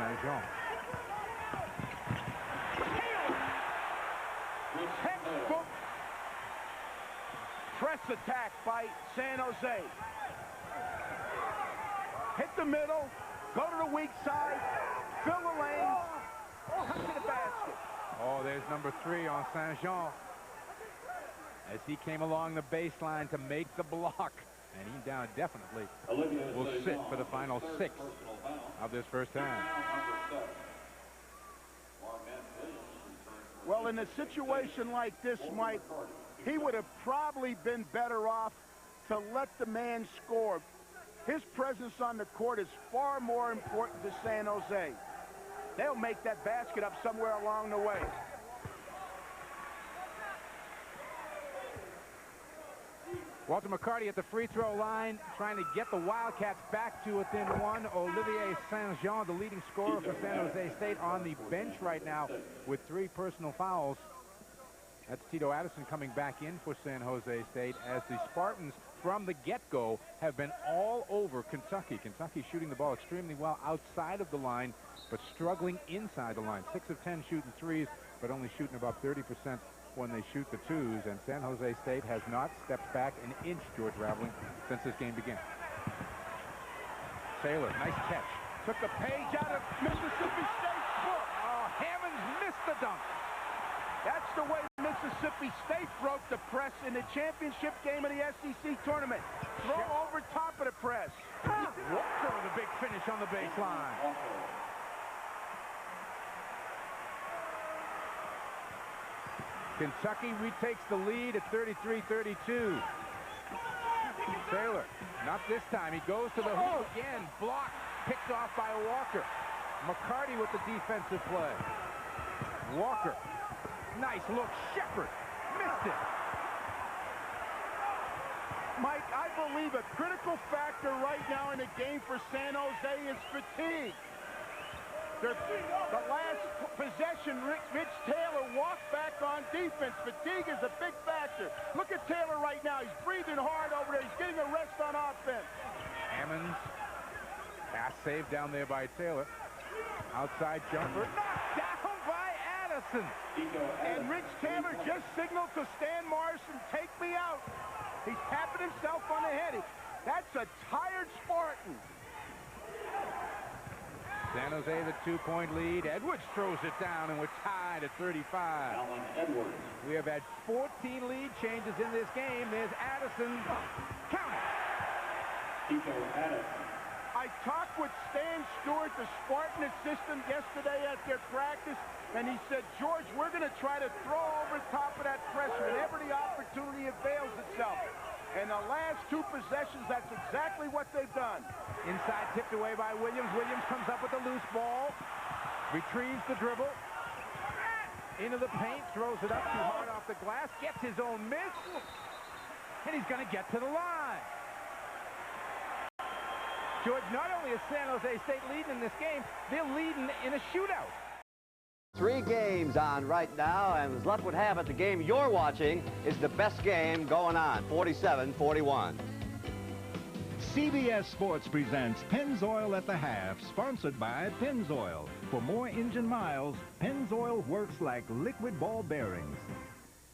Saint-Jean. Textbook press attack by San Jose. Hit the middle, go to the weak side, fill the lanes, cut to the basket. Oh, there's number 3 on Saint-Jean as he came along the baseline to make the block. And he down definitely will sit for the final 6 of this first half. Well, in a situation like this, Mike, he would have probably been better off to let the man score. His presence on the court is far more important to San Jose. They'll make that basket up somewhere along the way. Walter McCarty at the free throw line trying to get the Wildcats back to within 1. Olivier Saint-Jean, the leading scorer for San Jose State, on the bench right now with 3 personal fouls. That's Tito Addison coming back in for San Jose State as the Spartans from the get-go have been all over Kentucky. Kentucky shooting the ball extremely well outside of the line, but struggling inside the line. 6 of 10 shooting threes, but only shooting about 30% when they shoot the twos. And San Jose State has not stepped back an inch, George Raveling, since this game began. Saylor, nice catch. Took a page out of Mississippi State's book. Oh, Hammonds missed the dunk. That's the way Mississippi State broke the press in the championship game of the SEC tournament. Throw over top of the press. Walker with a big finish on the baseline. Kentucky retakes the lead at 33-32. Saylor, not this time. He goes to the hoop again. Blocked, picked off by Walker. McCarty with the defensive play. Walker. Nice look. Shepard missed it. Mike, I believe a critical factor right now in the game for San Jose is fatigue. The last possession, Rich Taylor walked back on defense. Fatigue is a big factor. Look at Taylor right now. He's breathing hard over there. He's getting a rest on offense. Hammonds. Pass saved down there by Taylor. Outside jumper. Knocked down by Addison. And Rich Taylor just signaled to Stan Morrison, take me out. He's tapping himself on the head. That's a tired Spartan. San Jose the 2-point lead. Edwards throws it down, and we're tied at 35. We have had 14 lead changes in this game. There's Addison. Count it. I talked with Stan Stewart, the Spartan assistant, yesterday at their practice, and he said, George, we're going to try to throw over the top of that press whenever the opportunity avails itself. And the last 2 possessions, that's exactly what they've done. Inside tipped away by Williams. Williams comes up with the loose ball. Retrieves the dribble. Into the paint. Throws it up too hard off the glass. Gets his own miss. And he's going to get to the line. George, not only is San Jose State leading in this game, they're leading in a shootout. 3 games on right now, and as luck would have it, the game you're watching is the best game going on, 47-41. CBS Sports presents Pennzoil at the Half, sponsored by Pennzoil. For more engine miles, Pennzoil works like liquid ball bearings.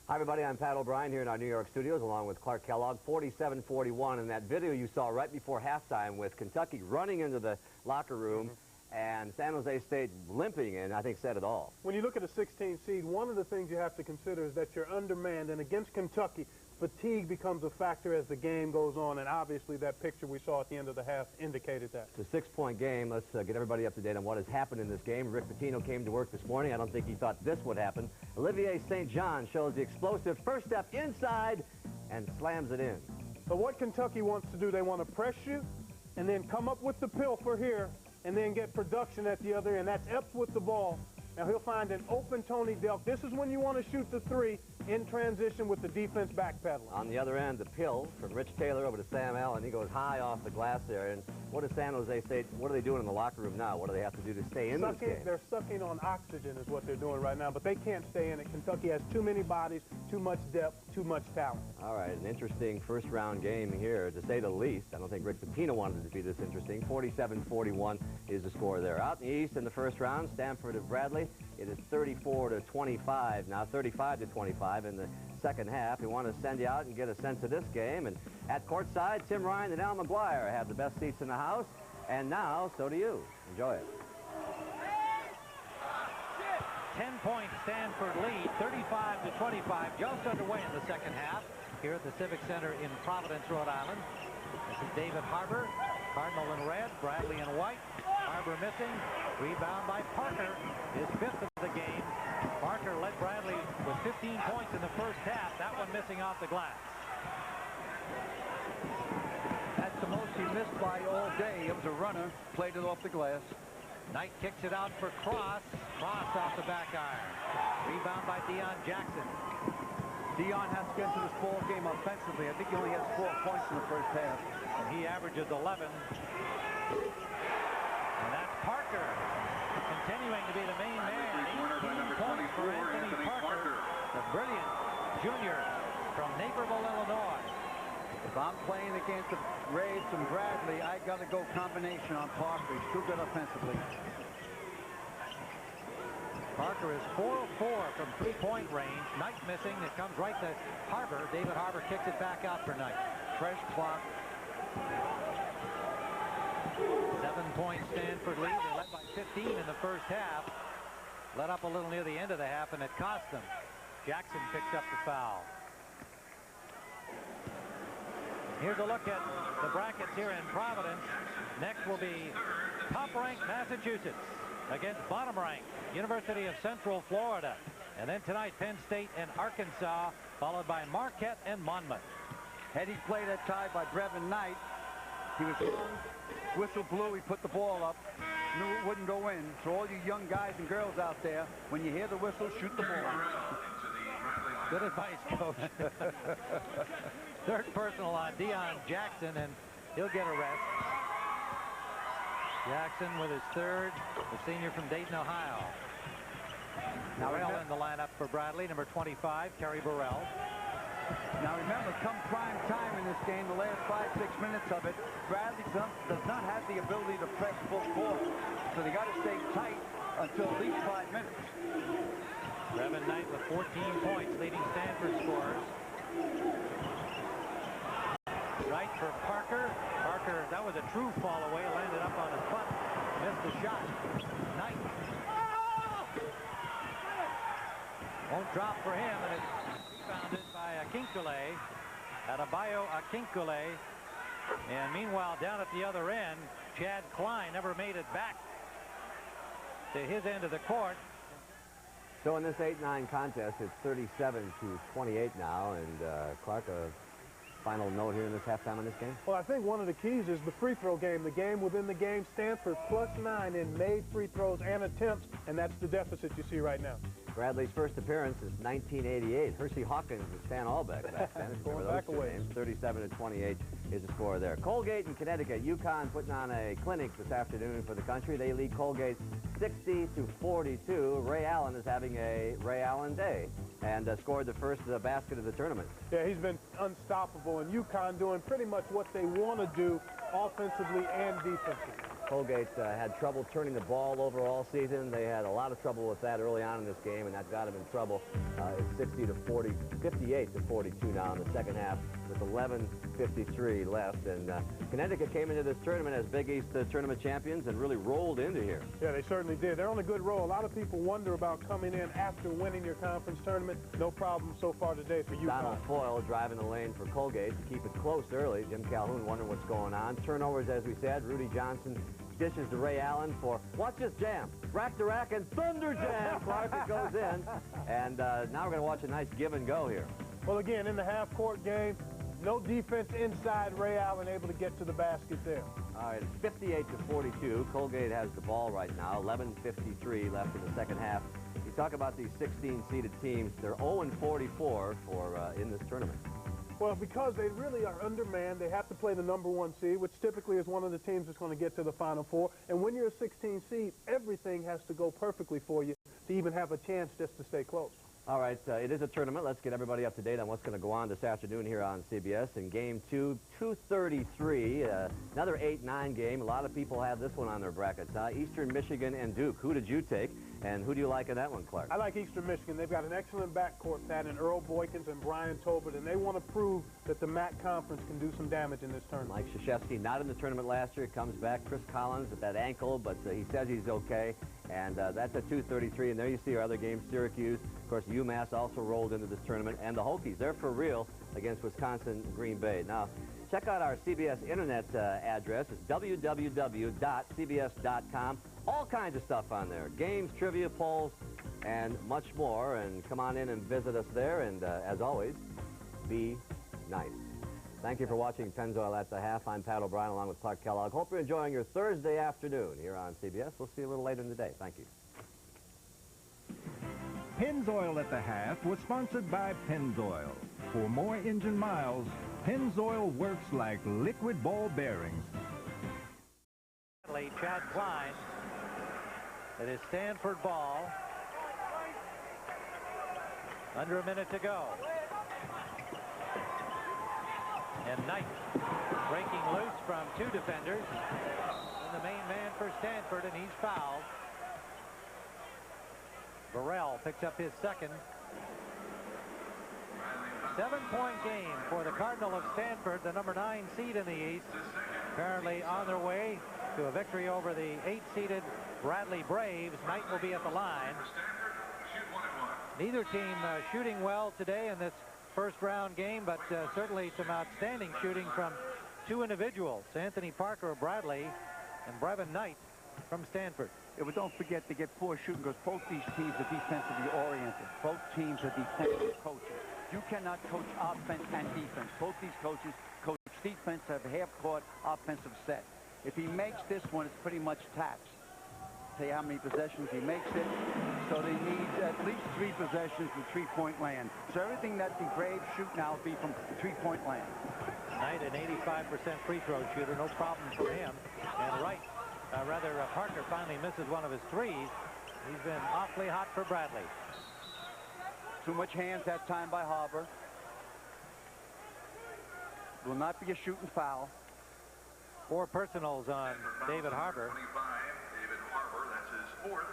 Hi, everybody. I'm Pat O'Brien here in our New York studios, along with Clark Kellogg. 47-41, and that video you saw right before halftime with Kentucky running into the locker room and San Jose State limping, and I think said it all. When you look at a 16 seed, one of the things you have to consider is that you're undermanned, and against Kentucky, fatigue becomes a factor as the game goes on, and obviously that picture we saw at the end of the half indicated that. It's a 6-point game. Let's get everybody up to date on what has happened in this game. Rick Pitino came to work this morning. I don't think he thought this would happen. Olivier St. John shows the explosive first step inside and slams it in. But what Kentucky wants to do, they want to press you and then come up with the pilfer here and then get production at the other end. That's Epps with the ball. Now he'll find an open Tony Delk. This is when you want to shoot the three in transition with the defense backpedaling. On the other end, the pill from Rich Taylor over to Sam Allen. He goes high off the glass there. And what does San Jose State, what are they doing in the locker room now? What do they have to do to stay in this game? They're sucking on oxygen is what they're doing right now, but they can't stay in it. Kentucky has too many bodies, too much depth, too much talent. All right, an interesting first-round game here, to say the least. I don't think Rick Pitino wanted it to be this interesting. 47-41 is the score there. Out in the East in the first round, Stanford of Bradley. It is 34-25 now, 35-25 in the second half. We want to send you out and get a sense of this game. And at courtside, Tim Ryan and Al McGuire have the best seats in the house. And now, so do you. Enjoy it. 10-point Stanford lead, 35-25, just underway in the second half here at the Civic Center in Providence, Rhode Island. This is David Harbour, Cardinal in red, Bradley in white. Harbour missing. Rebound by Parker, his fifth of the game. Parker led Bradley with 15 points in the first half. That one missing off the glass. That's the most he missed by all day. It was a runner, played it off the glass. Knight kicks it out for Cross. Cross off the back iron. Rebound by Deion Jackson. Deion has to get into this ball game offensively. I think he only has 4 points in the first half. And he averages 11. And that's Parker continuing to be the main man. 18 points for Anthony Parker, the brilliant junior from Naperville, Illinois. If I'm playing against the Braves and Bradley, I got to go combination on Parker. He's too good offensively. Parker is 4 of 4 from three-point range. Knight missing. It comes right to Harbour. David Harbour kicks it back out for Knight. Fresh clock. 7-point Stanford lead. They led by 15 in the first half. Let up a little near the end of the half, and it cost them. Jackson picks up the foul. Here's a look at the brackets here in Providence. Next will be top-ranked Massachusetts against bottom-ranked University of Central Florida. And then tonight, Penn State and Arkansas, followed by Marquette and Monmouth. Had he played that tie by Brevin Knight, he was whistle blew, he put the ball up, knew it wouldn't go in. So all you young guys and girls out there, when you hear the whistle, shoot the ball. Good advice, Coach. Third personal on Deion Jackson, and he'll get a rest. Jackson with his third, the senior from Dayton, Ohio. Burrell in the lineup for Bradley, number 25, Kerry Burrell. Now remember, come prime time in this game, the last 5-6 minutes of it, Bradley does not have the ability to press full court. So they got to stay tight until at least 5 minutes. Brevin Knight with 14 points, leading Stanford scorers. Right for Parker. Parker, that was a true fall away, landed up on his butt, missed the shot. Knight. Won't drop for him, and it's rebounded by Akinkule. Adebayo Akinkule. And meanwhile, down at the other end, Chad Klein never made it back to his end of the court. So in this 8-9 contest, it's 37-28 now. And Clark, a final note here in this halftime in this game? Well, I think one of the keys is the free throw game. The game within the game, Stanford +9 in made free throws and attempts, and that's the deficit you see right now. Bradley's first appearance is 1988. Hersey Hawkins and Stan Albeck back then. Going back a ways. 37-28 is the score there. Colgate in Connecticut. UConn putting on a clinic this afternoon for the country. They lead Colgate 60-42. Ray Allen is having a Ray Allen day and scored the first basket of the tournament. Yeah, he's been unstoppable, and UConn doing pretty much what they want to do offensively and defensively. Colgate had trouble turning the ball over all season. They had a lot of trouble with that early on in this game, and that got them in trouble. It's 58-42 now in the second half with 11:53 left. And Connecticut came into this tournament as Big East tournament champions and really rolled into here. Yeah, they certainly did. They're on a good roll. A lot of people wonder about coming in after winning your conference tournament. No problem so far today for UConn. Donald Foyle driving the lane for Colgate to keep it close early. Jim Calhoun wondering what's going on. Turnovers, as we said. Rudy Johnson dishes to Ray Allen for, watch this jam, rack to rack and thunder jam. Clark, it goes in. And now we're going to watch a nice give and go here. Well, again, in the half-court game, No defense inside. Ray Allen able to get to the basket there. All right, it's 58-42. Colgate has the ball right now. 11:53 left in the second half. You talk about these 16-seeded teams. They're 0-44 for in this tournament. Well, because they really are undermanned, they have to play the #1 seed, which typically is one of the teams that's going to get to the Final Four. And when you're a 16 seed, everything has to go perfectly for you to even have a chance just to stay close. All right, it is a tournament. Let's get everybody up to date on what's going to go on this afternoon here on CBS. In Game 2, 2:33, another 8-9 game. A lot of people have this one on their brackets. Eastern Michigan and Duke. Who did you take, and who do you like in that one, Clark? I like Eastern Michigan. They've got an excellent backcourt, Pat, and Earl Boykins and Brian Tobert, and they want to prove that the MAC Conference can do some damage in this tournament. Mike Krzyzewski not in the tournament last year. Comes back. Chris Collins with that ankle, but he says he's okay. And that's at 2:33. And there you see our other games. Syracuse, of course, UMass also rolled into this tournament. And the Hokies, they're for real against Wisconsin Green Bay. Now, check out our CBS Internet address. It's www.cbs.com. All kinds of stuff on there. Games, trivia, polls, and much more. And come on in and visit us there. And as always, be nice. Thank you for watching Pennzoil at the Half. I'm Pat O'Brien along with Clark Kellogg. Hope you're enjoying your Thursday afternoon here on CBS. We'll see you a little later in the day. Thank you. Pennzoil at the Half was sponsored by Pennzoil. For more engine miles, Pennzoil works like liquid ball bearings. Chad Klein. It is Stanford ball. Under a minute to go. And Knight breaking loose from two defenders. And the main man for Stanford, and he's fouled. Burrell picks up his second. 7-point game for the Cardinal of Stanford, the #9 seed in the East. Apparently on their way to a victory over the 8-seeded Bradley Braves. Knight will be at the line. Neither team shooting well today in this first-round game, but certainly some outstanding shooting from two individuals, Anthony Parker of Bradley and Brevin Knight from Stanford. Yeah, but don't forget to get poor shooting because both these teams are defensively oriented. Both teams are defensive coaches. You cannot coach offense and defense. Both these coaches coach defense, have half-court offensive set. If he makes this one, it's pretty much taps. Tell you how many possessions he makes it. So they need at least 3 possessions from three-point land. So everything that the Braves shoot now will be from three-point land. Knight, an 85% free throw shooter, no problem for him. And Wright, Parker finally misses one of his threes. He's been awfully hot for Bradley. Too much hands that time by Harbor. Will not be a shooting foul. 4 personals on David Harbor. 25, David Harbor, that's his 4th.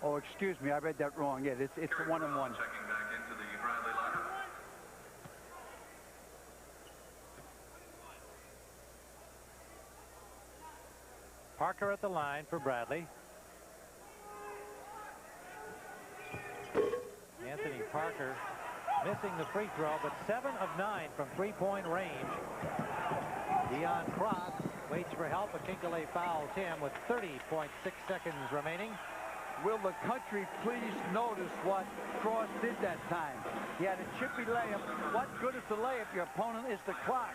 Oh, excuse me, I read that wrong. Yeah, it's a 1-and-1. Checking back into the Bradley lineup. Parker at the line for Bradley. Anthony Parker missing the free throw, but 7 of 9 from three-point range. Dion Cross waits for help. Akinkele fouls him with 30.6 seconds remaining. Will the country please notice what Cross did that time? He had a chippy layup. What good is the layup? Your opponent is the clock.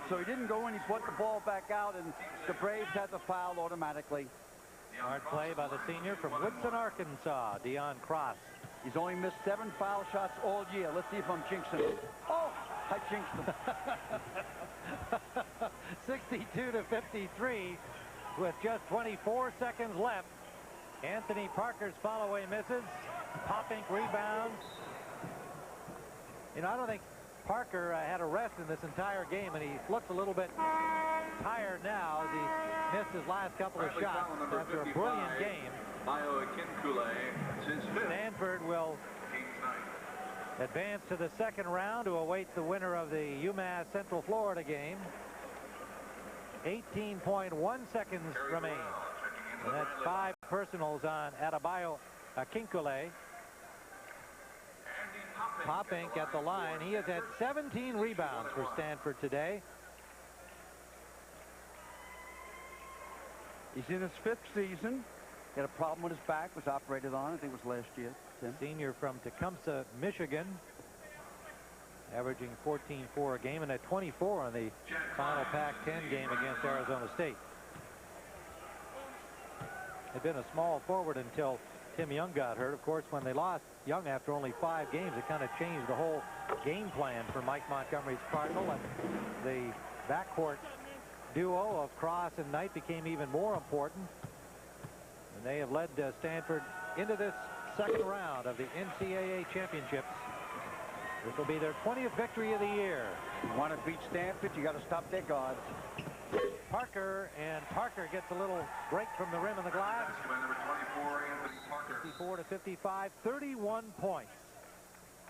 So he didn't go in. He put the ball back out, and the Braves had the foul automatically. Hard play by the senior from Woodson, Arkansas, Dion Cross. He's only missed 7 foul shots all year. Let's see if I'm jinxing him. Oh, I jinxed him. 62-53 with just 24 seconds left. Anthony Parker's follow-away misses. Popink rebounds. You know, I don't think Parker had a rest in this entire game, and he looks a little bit tired now as he missed his last couple of shots after a brilliant game. Stanford will advance to the second round to await the winner of the UMass Central Florida game. 18.1 seconds remain. And that's 5 personals on Adebayo Akinkele. Popink at the line. He has had 17 rebounds for Stanford today. He's in his 5th season. He had a problem with his back, was operated on. I think it was last year. Tim. Senior from Tecumseh, Michigan. averaging 14-4 a game, and at 24 on the final Pac-10 game against Arizona State. Had been a small forward until Tim Young got hurt. Of course, when they lost Young after only 5 games, it kind of changed the whole game plan for Mike Montgomery's Cardinal, and the backcourt duo of Cross and Knight became even more important. And they have led Stanford into this second round of the NCAA championships. This will be their 20th victory of the year. You want to beat Stanford, you got to stop their guards. Parker, and Parker gets a little break from the rim of the glass. Number 24, Anthony Parker. 54 to 55, 31 points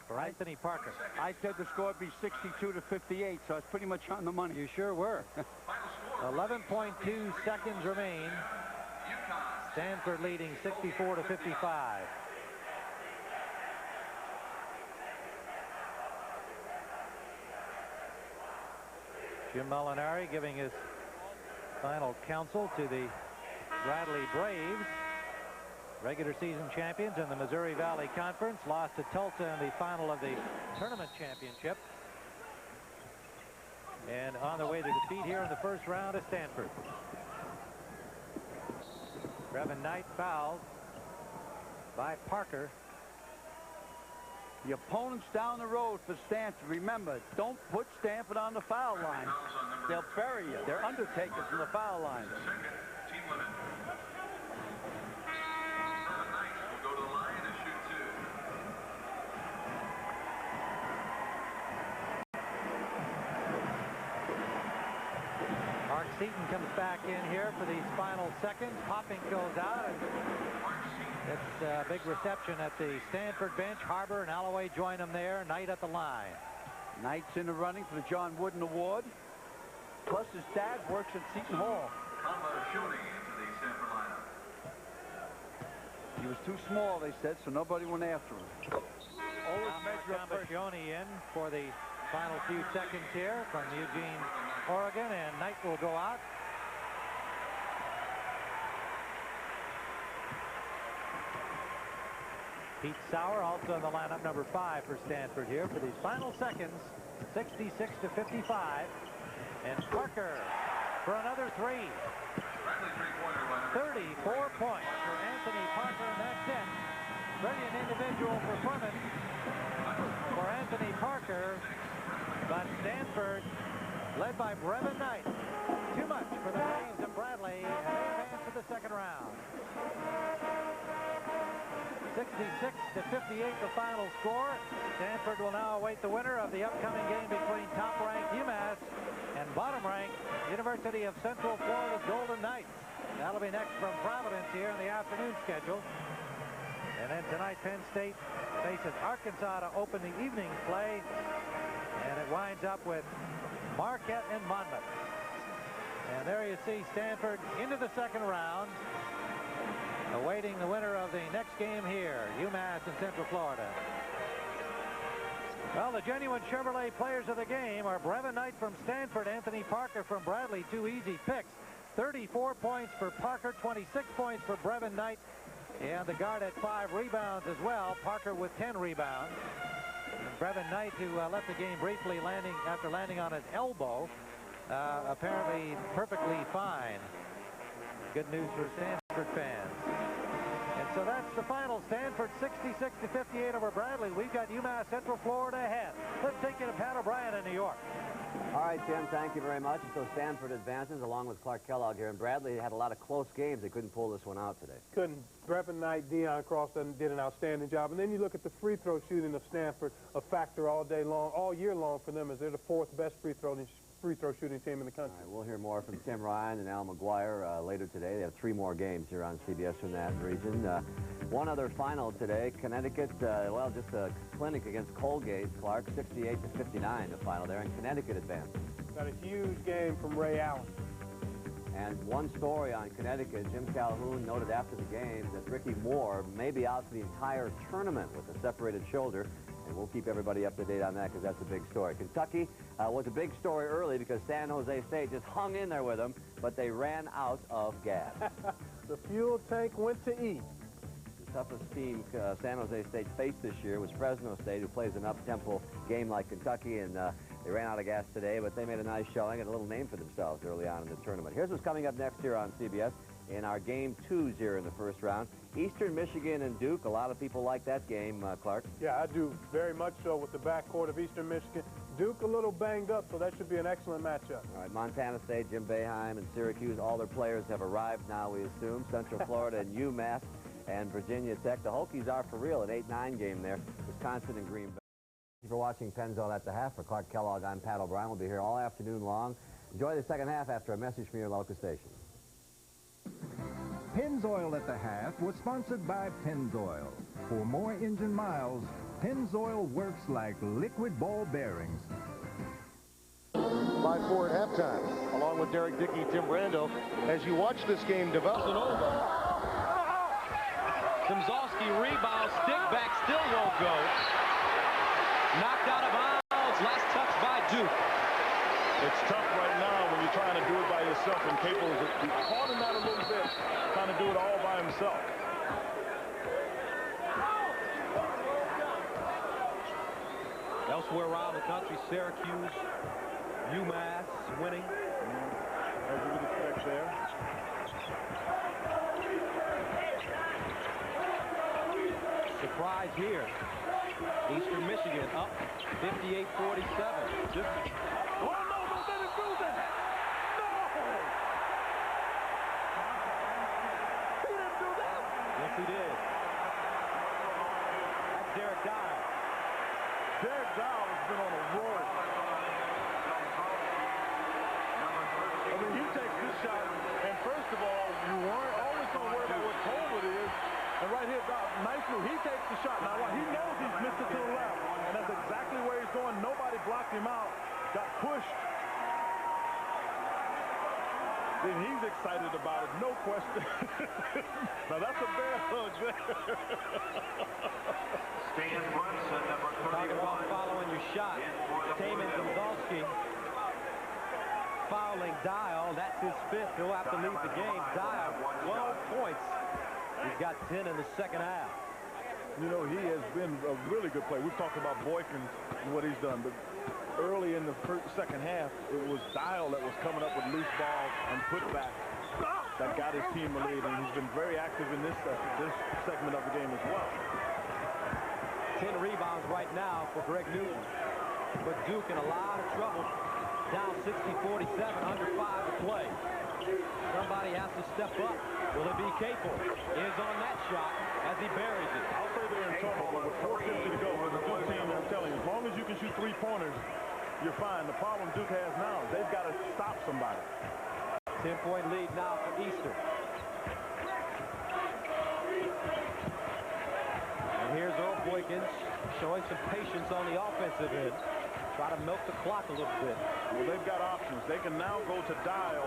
for Anthony Parker. I said the score would be 62 to 58, so it's pretty much on the money. You sure were. Final score. 11.2 seconds remain. Stanford leading 64 to 55. Jim Molinari giving his final counsel to the Bradley Braves, regular season champions in the Missouri Valley Conference, lost to Tulsa in the final of the tournament championship. And on the way to defeat here in the first round is Stanford. Brevin Knight fouled by Parker. The opponents down the road for Stanford, remember, don't put Stanford on the foul line. They'll bury you. They're undertakers from the foul line. Second, team limit. Knight will go to the line and shoot 2. Mark Seaton comes back in here for these final seconds. Popping goes out, and it's a big reception at the Stanford bench. Harbor and Alloway join them there. Knight at the line. Knight's in the running for the John Wooden Award. Plus his dad works at Seton Hall. Shoney into the Stanford lineup. He was too small, they said, so nobody went after him. Always measure up first. Shoney in for the final few seconds here from Eugene, Oregon, and Knight will go out. Pete Sauer also in the lineup, number 5 for Stanford here for these final seconds. 66 to 55. And Parker for another 3. 34 points for Anthony Parker, and that's it. Brilliant individual performance for Anthony Parker, but Stanford, led by Brevin Knight, too much for the Braves of Bradley, and they advance to the second round. 66 to 58 the final score. Stanford will now await the winner of the upcoming game between top-ranked UMass and bottom-ranked University of Central Florida's Golden Knights. That'll be next from Providence here in the afternoon schedule. And then tonight Penn State faces Arkansas to open the evening play. And it winds up with Marquette and Monmouth. And there you see Stanford into the second round, awaiting the winner of the next game here, UMass and Central Florida. Well, the genuine Chevrolet players of the game are Brevin Knight from Stanford, Anthony Parker from Bradley. 2 easy picks. 34 points for Parker, 26 points for Brevin Knight, and the guard at 5 rebounds as well. Parker with 10 rebounds. And Brevin Knight, who left the game briefly after landing on his elbow, apparently perfectly fine. Good news for Stanford fans. And so that's the final. Stanford 66 to 58 over Bradley. We've got UMass Central Florida ahead. Let's take you to Pat O'Brien in New York. All right, Tim, thank you very much. So Stanford advances along with Clark Kellogg here. And Bradley had a lot of close games. They couldn't pull this one out today. Couldn't. Brevin Knight, Deion Cross did an outstanding job. And then you look at the free throw shooting of Stanford, a factor all day long, all year long for them, as they're the 4th best free throw shooting team in the country. All right, we'll hear more from Tim Ryan and Al McGuire later today. They have 3 more games here on CBS from that region. One other final today, Connecticut, well, just a clinic against Colgate. Clark, 68 to 59, the final there, and Connecticut advances. Got a huge game from Ray Allen. And one story on Connecticut, Jim Calhoun noted after the game that Ricky Moore may be out for the entire tournament with a separated shoulder. And we'll keep everybody up to date on that because that's a big story. Kentucky was a big story early because San Jose State just hung in there with them, but they ran out of gas. The fuel tank went to E. toughest team San Jose State faced this year was Fresno State, who plays an up-tempo game like Kentucky, and they ran out of gas today, but they made a nice showing and a little name for themselves early on in the tournament. Here's what's coming up next here on CBS in our game twos here in the first round. Eastern Michigan and Duke. A lot of people like that game, Clark. Yeah, I do very much so with the backcourt of Eastern Michigan. Duke a little banged up, so that should be an excellent matchup. All right, Montana State, Jim Boeheim, and Syracuse, all their players have arrived now, we assume. Central Florida and UMass and Virginia Tech. The Hokies are for real, an 8-9 game there. Wisconsin and Green Bay. Thank you for watching Pennzoil at the Half. For Clark Kellogg, I'm Pat O'Brien. We'll be here all afternoon long. Enjoy the second half after a message from your local station. Pennzoil at the Half was sponsored by Pennzoil. For more engine miles, Pennzoil works like liquid ball bearings. 5-4 at halftime, along with Derek Dickey, Tim Brando, as you watch this game develop. Domzalski rebound, stick back, still won't go. Knocked out of bounds, last touch by Duke. It's tough right now when you're trying to do it by yourself, and Capel is caught in that a little bit, trying to do it all by himself. Elsewhere around the country, Syracuse, UMass winning. As you would expect there. Surprise here. Eastern Michigan up 58-47. Just Oh, no, don't let it do that. No! He didn't do that. yes, he did. That's Derek Dyer. Derek Dow has been on a roll. I mean, he takes this shot, and first of all, you weren't always going to worry about what cold it is. And right here, Dow, nice move. He takes the shot. Now, he knows he's missed it to the left, and that's exactly where he's going. Nobody blocked him out. Got pushed. Then he's excited about it, no question. Now, that's a bear hug there. Stan Brunson, number Talking 31. about following your shot. Taman Domzalski fouling Dial. That's his fifth. He'll have to leave the game. Dial, 12 points. He's got 10 in the second half. You know, he has been a really good player. We've talked about Boykins and what he's done, but early in the second half, it was Dial that was coming up with loose balls and putbacks that got his team a lead, and he's been very active in this segment of the game as well. 10 rebounds right now for Greg Newton. But Duke in a lot of trouble. Down 60-47, under 5 to play. Somebody has to step up. Will it be Capel? Is on that shot as he buries it. I'll say they're in trouble, but with 4:50 to go, with a good team, I'm telling you, as long as you can shoot three-pointers, you're fine. The problem Duke has now is they've got to stop somebody. 10-point lead now for Eastern. And here's Earl Boykins showing some patience on the offensive end. Try to milk the clock a little bit. Well, they've got options. They can now go to dial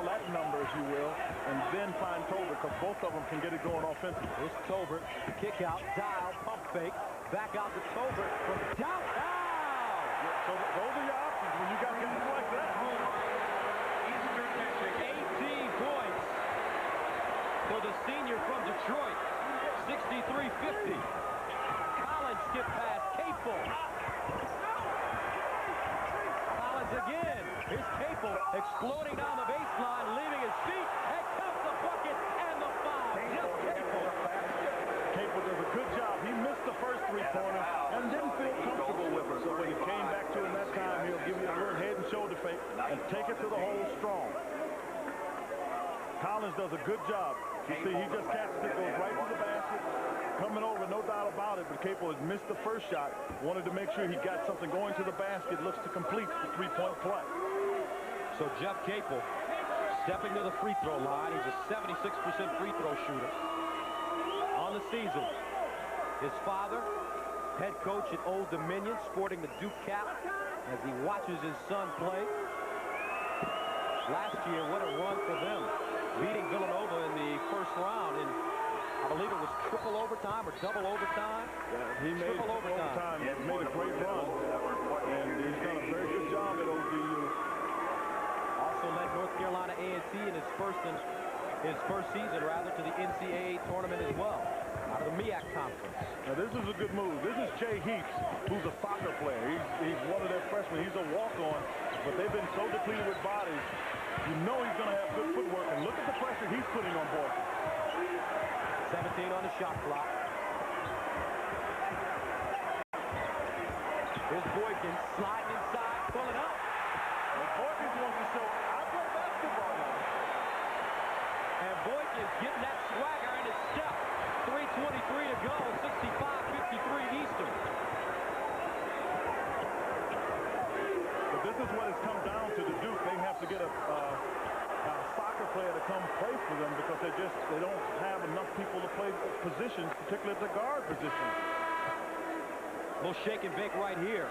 that number, if you will, and then find Tolbert, because both of them can get it going offensively. Here's Tolbert, kick out, Dial, pump fake, back out to Tolbert from downtown. Yeah, so those are your options when you got guys like that. 18 points for the senior from Detroit. 63-50. Collins skip pass, Capel. Collins again. Here's Capel exploding down the baseline, leaving his feet, and comes the bucket and the foul. Just Capel. Capel does a good job. He missed the first three-pointer and didn't feel comfortable with it. So when he came back to him that time, he'll give you a little head and shoulder fake and take it to the hole strong. Collins does a good job. You see, he just catches it, goes right to the basket, coming over, no doubt about it, but Capel has missed the first shot, wanted to make sure he got something going to the basket, looks to complete the three-point play. So Jeff Capel stepping to the free throw line. He's a 76% free throw shooter on the season. His father, head coach at Old Dominion, sporting the Duke cap as he watches his son play. Last year, what a run for them, beating Villanova in the first round in, I believe it was triple overtime or double overtime. Yeah, he made triple overtime. He made a great run, and he's done a very good job at ODU. Also led North Carolina A&T in his first season, rather, to the NCAA tournament as well. out of the MEAC conference. Now, this is a good move. This is Jay Heaps, who's a soccer player. He's one of their freshmen. He's a walk-on, but they've been so depleted with bodies. You know he's going to have good footwork, and look at the pressure he's putting on Boykin. 17 on the shot clock. Here's Boykin sliding inside, pulling up. And Boykin wants to show, I play basketball now. And Boykin's getting that swagger in his step. 3:23 to go, 65-53 Eastern. But this is what it's come down to the Duke. They have to get a soccer player to come play for them because they don't have enough people to play positions, particularly at the guard position. A little shake and bake right here.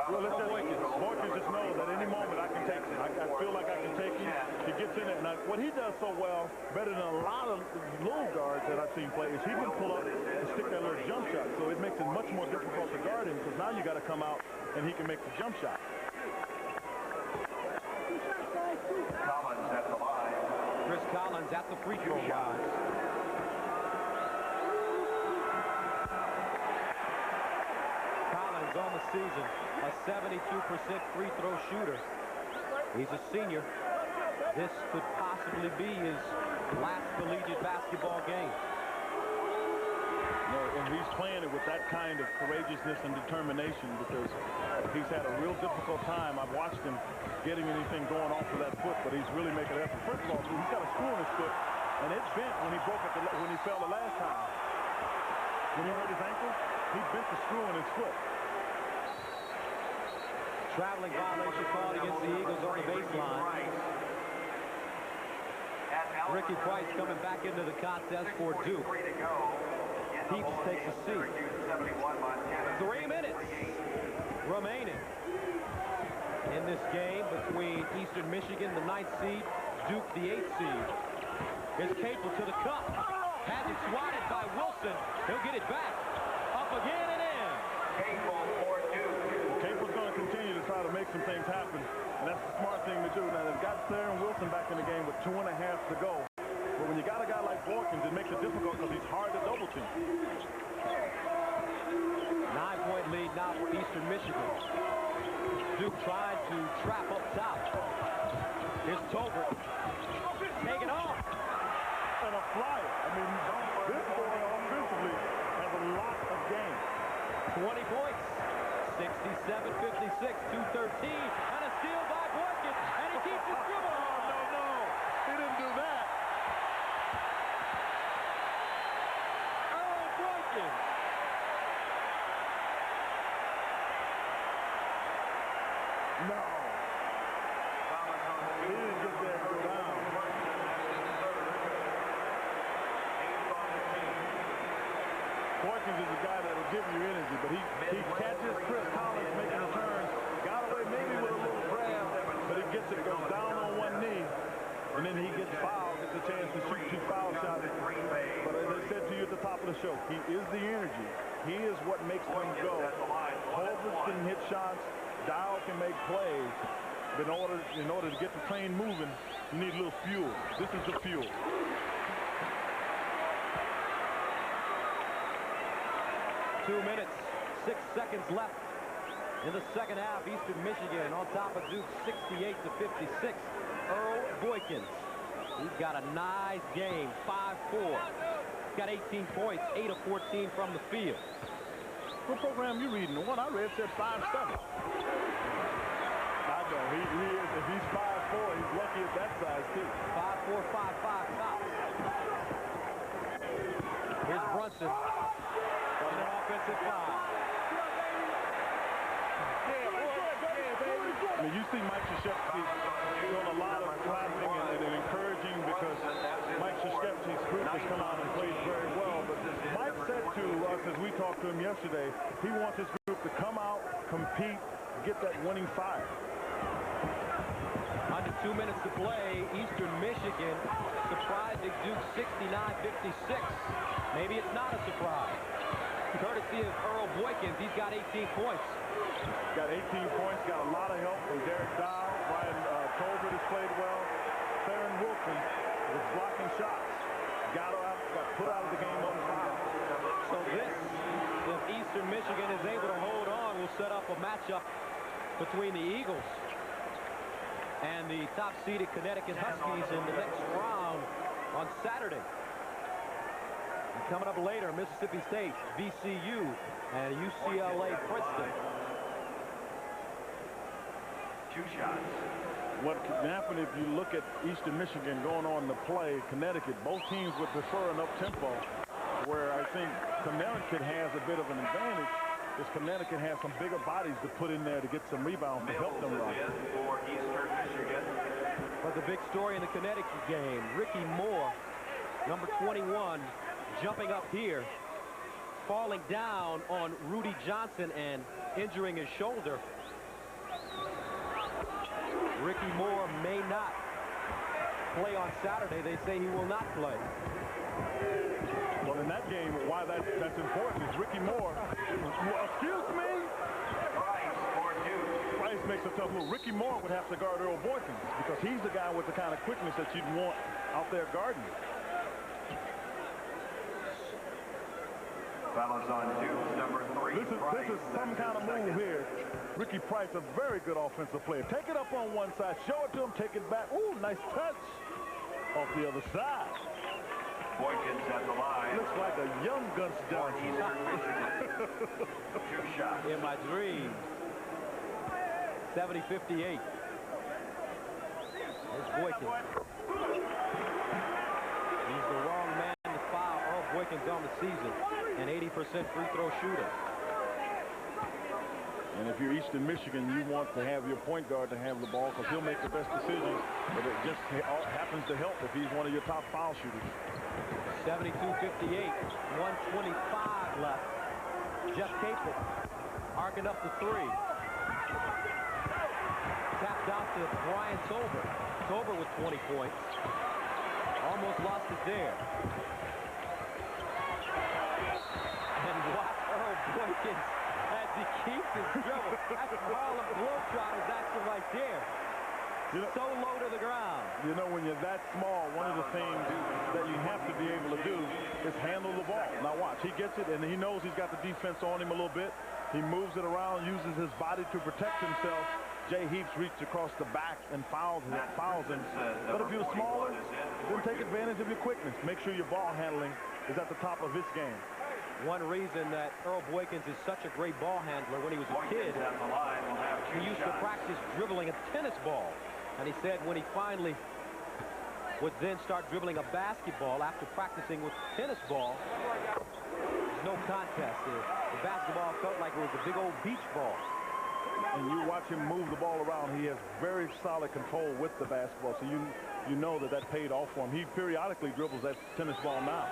Well, Boykin just knows that any moment I can take him. I feel like I can take him. He gets in it. And what he does so well, better than a lot of little guards that I've seen play, is he can pull up and stick that little jump shot. So it makes it much more difficult to guard him because now you got to come out and he can make the jump shot. Collins at the line. Chris Collins at the free throw line. Collins on the season, a 72% free throw shooter. He's a senior. This could possibly be his last collegiate basketball game. And he's playing it with that kind of courageousness and determination because he's had a real difficult time. I've watched him getting anything going off of that foot, but he's really making an effort. First of all, he's got a screw in his foot, and it bent when he when he fell the last time. When he hurt his ankle, he bent the screw in his foot. Traveling violation called against the Eagles on the baseline. Ricky Price coming back into the contest for Duke. Heaps takes a seat. 3 minutes remaining in this game between Eastern Michigan, the 9th seed, Duke, the 8th seed. Here's Capel to the cup. Has it swatted by Wilson. He'll get it back. Up again and in. Capel's going to continue to try to make some things happen, and that's the smart thing to do. Now, they've got Theron Wilson back in the game with 2.5 to go. But when you got a guy like Borkins, it makes it difficult because he's hard to double team. 9-point lead now for Eastern Michigan. Duke trying to trap up top. Here's Tolbert. Take it off. And a flyer. I mean, this boy offensively has a lot of game. 20 points. 67-56, 2:13. And a steal by Boykin. And he keeps his dribble on. No. He didn't do that. No. He didn't get there and go down. Boykins is a guy that will give you energy, but he catches Chris Collins making a turn. Got away maybe with a little grab, but he gets it, goes down on one knee, and then he gets fouled, gets a chance to shoot 2 foul shots. But as I said to you at the top of the show, he is the energy. He is what makes them go. Holbert can hit shots. Dow can make plays. But in order to get the train moving, you need a little fuel. This is the fuel. Two minutes, 6 seconds left in the second half. Eastern Michigan on top of Duke, 68-56. Earl Boykins. He's got a nice game, 5-4. He's got 18 points, 8 of 14 from the field. What program you reading? The one I read said 5'7". I know, he is, if he's 5'4", he's lucky at that size too. 5'4", 5'5", tops. Here's Brunson. On an offensive foul. I mean, you see Mike Krzyzewski doing a lot of clapping and encouraging because Mike Krzyzewski's group has come out and played very well. But Mike said to us as we talked to him yesterday, he wants his group to come out, compete, get that winning fire. Under 2 minutes to play, Eastern Michigan surprising Duke 69-56. Maybe it's not a surprise. Courtesy of Earl Boykins, he's got 18 points. Got 18 points, got a lot of help from Derek Dow. Brian Tolbert has played well. Theron Wilson was blocking shots. Got put out of the game on foul. So this, if Eastern Michigan is able to hold on, will set up a matchup between the Eagles and the top-seeded Connecticut Huskies in the next round on Saturday. And coming up later, Mississippi State, VCU, and UCLA Princeton. 2 shots. What can happen if you look at Eastern Michigan going on to play Connecticut? Both teams would prefer an up-tempo, where I think Connecticut has a bit of an advantage, because Connecticut has some bigger bodies to put in there to get some rebounds to help them run. For Eastern Michigan. But the big story in the Connecticut game, Ricky Moore, number 21, jumping up here, falling down on Rudy Johnson and injuring his shoulder. Ricky Moore may not play on Saturday. They say he will not play. Well, in that game, why that's important is Ricky Moore. Excuse me? Price makes a tough move. Ricky Moore would have to guard Earl Boykins because he's the guy with the kind of quickness that you'd want out there guarding. Fouls on dudes, number 3. This is some kind of move here. Ricky Price, a very good offensive player. Take it up on one side, show it to him, take it back. Ooh, nice touch off the other side. Boykins at the line. Looks like a young Gus Johnson. 2 shots. In my dreams. 70-58. There's Boykins. He's the wrong man to foul. Earl Boykins on the season. An 80% free throw shooter. And if you're Eastern Michigan, you want to have your point guard to have the ball because he'll make the best decisions. But it just happens to help if he's one of your top foul shooters. 72-58. 1:25 left. Jeff Capel arcing up the 3. Tapped out to Brian Tolbert. Tolbert with 20 points. Almost lost it there. And watch Earl Boykins as he keeps his dribble. That's Harlem Globetrotters action right there. So low to the ground. You know, when you're that small, one of the things that you have to be able to do is handle the ball. Now watch, he gets it, and he knows he's got the defense on him a little bit. He moves it around, uses his body to protect himself. Jay Heaps reached across the back and fouls him. But if you're smaller, then take advantage of your quickness. Make sure your ball handling is at the top of his game. One reason that Earl Boykins is such a great ball handler, when he was a kid, he used to practice dribbling a tennis ball. And he said when he finally would then start dribbling a basketball after practicing with tennis ball, there's no contest. The basketball felt like it was a big old beach ball. And you watch him move the ball around, he has very solid control with the basketball. So you know that paid off for him. He periodically dribbles that tennis ball now.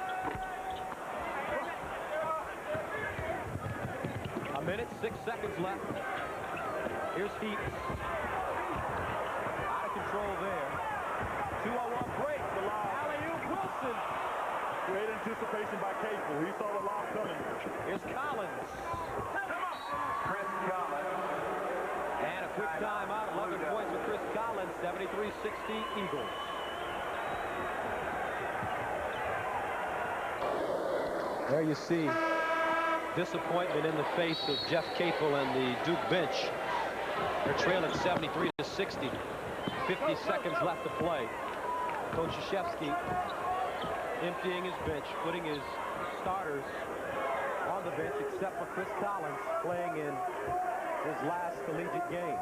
A minute, 6 seconds left. Here's Heaps. Out of control there. 2-on-1 break. Alley-oop Wilson. Great anticipation by Capel. He saw the lob coming. Here's Collins. Chris Collins. And a quick timeout. 11 points for Chris Collins. 73-60 Eagles. There you see disappointment in the face of Jeff Capel and the Duke bench. They're trailing 73-60. 50 seconds left to play. Coach Krzyzewski emptying his bench, putting his starters on the bench, except for Chris Collins playing in his last collegiate game.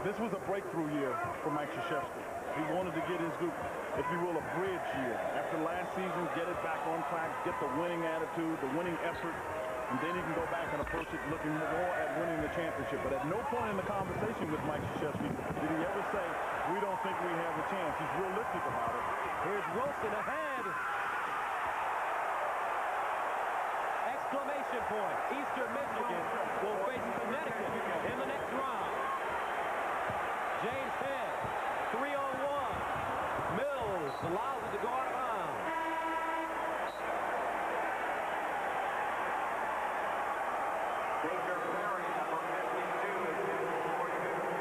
This was a breakthrough year for Mike Krzyzewski. He wanted to get his group, if you will, a bridge year. After last season, get it back on track, get the winning attitude, the winning effort, and then he can go back and approach it looking more at winning the championship. But at no point in the conversation with Mike Krzyzewski did he ever say, we don't think we have a chance. He's realistic about it. Here's Wilson ahead. Exclamation point. Eastern Michigan will face Connecticut in the next round. James Head, 3-on-1. Mills allows it to go out of bounds. Baker Perry, number 52, is in for Duke.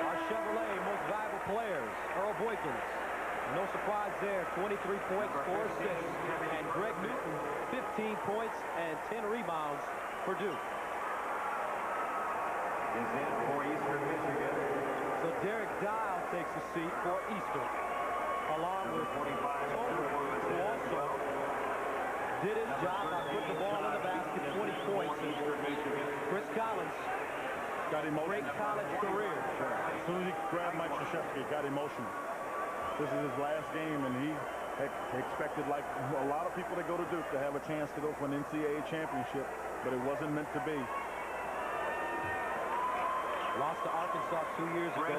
Our Chevrolet most valuable players, Earl Boykins, No surprise there. 23 points, 4 assists. And Greg Newton, 15 points and 10 rebounds for Duke. Is in for Eastern Michigan. So Derek Dial takes a seat for Eastern, along with Tober, who also did his job by putting the ball in the basket, 20 points. And Chris Collins, got emotional. Great college career. As soon as he grabbed Mike Krzyzewski, it got emotional. This is his last game, and he expected, like a lot of people that go to Duke, to have a chance to go for an NCAA championship, but it wasn't meant to be. Lost to Arkansas 2 years ago. They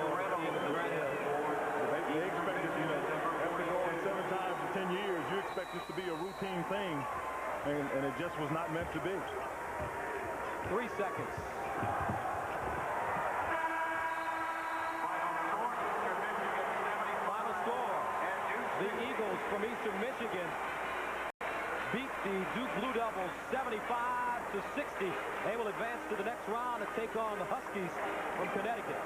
expected, you know, after going 7 times in 10 years, you expect this to be a routine thing, and it just was not meant to be. 3 seconds. Final score. The Eagles from Eastern Michigan beat the Duke Blue Devils 75-60. They will advance to the next round and take on the Huskies from Connecticut.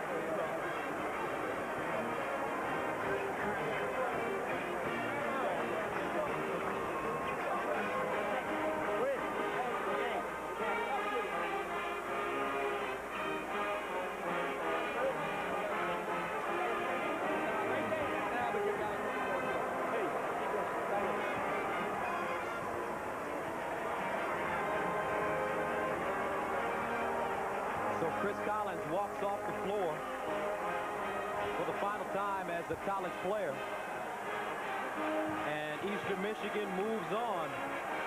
So Chris Collins walks off the floor for the final time as a college player. And Eastern Michigan moves on,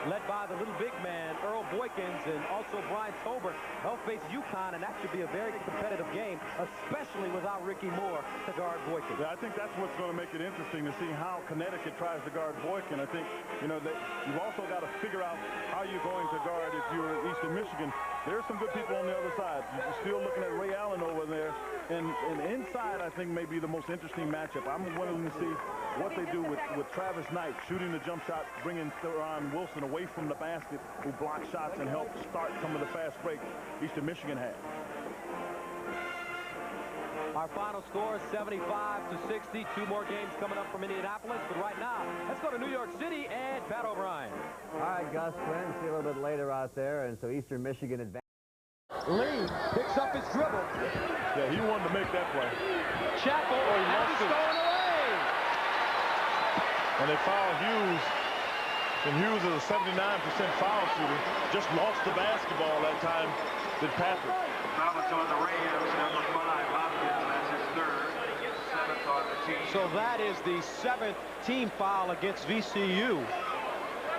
led by the little big man, Earl Boykins, and also Brian Tober. They'll face UConn, and that should be a very competitive game, especially without Ricky Moore to guard Boykins. Yeah, I think that's what's going to make it interesting to see how Connecticut tries to guard Boykin. I think, you know, that you've also got to figure out how you're going to guard if you're Eastern Michigan. There's some good people on the other side. You're still looking at Ray Allen over there. And inside, I think, may be the most interesting matchup. I'm willing to see what they do with Travis Knight shooting the jump shot, bringing Theron Wilson away from the basket, who blocks shots and helps start some of the fast break Eastern Michigan had. Our final score is 75-60. 2 more games coming up from Indianapolis. But right now, let's go to New York City and Pat O'Brien. All right, Gus, Quinn, see you a little bit later out there. And so Eastern Michigan advances. Lee picks up his dribble. Yeah, he wanted to make that play. Chappell has it stolen away. And they foul Hughes. And Hughes is a 79% foul shooter. Just lost the basketball that time. Did Patrick. Foul on the Rams, number 5, Hopkins. That's his 3rd. 7th on the team. So that is the 7th team foul against VCU.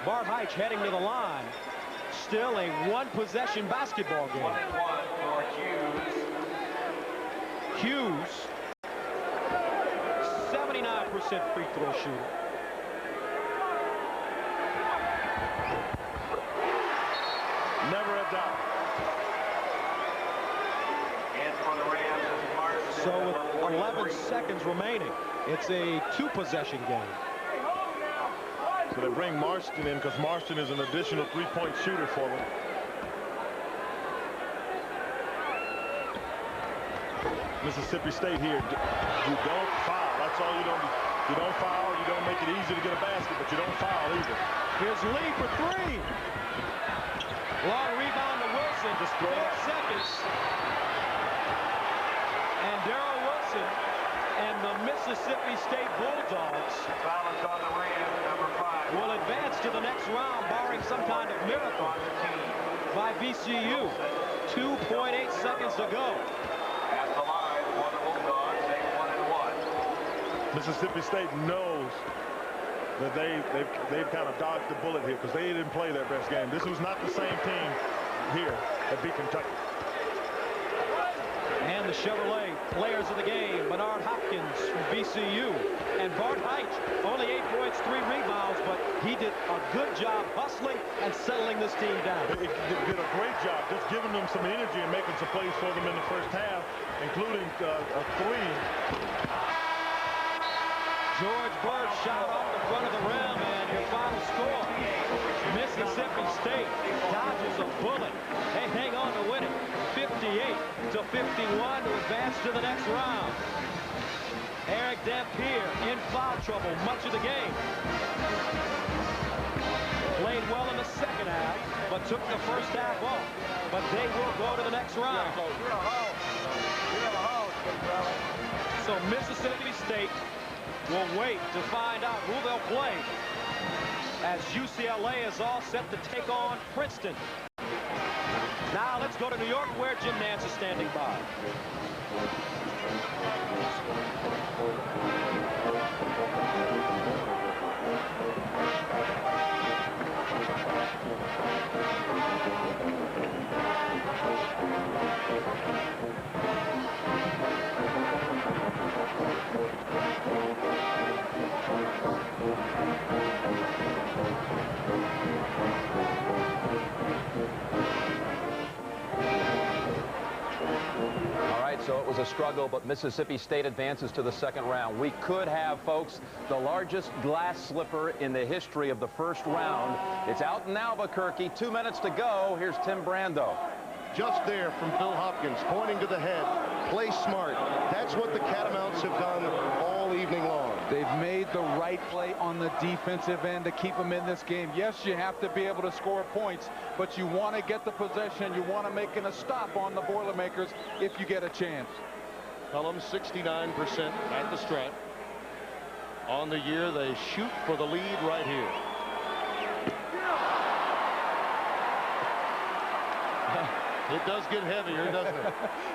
Bart Heitch heading to the line. Still a 1-possession basketball game. 1-1 for Hughes. Hughes, 79% free throw shooter. Never a doubt. And for the Rams is Marston. So with 11 seconds remaining, it's a 2-possession game. So they bring Marston in because Marston is an additional 3-point shooter for them. Mississippi State here, you don't foul. That's all you don't do. You don't foul, you don't make it easy to get a basket, but you don't foul either. Here's Lee for 3. Long rebound to Wilson. Just throw 4 it. seconds. And Darrell Wilson and the Mississippi State Bulldogs Foul on the Rams, number 5. will advance to the next round, barring some kind of miracle by VCU. 2.8 seconds to go. At the line for the Bulldogs, they 1-1. Mississippi State knows that they've kind of dodged the bullet here because they didn't play their best game. This was not the same team here that beat Kentucky. And the Chevrolet players of the game, Bernard Hopkins from VCU. And Bart Heitch, only 8 points, 3 rebounds, but he did a good job hustling and settling this team down. It did a great job just giving them some energy and making some plays for them in the first half, including a 3. George Bird shot off the front of the rim, and your final score. Mississippi State dodges a bullet. They hang on to win it, 58-51 to advance to the next round. Eric Dampier in foul trouble much of the game. Played well in the second half, but took the first half off. But they will go to the next round. So Mississippi State will wait to find out who they'll play, as UCLA is all set to take on Princeton. Now let's go to New York, where Jim Nance is standing by. So it was a struggle, but Mississippi State advances to the second round. We could have, folks, the largest glass slipper in the history of the first round. It's out in Albuquerque. 2 minutes to go. Here's Tim Brando. Just there from Phil Hopkins, pointing to the head. Play smart. That's what the Catamounts have done all evening long. They've made the right play on the defensive end to keep them in this game. Yes, you have to be able to score points, but you want to get the possession. You want to make a stop on the Boilermakers if you get a chance. Pelham 69% at the stripe. On the year, they shoot for the lead right here. It does get heavier, doesn't it?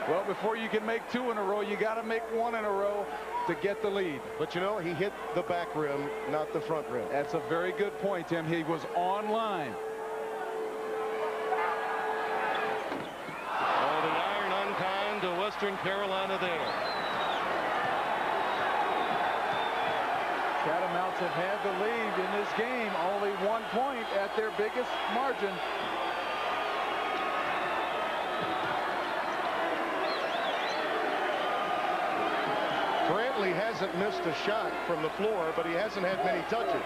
Well, before you can make 2 in a row, you got to make 1 in a row to get the lead. But you know, he hit the back rim, not the front rim. That's a very good point, Tim. He was on line. Oh, the iron unkind to Western Carolina there. Catamounts have had the lead in this game. Only 1 point at their biggest margin. Brantley hasn't missed a shot from the floor, but he hasn't had many touches.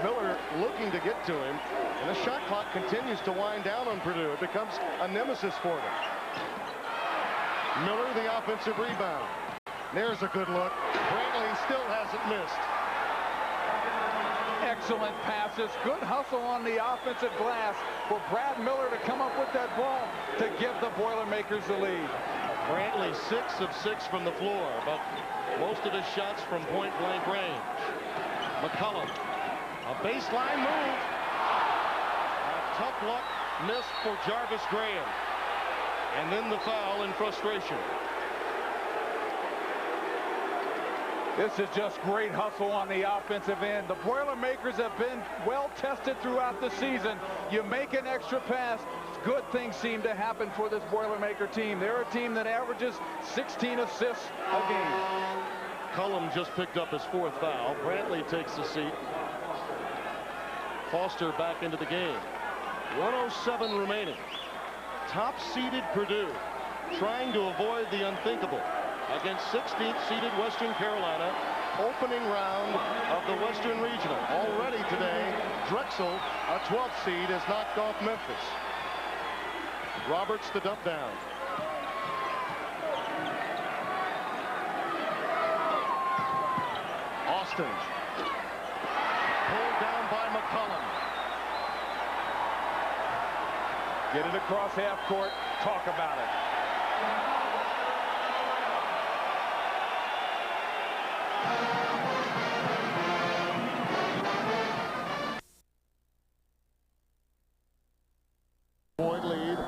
Miller looking to get to him, and the shot clock continues to wind down on Purdue. It becomes a nemesis for them. Miller, the offensive rebound. There's a good look. Brantley still hasn't missed. Excellent passes. Good hustle on the offensive glass for Brad Miller to come up with that ball to give the Boilermakers the lead. Brantley 6 of 6 from the floor, but most of his shots from point-blank range. McCollum, a baseline move. A tough luck miss for Jarvis Graham. And then the foul in frustration. This is just great hustle on the offensive end. The Boilermakers have been well tested throughout the season. You make an extra pass, good things seem to happen for this Boilermaker team. They're a team that averages 16 assists a game. Cullum just picked up his 4th foul. Brantley takes the seat. Foster back into the game. 107 remaining. Top-seeded Purdue trying to avoid the unthinkable against 16th seeded Western Carolina, opening round of the Western Regional. Already today, Drexel, a 12th seed, has knocked off Memphis. Roberts the dump down. Austin. Pulled down by McCollum. Get it across half court. Talk about it. Point lead.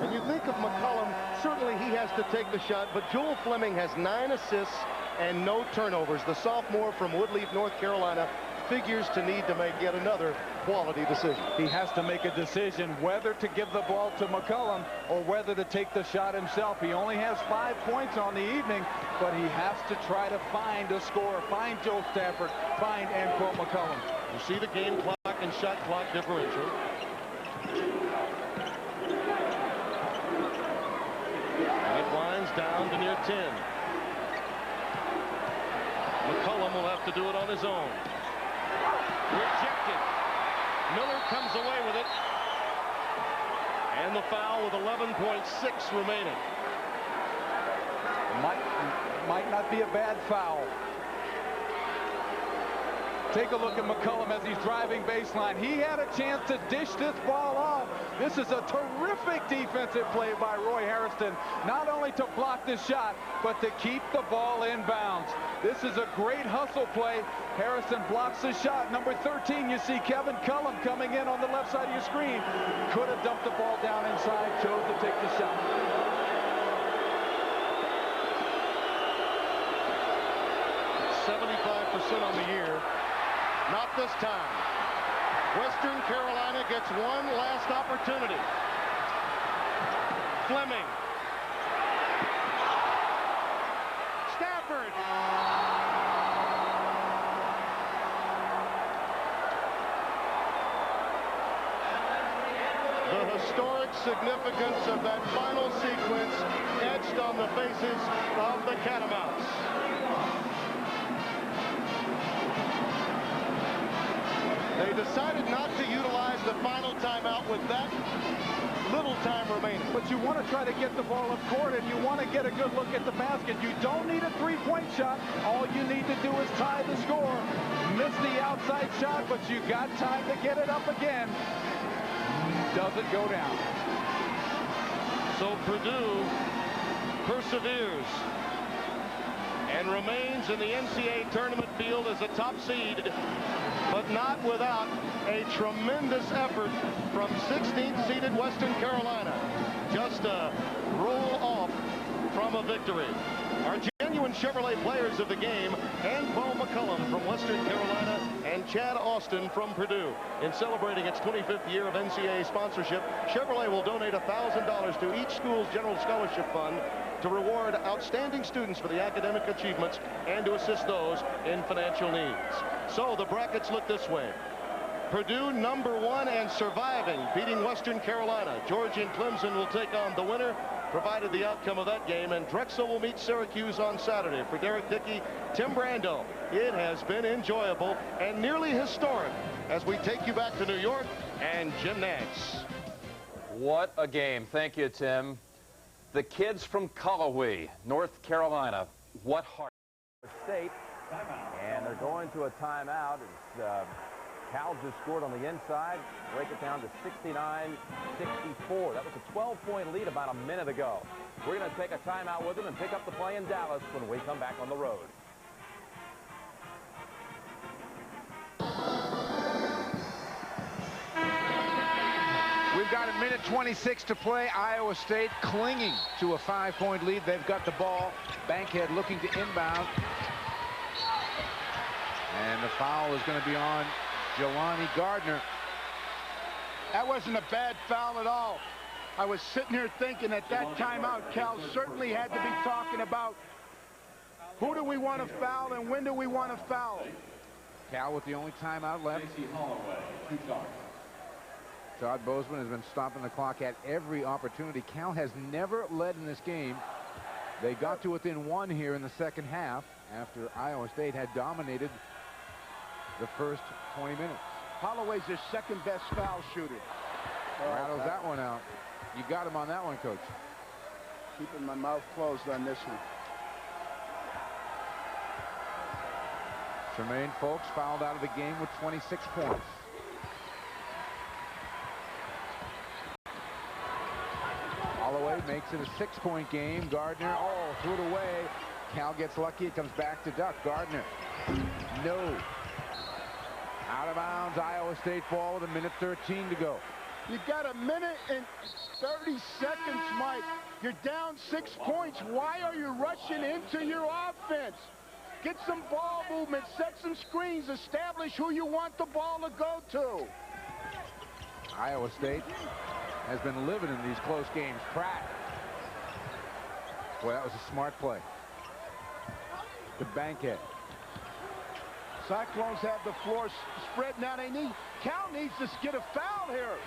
And you think of McCollum, certainly he has to take the shot, but Joel Fleming has 9 assists and no turnovers. The sophomore from Woodleaf, North Carolina, figures to need to make yet another quality decision. He has to make a decision whether to give the ball to McCollum or whether to take the shot himself. He only has 5 points on the evening, but he has to try to find a scorer, find Joe Stafford, find and quote McCollum. You see the game clock and shot clock differential. And it winds down to near 10. McCollum will have to do it on his own. Rejected. Miller comes away with it. And the foul with 11.6 remaining. Might not be a bad foul. Take a look at McCullum as he's driving baseline. He had a chance to dish this ball off. This is a terrific defensive play by Roy Harrison, not only to block the shot, but to keep the ball in bounds. This is a great hustle play. Harrison blocks the shot. Number 13, you see Kevin Cullum coming in on the left side of your screen. Could have dumped the ball down inside, chose to take the shot. 75% on the year. Not this time. Western Carolina gets one last opportunity. Fleming. Stafford. The historic significance of that final sequence etched on the faces of the Catamounts. They decided not to utilize the final timeout with that little time remaining. But you want to try to get the ball up court, and you want to get a good look at the basket. You don't need a three-point shot. All you need to do is tie the score. Miss the outside shot, but you got time to get it up again. Doesn't go down. So Purdue perseveres and remains in the NCAA tournament field as a top seed, but not without a tremendous effort from 16th seeded Western Carolina. Just a roll off from a victory. Our genuine Chevrolet players of the game, Paul McCullum from Western Carolina and Chad Austin from Purdue. In celebrating its 25th year of NCAA sponsorship, Chevrolet will donate $1,000 to each school's general scholarship fund to reward outstanding students for the academic achievements and to assist those in financial needs. So the brackets look this way. Purdue #1 and surviving, beating Western Carolina. Georgia and Clemson will take on the winner, provided the outcome of that game, and Drexel will meet Syracuse on Saturday. For Derek Dickey, Tim Brando, it has been enjoyable and nearly historic as we take you back to New York and Jim Nantz. What a game. Thank you, Tim. The kids from Cullowhee, North Carolina. What heart. State, and they're going to a timeout. Cal just scored on the inside. Break it down to 69-64. That was a 12-point lead about a minute ago. We're going to take a timeout with them and pick up the play in Dallas when we come back on the road. We've got a minute 26 to play. Iowa State clinging to a 5-point lead. They've got the ball. Bankhead looking to inbound. And the foul is going to be on Jelani Gardner. That wasn't a bad foul at all. I was sitting here thinking at that timeout, Cal certainly had to be talking about who do we want to foul and when do we want to foul. Cal with the only timeout left. Todd Bozeman has been stopping the clock at every opportunity. Cal has never led in this game. They got to within one here in the second half after Iowa State had dominated the first 20 minutes. Holloway's their second best foul shooter. Rattles that one out. You got him on that one, Coach. Keeping my mouth closed on this one. Tremaine Folks fouled out of the game with 26 points. Holloway makes it a 6-point game. Gardner, threw it away. Cal gets lucky. It comes back to Duck. Gardner, no. Out of bounds, Iowa State ball with a minute 13 to go. You got a minute and 30 seconds, Mike. You're down 6 points. Why are you rushing into your offense? Get some ball movement, set some screens, establish who you want the ball to go to. Iowa State has been living in these close games. Pratt. Boy, that was a smart play. The Bankhead. Cyclones have the floor spread. Now Cal needs to get a foul here.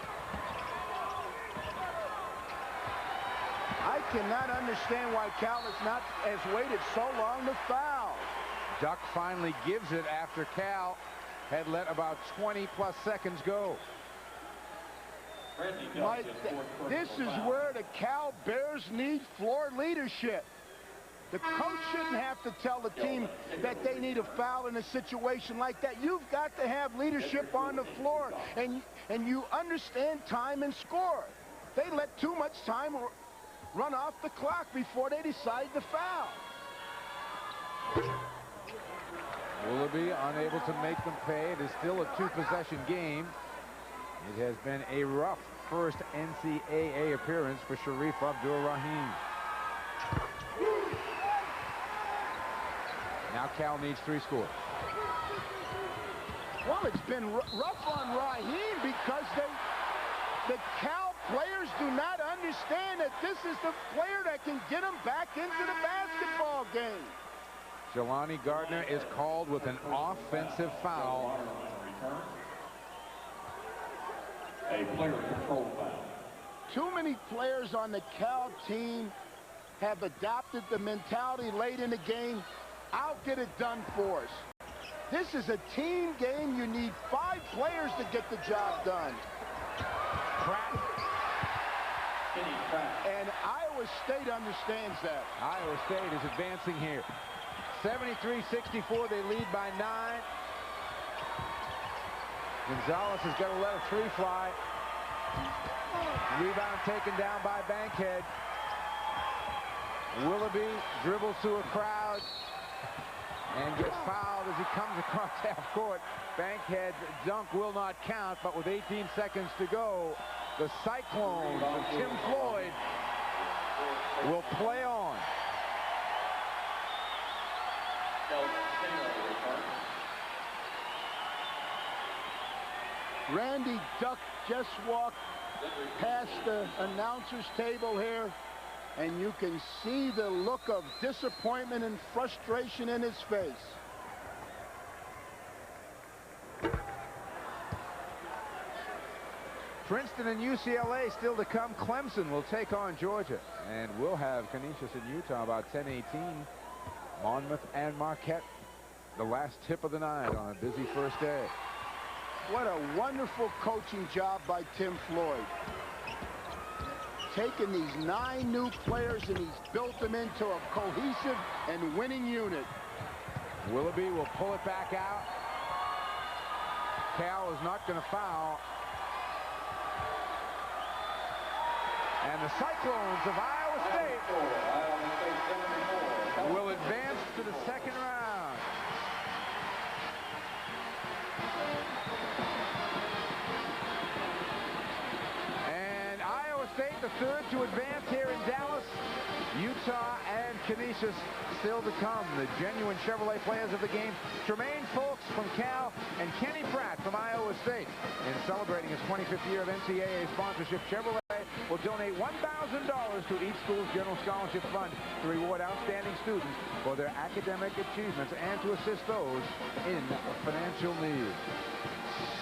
I cannot understand why Cal has waited so long to foul. Duck finally gives it after Cal had let about 20-plus seconds go. Mike, this is where the Cal Bears need floor leadership. The coach shouldn't have to tell the team that they need a foul in a situation like that. You've got to have leadership on the floor, and you understand time and score. They let too much time run off the clock before they decide to foul. Willoughby unable to make them pay. It is still a two-possession game. It has been a rough first NCAA appearance for Sharif Abdur-Rahim. Now Cal needs 3 scores. Well, it's been rough on Rahim because the Cal players do not understand that this is the player that can get them back into the basketball game. Jelani Gardner is called with an offensive foul. A player control foul. Too many players on the Cal team have adopted the mentality late in the game, I'll get it done for us. This is a team game. You need 5 players to get the job done. Pratt. And Iowa State understands that. Iowa State is advancing here. 73-64, they lead by 9. Gonzalez has got to let a 3 fly. Rebound taken down by Bankhead. Willoughby dribbles through a crowd and gets fouled as he comes across half court. Bankhead's dunk will not count, but with 18 seconds to go, the Cyclones of Tim Floyd will play on. Randy Duck just walked past the announcer's table here, and you can see the look of disappointment and frustration in his face. Princeton and UCLA still to come. Clemson will take on Georgia, and we'll have Canisius in Utah about 10:18. Monmouth and Marquette, the last tip of the night on a busy first day. What a wonderful coaching job by Tim Floyd. Taking these 9 new players and he's built them into a cohesive and winning unit. Willoughby will pull it back out. Cal is not going to foul. And the Cyclones of Iowa State will advance to the second round. And Iowa State, the third to advance here in Dallas. Utah and Canisius still to come. The genuine Chevrolet players of the game, Tremaine Folks from Cal and Kenny Pratt from Iowa State. In celebrating his 25th year of NCAA sponsorship, Chevrolet will donate $1,000 to each school's General Scholarship Fund to reward outstanding students for their academic achievements and to assist those in financial need.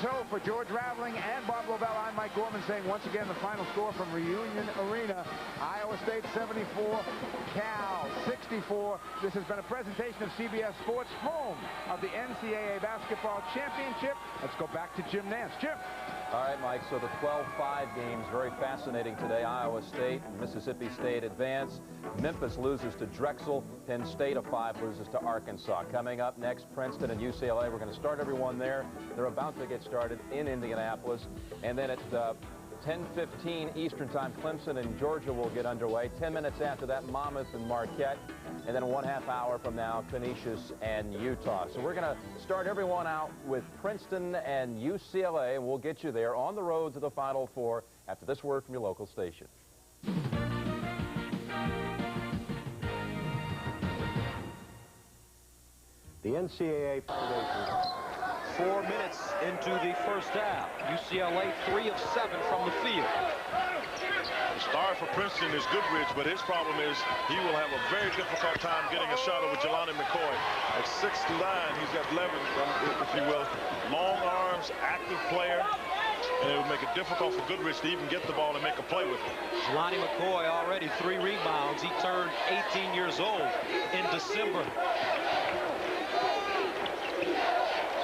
So for George Raveling and Bob Lobel, I'm Mike Gorman saying once again the final score from Reunion Arena. Iowa State 74, Cal 64. This has been a presentation of CBS Sports, home of the NCAA Basketball Championship. Let's go back to Jim Nance. Jim. All right, Mike, so the 12-5 games, very fascinating today. Iowa State, Mississippi State advance. Memphis loses to Drexel. Penn State, a 5, loses to Arkansas. Coming up next, Princeton and UCLA. We're going to start everyone there. They're about to get started in Indianapolis. And then at 10:15 Eastern Time, Clemson and Georgia will get underway. 10 minutes after that, Monmouth and Marquette. And then 1/2 hour from now, Canisius and Utah. So we're going to start everyone out with Princeton and UCLA, and we'll get you there on the road to the Final Four after this word from your local station. The NCAA Foundation. 4 minutes into the first half. UCLA 3 of 7 from the field. The star for Princeton is Goodrich, but his problem is he will have a very difficult time getting a shot over Jelani McCoy. At 6'9", he's got 11, if you will, long arms, active player, and it would make it difficult for Goodrich to even get the ball and make a play with it. Jelani McCoy already 3 rebounds. He turned 18 years old in December.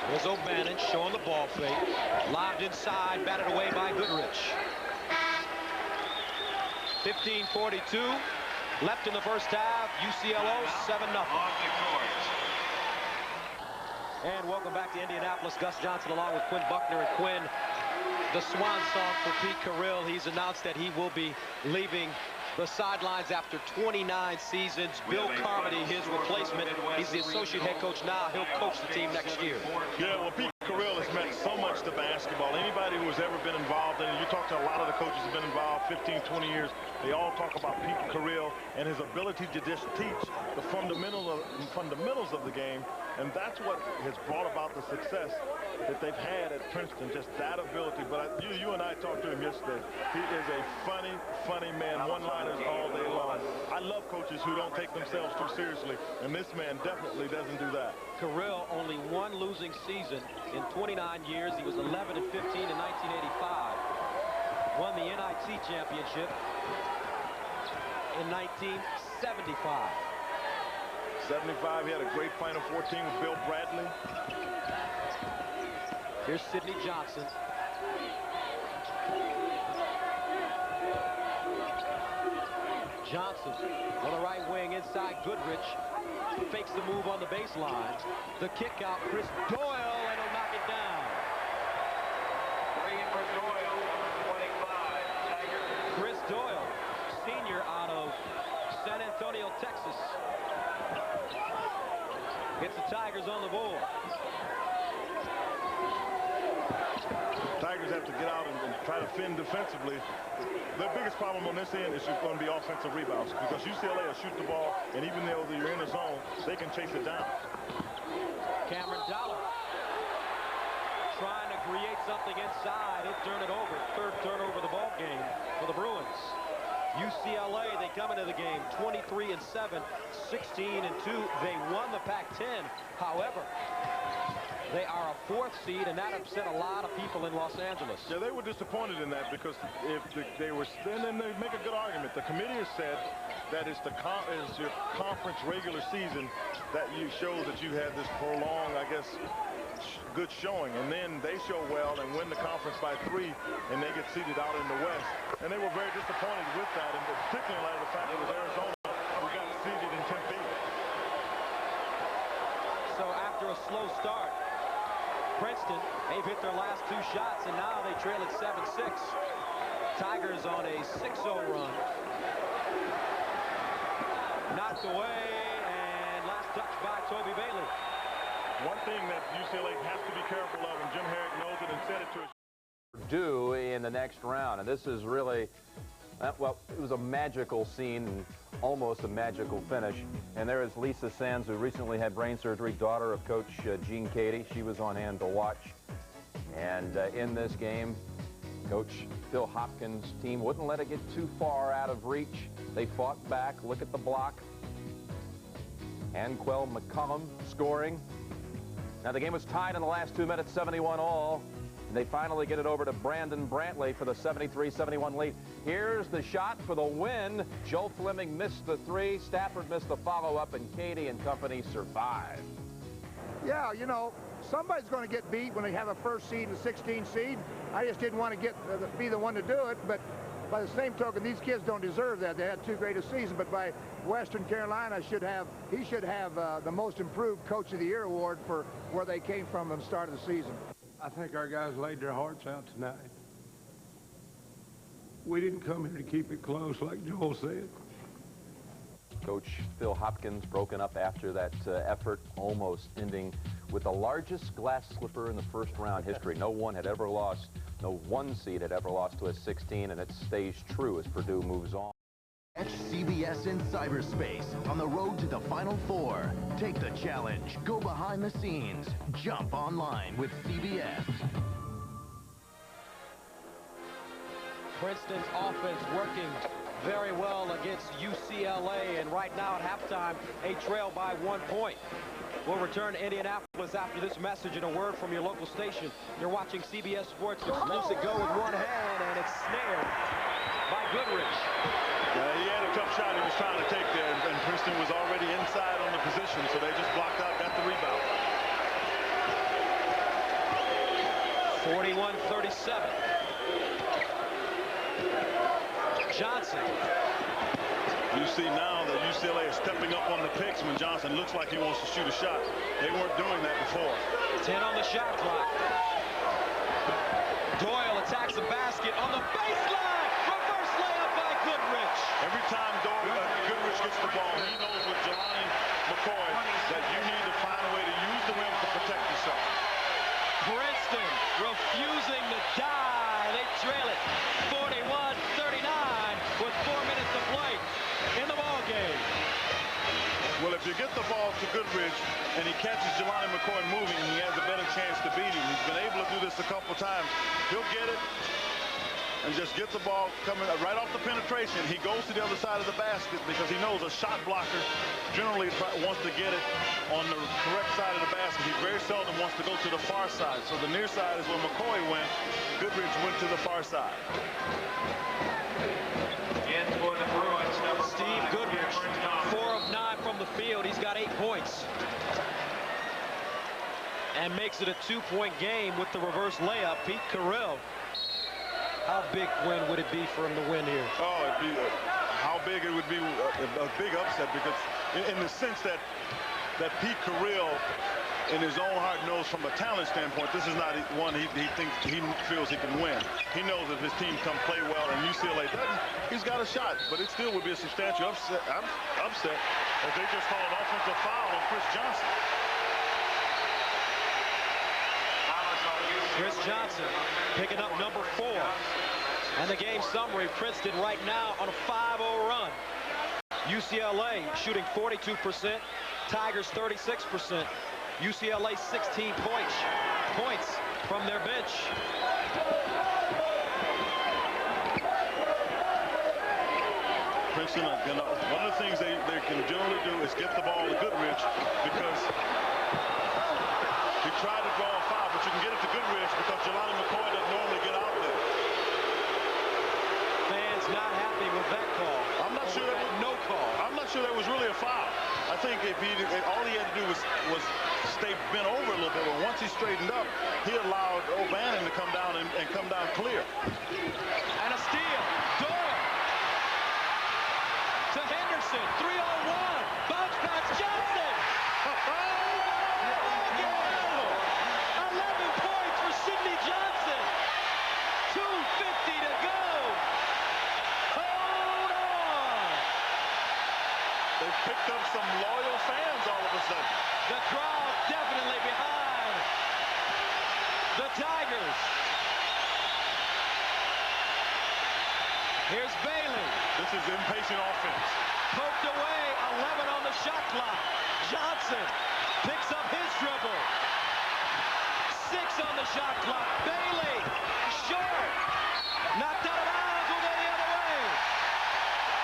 There's O'Bannon showing the ball fake. Lobbed inside, batted away by Goodrich. 15:42. left in the first half. UCLA 7-0. And welcome back to Indianapolis. Gus Johnson along with Quinn Buckner. And Quinn, the swan song for Pete Carril. He's announced that he will be leaving the sidelines after 29 seasons. Bill Carmody, his replacement. He's the associate head coach now. He'll coach the team next year. Yeah, well, Pete Carril has meant so much to basketball. Anybody who has ever been involved in it, you talk to a lot of the coaches who have been involved 15, 20 years, they all talk about Pete Carril and his ability to just teach the fundamentals of the game, and that's what has brought about the success that they've had at Princeton, just that ability. But you and I talked to him yesterday. He is a funny man, one-liners all day long. I love coaches who don't take themselves too seriously, and this man definitely doesn't do that. Carril, only one losing season in 29 years. He was 11-15 in 1985. Won the NIT championship in 1975. 75, he had a great Final Four team with Bill Bradley. Here's Sidney Johnson. Johnson on the right wing inside Goodrich. Fakes the move on the baseline. The kick out, Chris Doyle, and he'll knock it down. Bringing for Doyle, 25, Tigers. Chris Doyle, senior out of San Antonio, Texas. Gets the Tigers on the board. Tigers have to get out and try to fend defensively. Their biggest problem on this end is going to be offensive rebounds, because UCLA will shoot the ball, and even though you're in the zone, they can chase it down. Cameron Dollar trying to create something inside. He'll turn it over. Third turnover of the ball game for the Bruins. UCLA, they come into the game 23-7, 16-2. They won the Pac-10. However, they are a 4th seed, and that upset a lot of people in Los Angeles. Yeah, they were disappointed in that, because if they were, then they make a good argument. The committee has said that it's your conference regular season that you show that you had this prolonged, I guess, good showing, and then they show well and win the conference by 3, and they get seeded out in the West. And they were very disappointed with that, and particularly in light of the fact it was Arizona who got seeded in Tempe. So after a slow start, Princeton, they've hit their last 2 shots, and now they trail at 7-6. Tigers on a 6-0 run. Knocked away, and last touch by Toby Bailey. One thing that UCLA has to be careful of, and Jim Herrick knows it and said it to us. Do in the next round, and this is really, well, it was a magical scene and almost a magical finish. And there is Lisa Sands, who recently had brain surgery, daughter of Coach Gene Cady. She was on hand to watch. And in this game, Coach Phil Hopkins' team wouldn't let it get too far out of reach. They fought back. Look at the block. Anquel McCollum scoring. Now the game was tied in the last 2 minutes, 71 all. And they finally get it over to Brandon Brantley for the 73-71 lead. Here's the shot for the win. Joe Fleming missed the 3. Stafford missed the follow-up, and Cady and company survived. Yeah, you know, somebody's going to get beat when they have a 1st seed and a 16 seed. I just didn't want to be the one to do it, but by the same token, these kids don't deserve that. They had too great a season, but by Western Carolina he should have the most improved Coach of the Year award for where they came from at the start of the season. I think our guys laid their hearts out tonight. We didn't come here to keep it close, like Joel said. Coach Phil Hopkins broken up after that effort, almost ending with the largest glass slipper in the first round history. No one had ever lost, no 1 seed had ever lost to a 16, and it stays true as Purdue moves on. Catch CBS in cyberspace on the road to the Final Four. Take the challenge. Go behind the scenes. Jump online with CBS. Princeton's offense working very well against UCLA, and right now at halftime, a trail by 1 point. We'll return to Indianapolis after this message and a word from your local station. You're watching CBS Sports Exclusive. Go with one hand, and it's snared by Goodrich. He had a tough shot he was trying to take there, and Princeton was already inside on the position, so they just blocked out, got the rebound. 41-37. Johnson You see now that UCLA is stepping up on the picks when Johnson looks like he wants to shoot a shot. They weren't doing that before. 10 on the shot clock. Doyle attacks the basket on the baseline. Reverse layup by Goodrich. Every time Goodrich gets the ball, he knows with Jelani McCoy that you need to find a way to use the rim to protect yourself. Princeton refusing to die. They trail it 41-39 with 4 minutes to play in the ball game. Well, if you get the ball to Goodrich and he catches Jelani McCoy moving, he has a better chance to beat him. He's been able to do this a couple times. He'll get it and just get the ball coming right off the penetration. He goes to the other side of the basket because he knows a shot blocker generally wants to get it on the correct side of the basket. He very seldom wants to go to the far side. So the near side is where McCoy went. Goodrich went to the far side. Steve Goodrich, 4 of 9 from the field. He's got 8 points. And makes it a 2-point game with the reverse layup. Pete Carrill. How big win would it be for him to win here? Oh, it'd be how big it would be a big upset, because in the sense that Pete Carrill in his own heart knows from a talent standpoint, this is not one he thinks he feels he can win. He knows if his team come play well and UCLA doesn't, he's got a shot, but it still would be a substantial upset if they just call an offensive foul on Chris Johnson. Chris Johnson picking up number 4. And the game summary, Princeton right now on a 5-0 run. UCLA shooting 42%, Tigers 36%. UCLA 16 points from their bench. Princeton, one of the things they can generally do is get the ball to Goodrich, because he tried to draw a foul, but you can get it to Goodrich because Jelani McCoy doesn't normally get out there. Fans not happy with that call. I'm not sure that was no call. I'm not sure that was really a foul. I think if all he had to do was stay bent over a little bit, but once he straightened up, he allowed O'Bannon to come down and come down clear. And a steal. Doyle to Henderson. 3-on-1. Bounce pass. Johnson. 11 points for Sidney Johnson. 2:50 to go. Hold on. They've picked up some loyal fans all of a sudden. The crowd definitely behind the Tigers. Here's Bailey. This is impatient offense. Poked away. 11 on the shot clock. Johnson picks up his dribble. 6 on the shot clock. Bailey, short. Knocked out of bounds, will go the other way.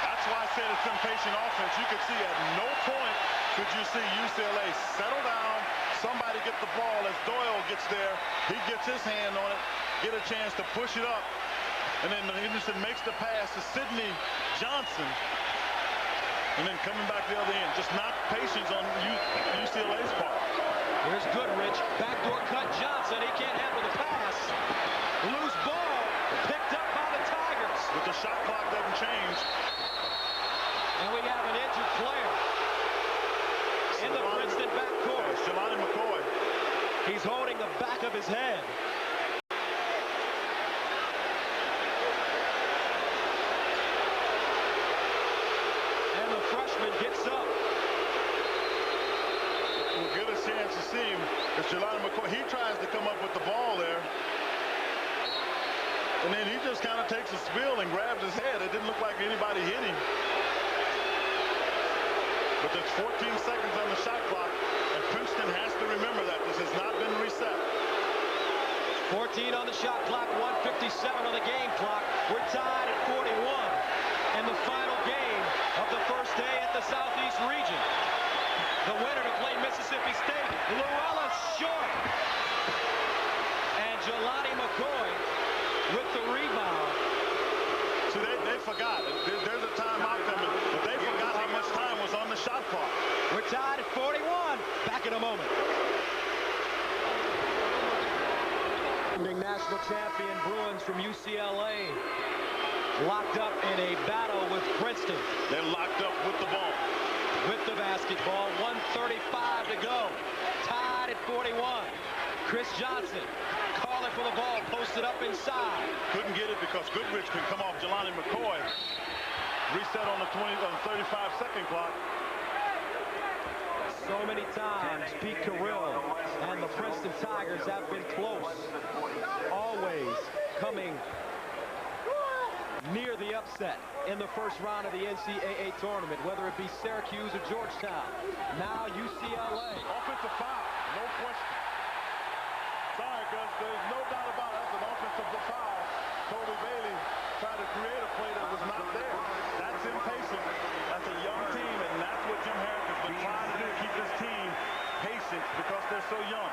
That's why I said it's impatient offense. You could see at no point could you see UCLA settle down, somebody get the ball. As Doyle gets there, he gets his hand on it, get a chance to push it up. And then Henderson makes the pass to Sidney Johnson. And then coming back the other end. Just not patience on UCLA's part. Here's Goodrich. Backdoor cut Johnson. He can't handle the pass. Loose ball. Picked up by the Tigers. But the shot clock doesn't change. And we have an injured player in the Princeton backcourt. Jelani McCoy. He's holding the back of his head. And the freshman gets up. We'll get a chance to see him. It's Jelani McCoy. He tries to come up with the ball there. And then he just kind of takes a spill and grabs his head. It didn't look like anybody hit him. But there's 14 seconds on the shot clock, and Princeton has to remember that this has not been reset. 14 on the shot clock, 1:57 on the game clock. We're tied at 41. And the final game of the first day at the Southeast region. The winner to play Mississippi State, Llewellyn short. And Jelani McCoy with the rebound. See, they forgot. There's a timeout coming, but they forgot how much time was on the shot clock. We're tied at 41. Back in a moment. National champion Bruins from UCLA locked up in a battle with Princeton. They're locked up with the ball. With the basketball, 1:35 to go. Tied at 41. Chris Johnson calling for the ball, posted up inside. Couldn't get it because Goodrich can come off Jelani McCoy. Reset on the 35-second clock. So many times Pete Carrill and the Princeton Tigers have been close. Always coming near the upset in the first round of the NCAA tournament, whether it be Syracuse or Georgetown. Now UCLA. Offensive foul, no question. Sorry, Gus, there's no doubt about it. That's an offensive foul. Toby Bailey tried to create a play that was not there. That's impatient. That's a young team, and that's what Jim Harris has been trying to do, keep this team patient because they're so young.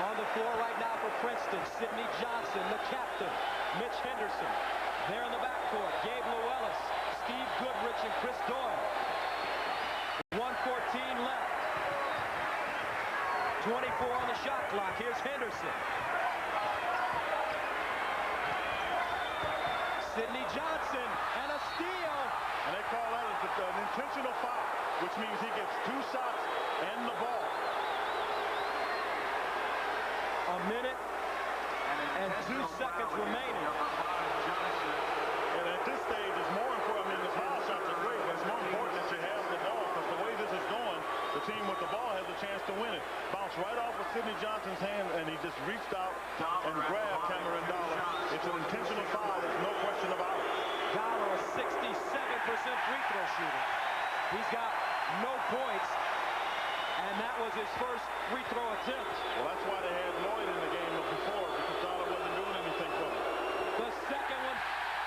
On the floor right now for Princeton, Sidney Johnson, the captain. Mitch Henderson. There in the backcourt, Gabe Lewellis, Steve Goodrich, and Chris Doyle. 1:14 left. 24 on the shot clock. Here's Henderson. Sidney Johnson, and a steal. And they call that an intentional foul, which means he gets 2 shots and the ball. A minute and 2 seconds remaining. And at this stage, it's more important. I mean, the foul shots are great, but it's more important that you have the ball because the way this is going, the team with the ball has a chance to win it. Bounced right off of Sidney Johnson's hand, and he just reached out and grabbed Cameron Dollar. It's an intentional foul. There's no question about it. Dollar, a 67% free throw shooter. He's got no points, and that was his first free throw attempt. Well, that's why they had Lloyd in the game before, because Dollar wasn't doing anything for them. The second one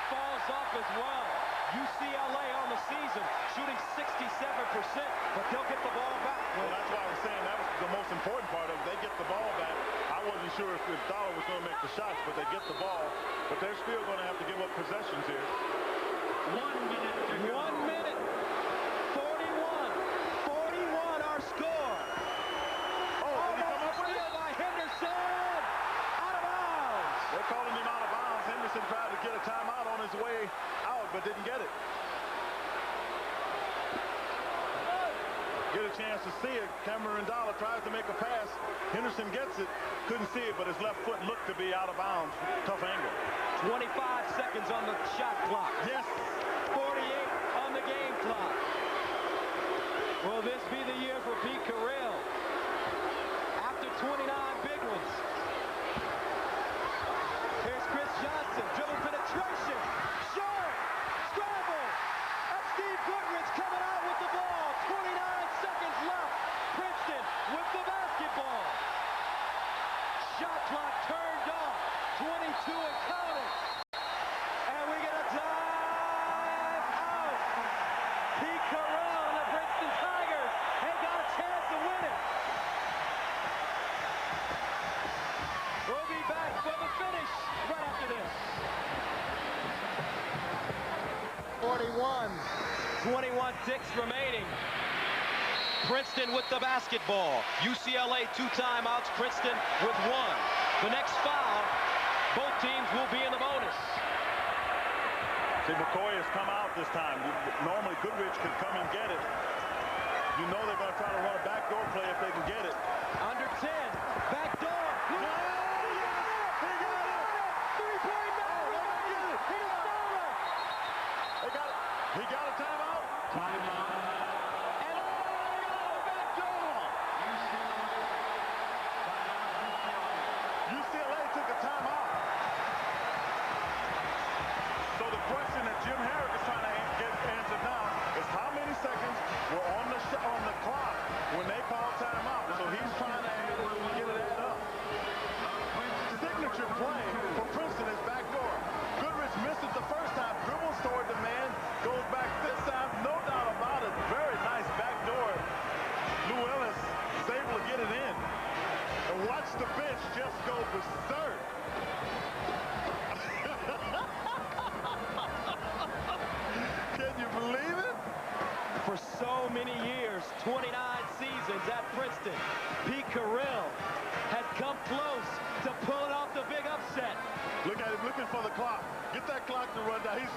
falls off as well. UCLA on the season shooting 67%, but they'll get the ball back. Well, that's why I was saying that was the most important part of it. They get the ball back. I wasn't sure if Dollar was going to make the shots, but they get the ball. But they're still going to have to give up possessions here. 1 minute. 1 minute. 41. 41 our score. Oh, did he come up with it? By Henderson. Out of bounds. They're calling him out of bounds. Henderson tried to get a timeout on his way out, but didn't get it. Get a chance to see it. Cameron Dollar tries to make a pass. Henderson gets it. Couldn't see it, but his left foot looked to be out of bounds. Tough angle. 25 seconds on the shot clock. Yes. 48 on the game clock. Will this be the year for Pete Carrill? After 29 big ones. Here's Chris Johnson. Dribble penetration. Short. Scramble. That's Steve Goodrich coming out with the ball. 29 seconds left. Princeton with the basketball. Shot clock turned off. 22 and counting. And we get a dive out. Pete Carrill and the Princeton Tigers have got a chance to win it. We'll be back for the finish right after this. 41. 21 ticks remaining. Princeton with the basketball. UCLA 2 timeouts. Princeton with 1. The next foul, both teams will be in the bonus. See, McCoy has come out this time. Normally, Goodrich could come and get it. You know they're going to try to run a backdoor play if they can get it. Under 10. Backdoor. He got it. 3-point match. He got a timeout. Timeout. And they got a backdoor. UCLA took a timeout. So the question that Jim Harris is trying to get answered now is how many seconds were on the clock when they called timeout. So he's trying to get it added up. Signature play for Princeton is backdoor. Goodrich missed it the first time, dribbles toward the man, goes back this time, no doubt about it. Very nice backdoor. Lou Ellis is able to get it in. And watch the bench just go berserk. Can you believe it? For so many years, 29 seasons at Princeton, Pete Carrill has come close to pulling off the big upset. Look at him looking for the clock. Get that clock to run down. He's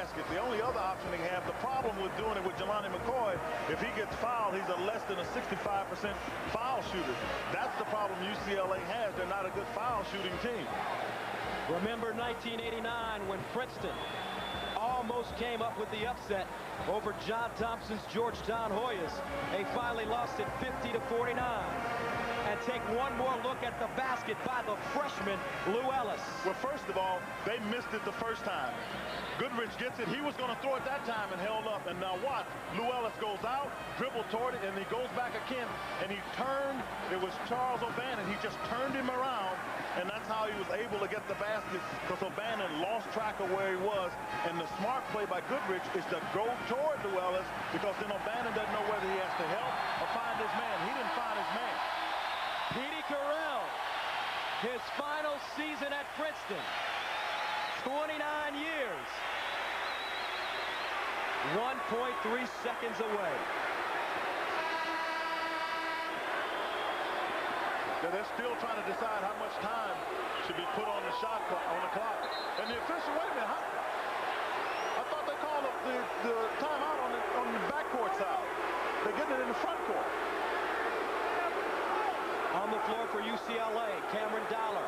basket. The only other option they have, the problem with doing it with Jelani McCoy, if he gets fouled, he's a less than a 65% foul shooter. That's the problem UCLA has. They're not a good foul shooting team. Remember 1989 when Princeton almost came up with the upset over John Thompson's Georgetown Hoyas. They finally lost it 50-49. And take one more look at the basket by the freshman, Lou Ellis. Well, first of all, they missed it the first time. Goodrich gets it. He was going to throw it that time and held up. And now watch. Lou Ellis goes out, dribbled toward it, and he goes back again. And he turned. It was Charles O'Bannon. He just turned him around. And that's how he was able to get the basket, because O'Bannon lost track of where he was. And the smart play by Goodrich is to go toward Lou Ellis, because then O'Bannon doesn't know whether he has to help or find his man. He didn't find his man. Petey Carell, his final season at Princeton, 29 years, 1.3 seconds away. They're still trying to decide how much time should be put on the shot clock, on the clock. And the official, wait a minute, I thought they called up the timeout on the backcourt side. They're getting it in the front court. On the floor for UCLA, Cameron Dollar,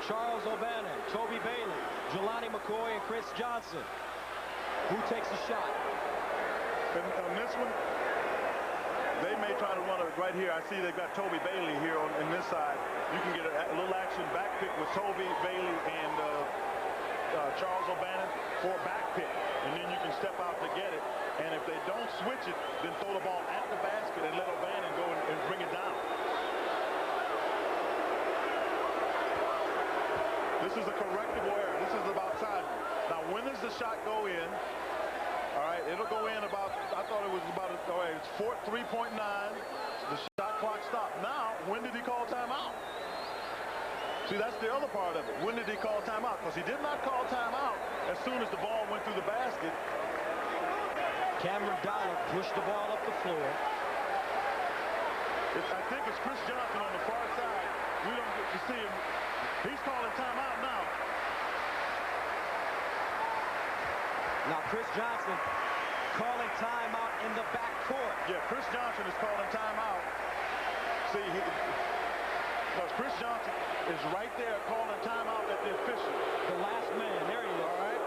Charles O'Bannon, Toby Bailey, Jelani McCoy, and Chris Johnson. Who takes a shot? And on this one, they may try to run it right here. I see they've got Toby Bailey here on this side. You can get a little action back pick with Toby Bailey and Charles O'Bannon for a back pick. And then you can step out to get it. And if they don't switch it, then throw the ball at the basket and let O'Bannon go and bring it down. This is a correctable error. This is about time. Now, when does the shot go in? All right, it'll go in about, I thought it was about, all right, it's 3.9. The shot clock stopped. Now, when did he call timeout? See, that's the other part of it. When did he call timeout? Because he did not call timeout as soon as the ball went through the basket. Cameron Dollar pushed the ball up the floor. I think it's Chris Johnson on the far side. We don't get to see him. He's calling timeout now. Now Chris Johnson calling timeout in the backcourt. Yeah, Chris Johnson is calling timeout. See, because Chris Johnson is right there calling timeout at the official. The last man, there he is. All right.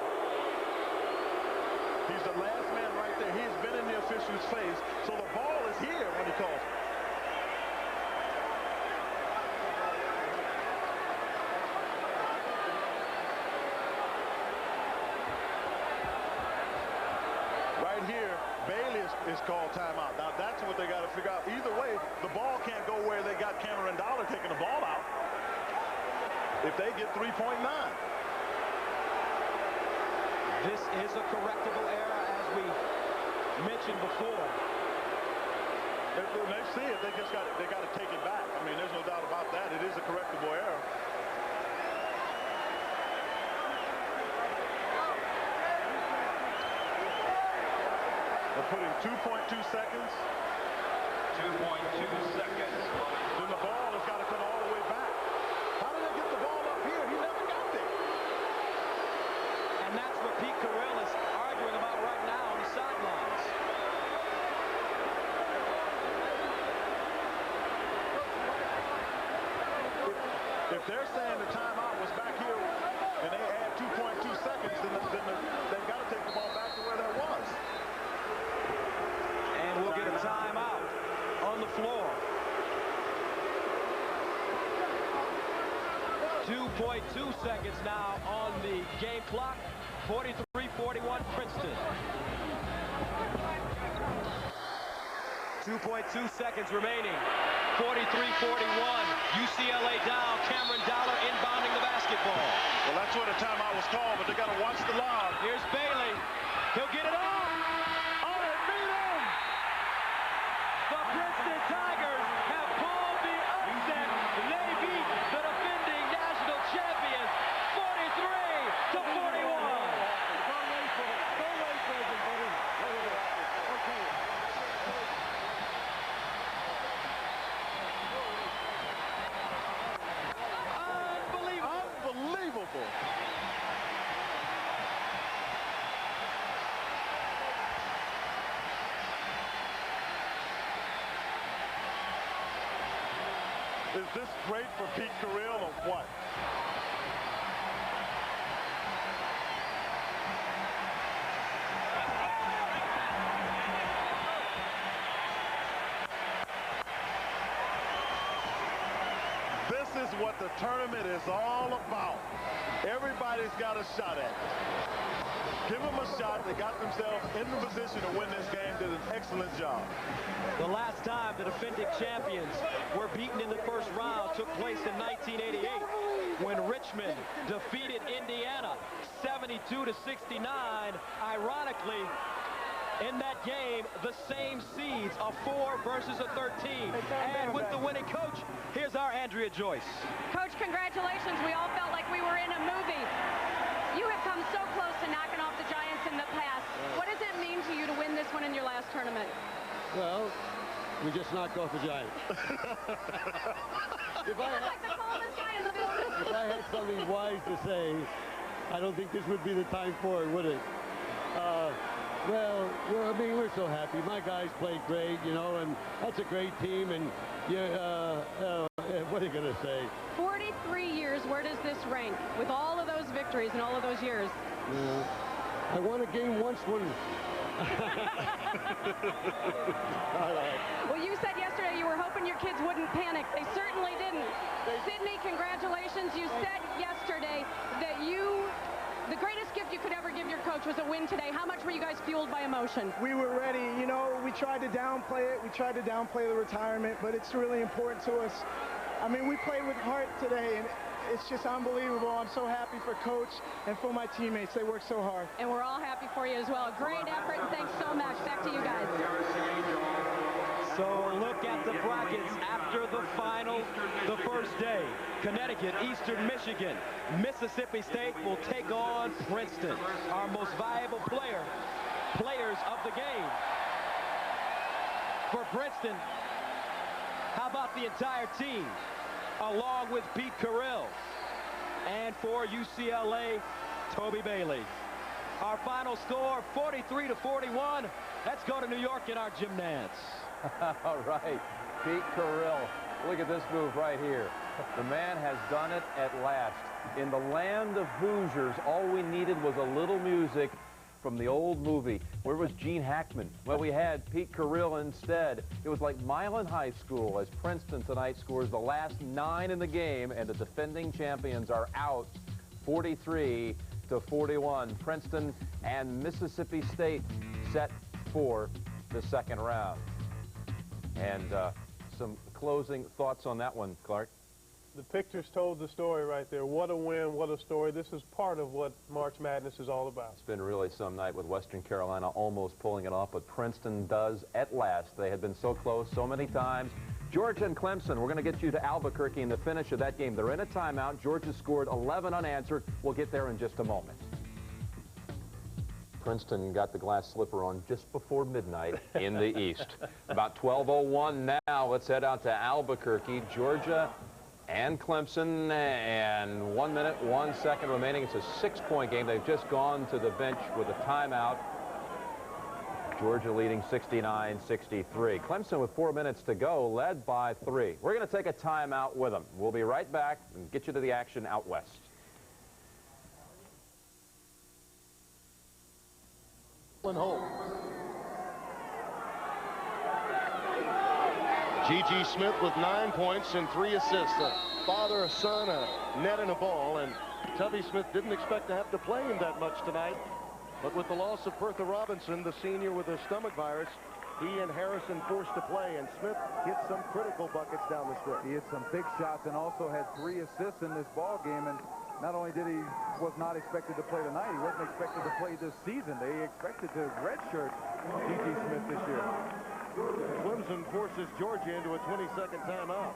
He's the last man right there. He's been in the official's face. So the ball is here when he calls it. Here, Bailey is called timeout. Now that's what they got to figure out. Either way, the ball can't go where they got Cameron Dollar taking the ball out if they get 3.9. This is a correctable error, as we mentioned before. When they see it, they got to take it back. I mean, there's no doubt about that. It is a correctable error. They're putting 2.2 seconds. 2.2 seconds. Then the ball has got to come all the way back. How did they get the ball up here? He never got there. And that's what Pete Carell is arguing about right now on the sidelines. If they're saying the timeout was back here and they add 2.2 seconds, then they've got to take the ball back to where that was. And we'll get a timeout on the floor. 2.2 seconds now on the game clock. 43-41 Princeton. 2.2 seconds remaining. 43-41. UCLA down. Cameron Dollar inbounding the basketball. Well, that's where the timeout was called, but they got to watch the log. Here's Bailey. He'll get it off. Oh, it beat him. The Princeton Tigers have pulled the upset. They beat the defending national champions 43-41. Unbelievable. Is this great for Pete Carril or what? This is what the tournament is all about. Everybody's got a shot at it. Give them a shot. They got themselves in the position to win this game. Did an excellent job. The last time the defending champions were beaten in the first round took place in 1988 when Richmond defeated Indiana 72-69. Ironically, in that game, the same seeds, a 4 versus a 13. And with the winning coach, here's our Andrea Joyce. Coach, congratulations. We all felt like we were in a movie. You have come so close to knocking off the Giants in the past. What does it mean to you to win this one in your last tournament? Well, we just knocked off the Giants. If I had something wise to say, I don't think this would be the time for it, would it? Well, I mean, we're so happy. My guys played great, you know, and that's a great team. And what are you going to say? 43 years, where does this rank with all of those victories and all of those years? I won a game once when... Well, you said yesterday you were hoping your kids wouldn't panic. They certainly didn't. Sydney, congratulations. You said yesterday that the greatest gift you could ever give your coach was a win today. How much were you guys fueled by emotion? We were ready. You know, we tried to downplay it. We tried to downplay the retirement, but it's really important to us. I mean, we played with heart today, and it's just unbelievable. I'm so happy for Coach and for my teammates. They worked so hard. And we're all happy for you as well. Great effort, and thanks so much. Back to you guys. So look at the brackets after the final, the first day. Connecticut, Eastern Michigan, Mississippi State will take on Princeton, our most valuable players of the game. For Princeton, how about the entire team, along with Pete Carril? And for UCLA, Toby Bailey. Our final score, 43-41. Let's go to New York in our Jim Nance. All right, Pete Carril. Look at this move right here. The man has done it at last. In the land of Hoosiers, all we needed was a little music from the old movie. Where was Gene Hackman? Well, we had Pete Carril instead. It was like Milan High School as Princeton tonight scores the last 9 in the game, and the defending champions are out 43-41. Princeton and Mississippi State set for the second round. And some closing thoughts on that one, Clark. The pictures told the story right there. What a win, what a story. This is part of what March Madness is all about. It's been really some night with Western Carolina almost pulling it off, but Princeton does at last. They had been so close so many times. Georgia and Clemson, we're going to get you to Albuquerque in the finish of that game. They're in a timeout. Georgia scored 11 unanswered. We'll get there in just a moment. Princeton got the glass slipper on just before midnight in the East. About 12:01 now. Let's head out to Albuquerque, Georgia and Clemson, and 1 minute, 1 second remaining. It's a 6-point game. They've just gone to the bench with a timeout. Georgia leading 69-63. Clemson with 4 minutes to go, led by 3. We're going to take a timeout with them. We'll be right back and get you to the action out west. G.G. Smith with 9 points and 3 assists. A father, a son, a net, and a ball. And Tubby Smith didn't expect to have to play him that much tonight. But with the loss of Bertha Robinson, the senior with a stomach virus, he and Harrison forced to play. And Smith hit some critical buckets down the stretch. He hit some big shots and also had 3 assists in this ball game. And not only was not expected to play tonight, he wasn't expected to play this season. They expected to redshirt G.G. Smith this year. Clemson forces Georgia into a 20-second timeout.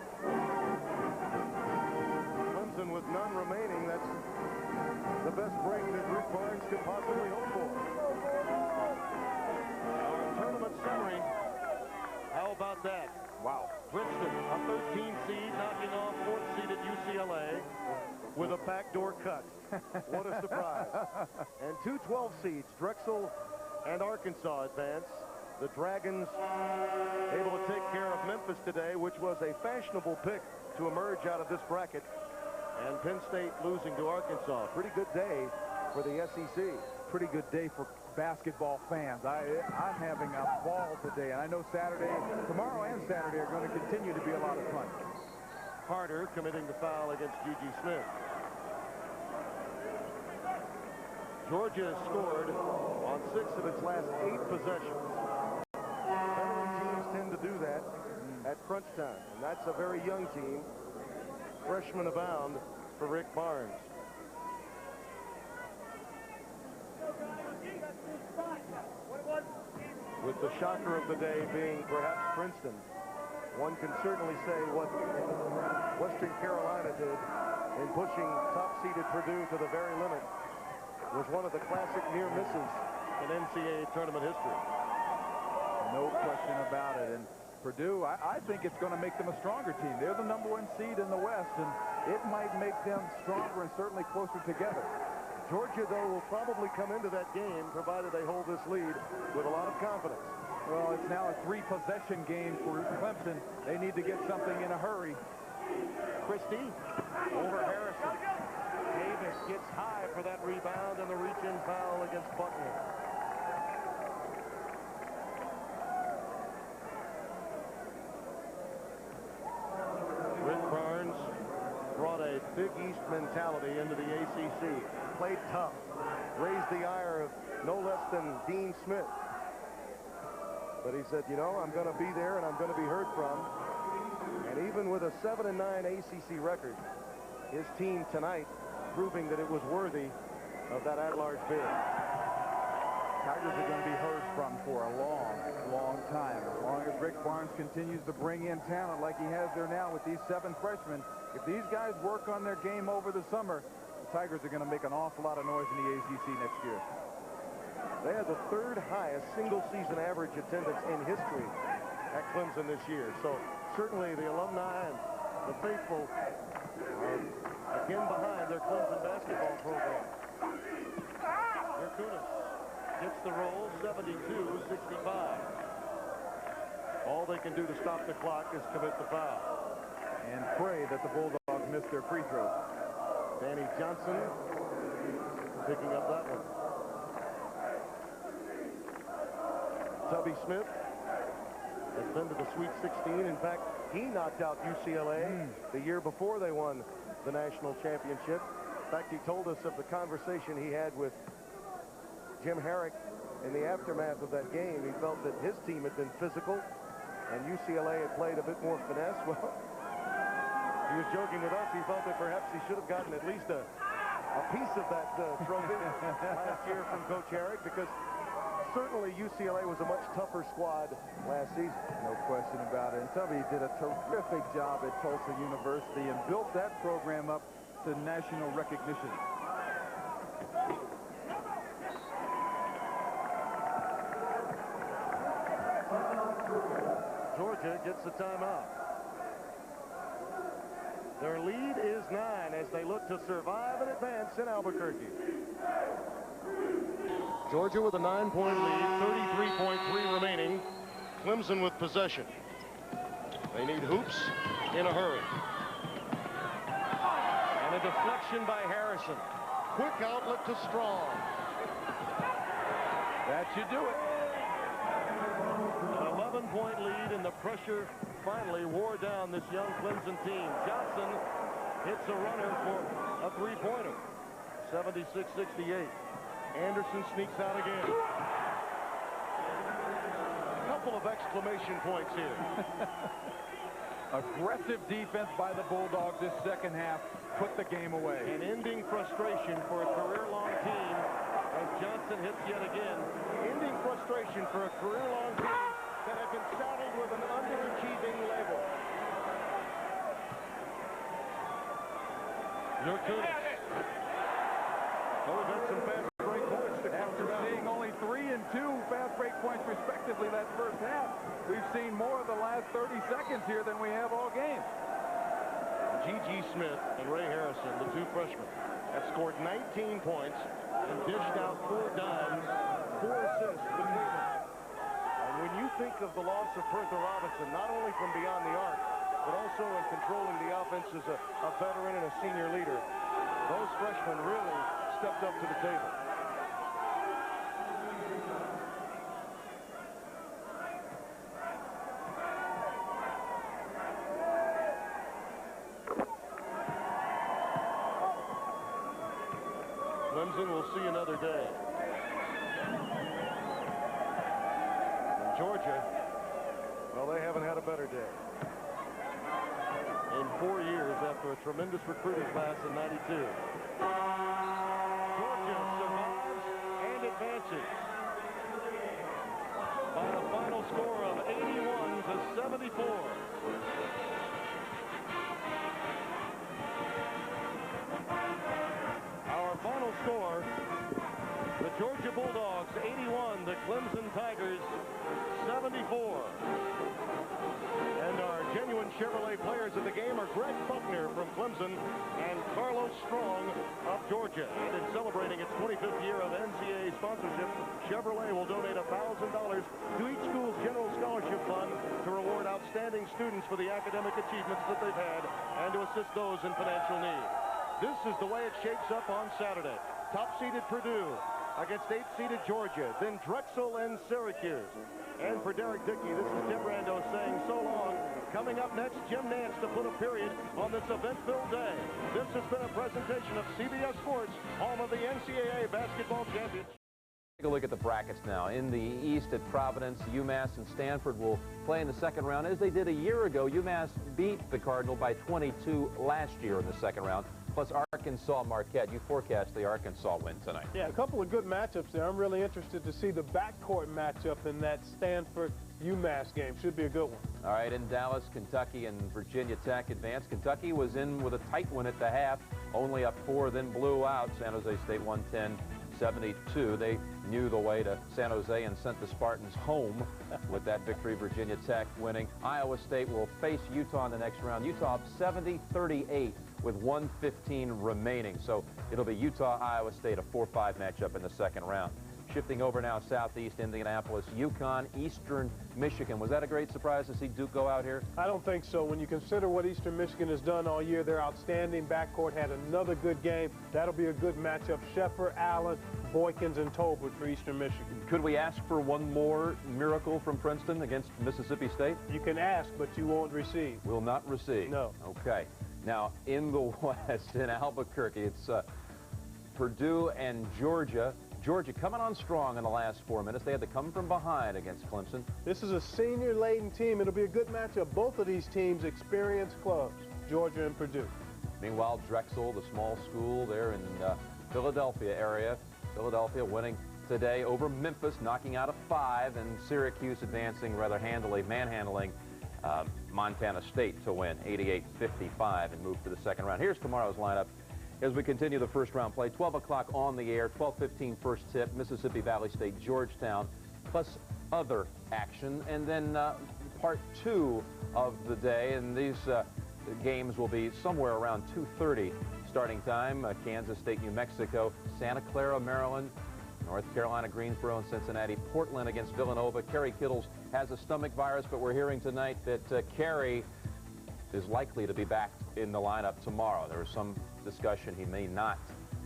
Clemson with none remaining. That's the best break that Rick Barnes could possibly hope for. Our tournament summary. How about that? Wow. Princeton, a 13 seed, knocking off 4th seeded UCLA with a backdoor cut. What a surprise. And 2 12 seeds, Drexel and Arkansas advance. The Dragons able to take care of Memphis today, which was a fashionable pick to emerge out of this bracket. And Penn State losing to Arkansas. Pretty good day for the SEC. Pretty good day for basketball fans. I'm having a ball today, and I know tomorrow and Saturday are going to continue to be a lot of fun. Harder committing the foul against Gigi Smith. Georgia has scored on 6 of its last 8 possessions. Veteran teams tend to do that at crunch time, and that's a very young team. Freshman abound for Rick Barnes. With the shocker of the day being perhaps Princeton, one can certainly say what Western Carolina did in pushing top-seeded Purdue to the very limit was one of the classic near misses in NCAA tournament history. No question about it. And Purdue, I think it's going to make them a stronger team. They're the #1 seed in the West, and it might make them stronger and certainly closer together. Georgia, though, will probably come into that game, provided they hold this lead, with a lot of confidence. Well, it's now a 3-possession game for Clemson. They need to get something in a hurry. Christie over Harrison. Davis gets high for that rebound and the reach-in foul against Buckner. Rick Barnes brought a Big East mentality into the ACC. Played tough. Raised the ire of no less than Dean Smith. But he said, you know, I'm going to be there and I'm going to be heard from. And even with a 7-9 ACC record, his team tonight proving that it was worthy of that at-large bid. Tigers are going to be heard from for a long, long time. As long as Rick Barnes continues to bring in talent like he has there now with these 7 freshmen, if these guys work on their game over the summer, the Tigers are going to make an awful lot of noise in the ACC next year. They had the 3rd highest single-season average attendance in history at Clemson this year. So certainly the alumni and the faithful are again behind their Clemson basketball program. Yerkunis gets the roll, 72-65. All they can do to stop the clock is commit the foul. And pray that the Bulldogs miss their free throws. Danny Johnson picking up that one. Tubby Smith has been to the Sweet 16. In fact, he knocked out UCLA the year before they won the national championship. In fact, he told us of the conversation he had with Jim Herrick in the aftermath of that game. He felt that his team had been physical and UCLA had played a bit more finesse. Well, he was joking with us. He felt that perhaps he should have gotten at least a piece of that trophy last year from Coach Herrick, because certainly UCLA was a much tougher squad last season. No question about it. And Tubby did a terrific job at Tulsa University and built that program up to national recognition. Georgia gets the timeout. Their lead is 9 as they look to survive and advance in Albuquerque. Georgia with a 9-point lead, 33.3 remaining. Clemson with possession. They need hoops in a hurry. And a deflection by Harrison. Quick outlet to Strong. That should do it. An 11-point lead, and the pressure finally wore down this young Clemson team. Johnson hits a runner for a 3-pointer. 76-68. Anderson sneaks out again. A couple of exclamation points here. Aggressive defense by the Bulldogs this second half put the game away. An ending frustration for a career-long team as Johnson hits yet again. Ending frustration for a career-long team that had been saddled with an underachieving label. Yerkunis. Oh, we've had some fast break points to after seeing only 3 and 2 fast break points respectively that first half. We've seen more of the last 30 seconds here than we have all game. Gigi Smith and Ray Harrison, the 2 freshmen, have scored 19 points and dished out 4 dimes, 4 assists between them. And when you think of the loss of Pertha Robinson, not only from beyond the arc, but also in controlling the offense as a veteran and a senior leader. Those freshmen really stepped up to the table. Clemson will see another day. And Georgia, well, they haven't had a better day. In 4 years after a tremendous recruiting class in '92. Georgia survives and advances by a final score of 81-74. Our final score, the Georgia Bulldogs 81, the Clemson Tigers 74. And our genuine Chevrolet players of the game are Greg Buckner from Clemson and Carlos Strong of Georgia. And in celebrating its 25th year of NCAA sponsorship, Chevrolet will donate $1,000 to each school's general scholarship fund to reward outstanding students for the academic achievements that they've had and to assist those in financial need. This is the way it shapes up on Saturday. Top-seeded Purdue against 8th-seeded Georgia, then Drexel and Syracuse. And for Derek Dickey, this is Tim Rando saying so long. Coming up next, Jim Nance to put a period on this event-filled day. This has been a presentation of CBS Sports, home of the NCAA Basketball Championship. Take a look at the brackets now. In the East at Providence, UMass and Stanford will play in the second round. As they did a year ago, UMass beat the Cardinal by 22 last year in the second round. Plus Arkansas Marquette. You forecast the Arkansas win tonight. Yeah, a couple of good matchups there. I'm really interested to see the backcourt matchup in that Stanford-UMass game. Should be a good one. All right, in Dallas, Kentucky and Virginia Tech advance. Kentucky was in with a tight one at the half, only up 4, then blew out San Jose State 110-72. They knew the way to San Jose and sent the Spartans home with that victory. Virginia Tech winning. Iowa State will face Utah in the next round. Utah up 70-38 with 1:15 remaining. So it'll be Utah-Iowa State, a 4-5 matchup in the second round. Shifting over now southeast, Indianapolis, UConn, Eastern Michigan. Was that a great surprise to see Duke go out here? I don't think so. When you consider what Eastern Michigan has done all year, their outstanding backcourt had another good game. That'll be a good matchup. Sheffer, Allen, Boykins, and Tolbert for Eastern Michigan. Could we ask for one more miracle from Princeton against Mississippi State? You can ask, but you won't receive. Will not receive. No. Okay. Now, in the West, in Albuquerque, it's Purdue and Georgia. Georgia coming on strong in the last 4 minutes. They had to come from behind against Clemson. This is a senior-laden team. It'll be a good matchup. Both of these teams experienced clubs, Georgia and Purdue. Meanwhile, Drexel, the small school there in Philadelphia area. Philadelphia winning today over Memphis, knocking out a 5, and Syracuse advancing rather handily, manhandling Montana State to win 88-55 and move to the second round. Here's tomorrow's lineup as we continue the first round play. 12 o'clock on the air, 12:15 first tip, Mississippi Valley State, Georgetown, plus other action. And then part 2 of the day, and these games will be somewhere around 2:30 starting time. Kansas State, New Mexico, Santa Clara, Maryland, North Carolina, Greensboro, and Cincinnati. Portland against Villanova. Kerry Kittles has a stomach virus, but we're hearing tonight that Kerry is likely to be back in the lineup tomorrow. There was some discussion he may not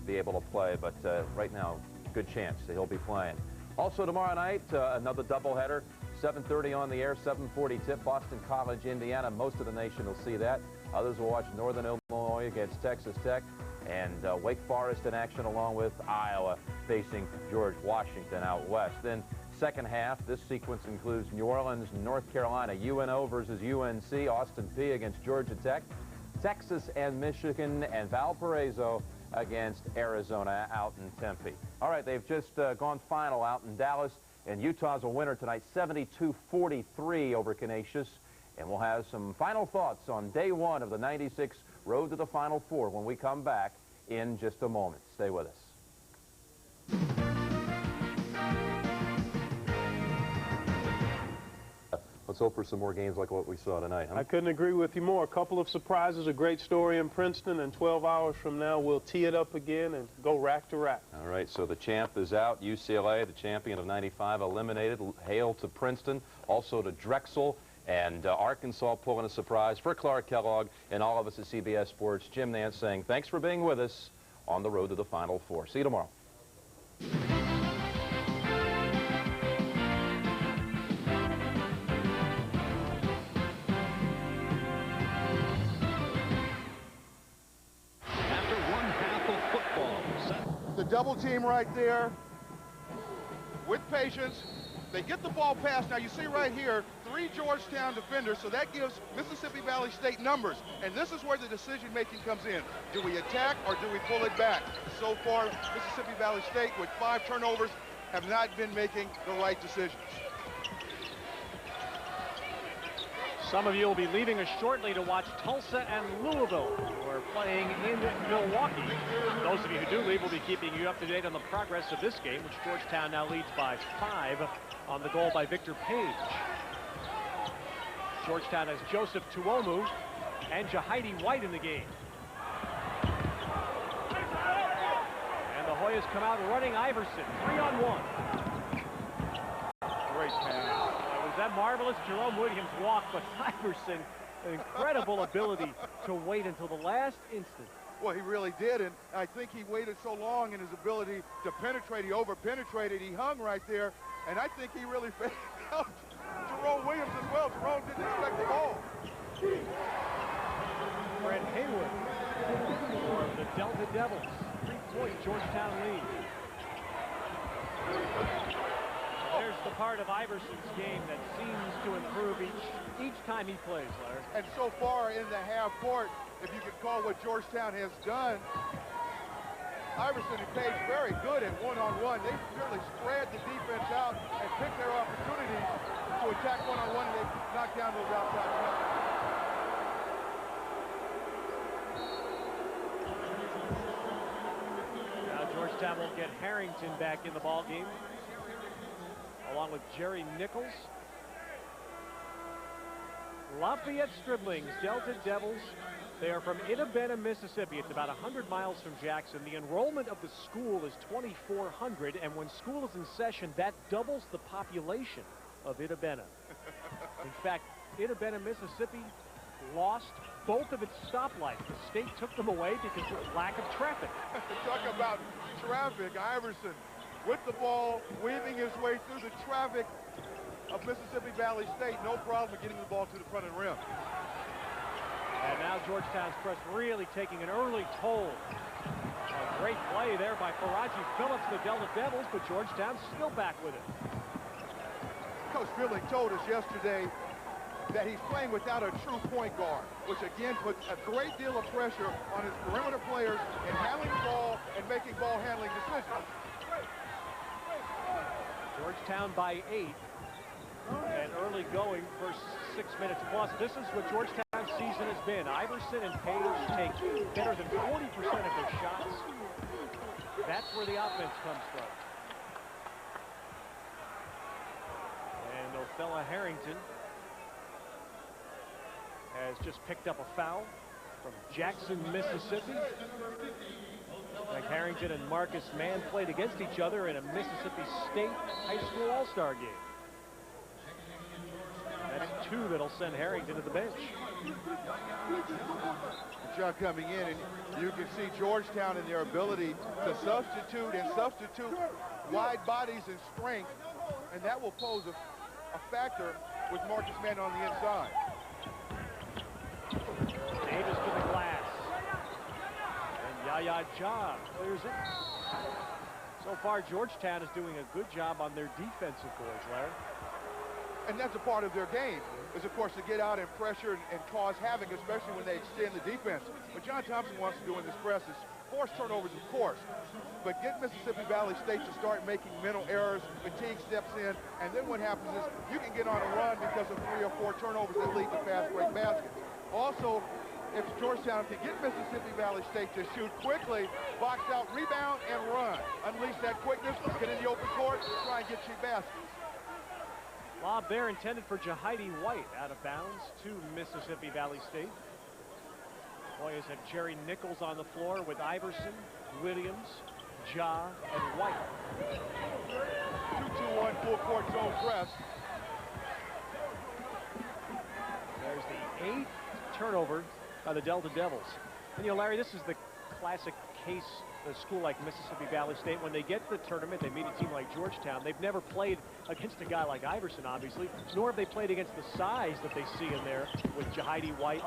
be able to play, but right now, good chance that he'll be playing. Also tomorrow night, another doubleheader, 7:30 on the air, 7:40 tip, Boston College, Indiana. Most of the nation will see that. Others will watch Northern Illinois against Texas Tech, and Wake Forest in action along with Iowa facing George Washington out west. Then second half, this sequence includes New Orleans, North Carolina, UNO versus UNC, Austin Peay against Georgia Tech, Texas and Michigan, and Valparaiso against Arizona out in Tempe. All right, they've just gone final out in Dallas, and Utah's a winner tonight, 72-43 over Canisius. And we'll have some final thoughts on day 1 of the '96 Road to the Final Four when we come back in just a moment. Stay with us. Let's hope for some more games like what we saw tonight, huh? I couldn't agree with you more. A couple of surprises, a great story in Princeton, and 12 hours from now we'll tee it up again and go rack to rack. All right, so the champ is out. UCLA, the champion of '95, eliminated. Hail to Princeton, also to Drexel And Arkansas pulling a surprise. For Clark Kellogg and all of us at CBS Sports, Jim Nance saying thanks for being with us on the road to the Final Four. See you tomorrow. After one half of football. The double team right there with patience. They get the ball passed. Now you see right here, 3 Georgetown defenders, so that gives Mississippi Valley State numbers. And this is where the decision making comes in. Do we attack or do we pull it back? So far, Mississippi Valley State with 5 turnovers have not been making the right decisions. Some of you will be leaving us shortly to watch Tulsa and Louisville, who are playing in Milwaukee. Those of you who do leave will be keeping you up to date on the progress of this game, which Georgetown now leads by 5 on the goal by Victor Page. Georgetown has Joseph Tuomu and Jahidi White in the game. And the Hoyas come out running Iverson, 3-on-1. Great pass. Was that marvelous? Jerome Williams walked, but Iverson, an incredible ability to wait until the last instant. Well, he really did, and I think he waited so long in his ability to penetrate. He over-penetrated. He hung right there, and I think he really felt Jerome Williams as well. Jerome didn't expect the ball. Fred Haywood for the Delta Devils. 3-point Georgetown lead. There's the part of Iverson's game that seems to improve each time he plays, Larry. And so far in the half court, if you could call what Georgetown has done, Iverson and Page very good at one-on-one. They really spread the defense out and picked their opportunities to attack one-on-one, and they knocked down those outside shots. Now Georgetown will get Harrington back in the ball game, along with Jerry Nichols. Lafayette Striblings, Delta Devils. They are from Itta-Bena, Mississippi. It's about 100 miles from Jackson. The enrollment of the school is 2,400, and when school is in session, that doubles the population of Itta-Bena. In fact, Itta-Bena, Mississippi lost both of its stoplights. The state took them away because of lack of traffic. Talk about traffic. Iverson with the ball, weaving his way through the traffic of Mississippi Valley State. No problem getting the ball to the front of the rim. And now Georgetown's press really taking an early toll. A great play there by Faraji Phillips, the Delta Devils, but Georgetown's still back with it. Coach Billing told us yesterday that he's playing without a true point guard, which again puts a great deal of pressure on his perimeter players in handling the ball and making ball handling decisions. Georgetown by 8. And early going for 6 minutes plus. This is what Georgetown's season has been. Iverson and Page take better than 40% of their shots. That's where the offense comes from. And Othella Harrington has just picked up a foul from Jackson, Mississippi. Like Harrington and Marcus Mann played against each other in a Mississippi State high school all-star game. That's 2 that'll send Harrington to the bench. Good job coming in, and you can see Georgetown in their ability to substitute wide bodies and strength, and that will pose a factor with Marcus Mann on the inside. Davis to the glass. And Yaya Ja clears it. So far, Georgetown is doing a good job on their defensive boards, Larry. And that's a part of their game, is of course to get out and pressure and cause havoc, especially when they extend the defense. What John Thompson wants to do in this press is force turnovers, of course, but get Mississippi Valley State to start making mental errors. Fatigue steps in, and then what happens is you can get on a run because of 3 or 4 turnovers that lead to fast break baskets. Also, if Georgetown can get Mississippi Valley State to shoot quickly, box out, rebound, and run, unleash that quickness, get in the open court, try and get cheap baskets. Lob there intended for Jahidi White, out of bounds to Mississippi Valley State. Hoyas have Jerry Nichols on the floor with Iverson, Williams, Ja, and White. 2-2-1 full court zone press. 8th turnover by the Delta Devils. And, you know, Larry, this is the classic case of a school like Mississippi Valley State. When they get to the tournament, they meet a team like Georgetown. They've never played against a guy like Iverson, obviously, nor have they played against the size that they see in there with Jahidi White,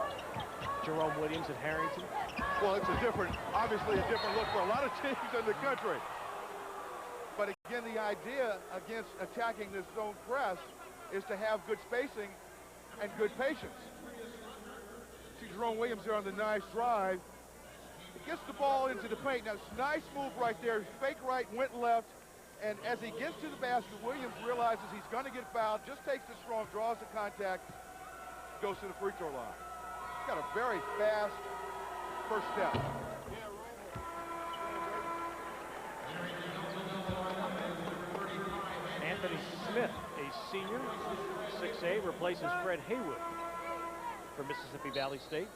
Jerome Williams, and Harrington. Well, it's obviously a different look for a lot of teams in the country. But again, the idea against attacking this zone press is to have good spacing and good patience. See Jerome Williams there on the nice drive. He gets the ball into the paint. Now, it's a nice move right there. Fake right, went left. And as he gets to the basket, Williams realizes he's going to get fouled, just takes the strong, draws the contact, goes to the free throw line. He's got a very fast first step. Anthony Smith, a senior, 6'8", replaces Fred Haywood for Mississippi Valley State.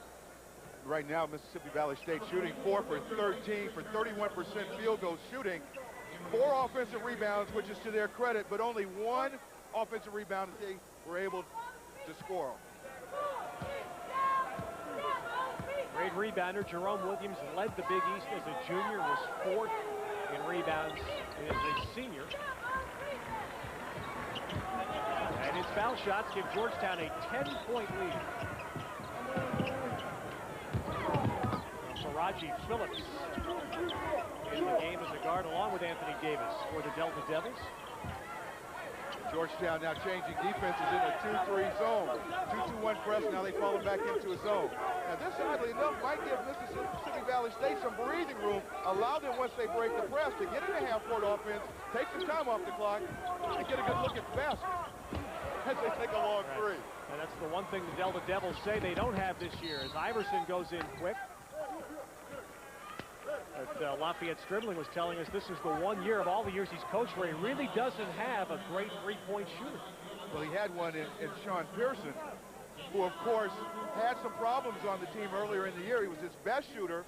Right now, Mississippi Valley State shooting 4 for 13 for 31% field goal shooting. 4 offensive rebounds, which is to their credit, but only 1 offensive rebound that they were able to score. Great rebounder. Jerome Williams led the Big East as a junior, was 4th in rebounds as a senior. And his foul shots give Georgetown a 10-point lead. Faraji Phillips in the game as a guard, along with Anthony Davis for the Delta Devils. Georgetown now changing defenses in a 2-3 zone. 2-2-1 press, now they fall back into a zone. Now this, oddly enough, might give Mississippi Valley State some breathing room, allow them once they break the press to get in a half-court offense, take some time off the clock, and get a good look at the basket as they take a long three. And that's the one thing the Delta Devils say they don't have this year, as Iverson goes in quick. But Lafayette Stribling was telling us this is the one year of all the years he's coached where he really doesn't have a great three-point shooter. Well, he had one in Sean Pearson, who, of course, had some problems on the team earlier in the year. He was his best shooter,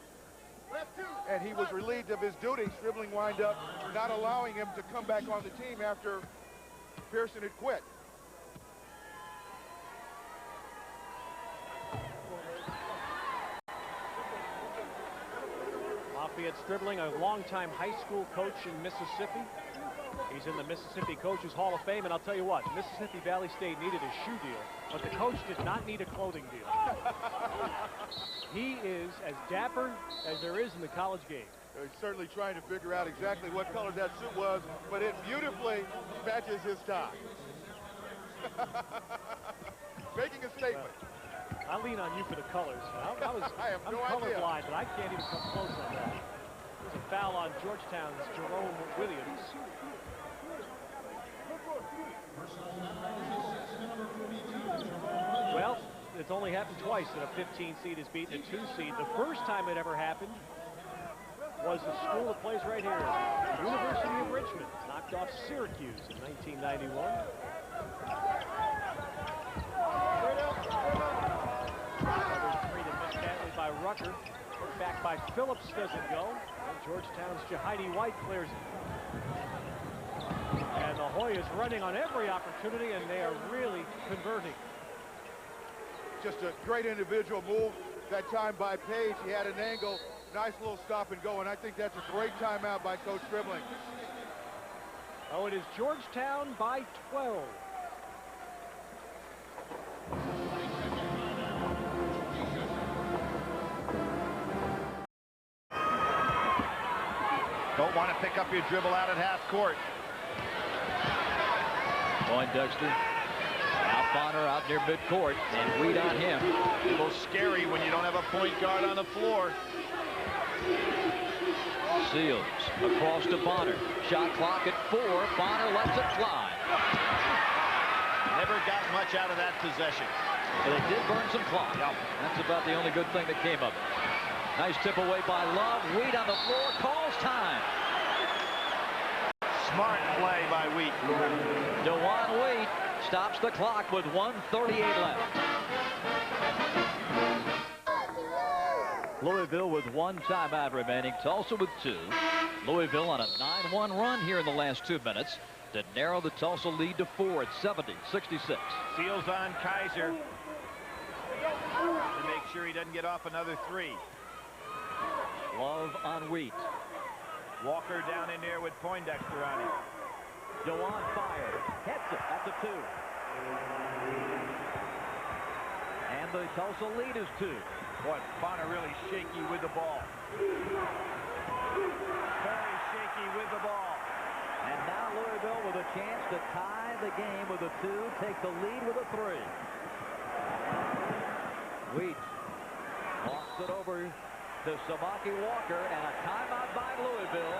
and he was relieved of his duty. Stribling wound up not allowing him to come back on the team after Pearson had quit. Lafayette Stribling, a longtime high school coach in Mississippi. He's in the Mississippi Coaches Hall of Fame, and I'll tell you what, Mississippi Valley State needed a shoe deal, but the coach did not need a clothing deal. He is as dapper as there is in the college game. He's certainly trying to figure out exactly what color that suit was, but it beautifully matches his tie. Making a statement. I lean on you for the colors. I have I'm no colorblind, idea. but I can't even come close on that. There's a foul on Georgetown's Jerome Williams. Well, it's only happened twice that a 15 seed has beaten a 2 seed. The first time it ever happened was the school that plays right here, University of Richmond, knocked off Syracuse in 1991. By Rucker, put back by Phillips, doesn't go. And Georgetown's Jahidi White clears it. And the Hoyas running on every opportunity, and they are really converting. Just a great individual move that time by Page. He had an angle, nice little stop and go, and I think that's a great timeout by Coach Stribling. Oh, it is Georgetown by 12. Don't want to pick up your dribble out at half court. Poindexter. Now Bonner out near midcourt, and Weed on him. A little scary when you don't have a point guard on the floor. Seals across to Bonner. Shot clock at 4. Bonner lets it fly. Never got much out of that possession. But it did burn some clock. Yep. That's about the only good thing that came of it. Nice tip away by Love. Wheat on the floor, calls time. Smart play by Wheat. DeJuan Wheat stops the clock with 1:38 left. Louisville with 1 timeout remaining. Tulsa with 2. Louisville on a 9-1 run here in the last 2 minutes to narrow the Tulsa lead to 4 at 70-66. Seals on Kaiser. sure he doesn't get off another three. Love on Wheat. Walker down in there with Poindexter on him. Dewan fires. Hits it. That's a 2. And the Tulsa lead is 2. Boy, Bonner really shaky with the ball. Very shaky with the ball. And now Louisville with a chance to tie the game with a 2, take the lead with a 3. Wheat walks it over to Samaki Walker, and a timeout by Louisville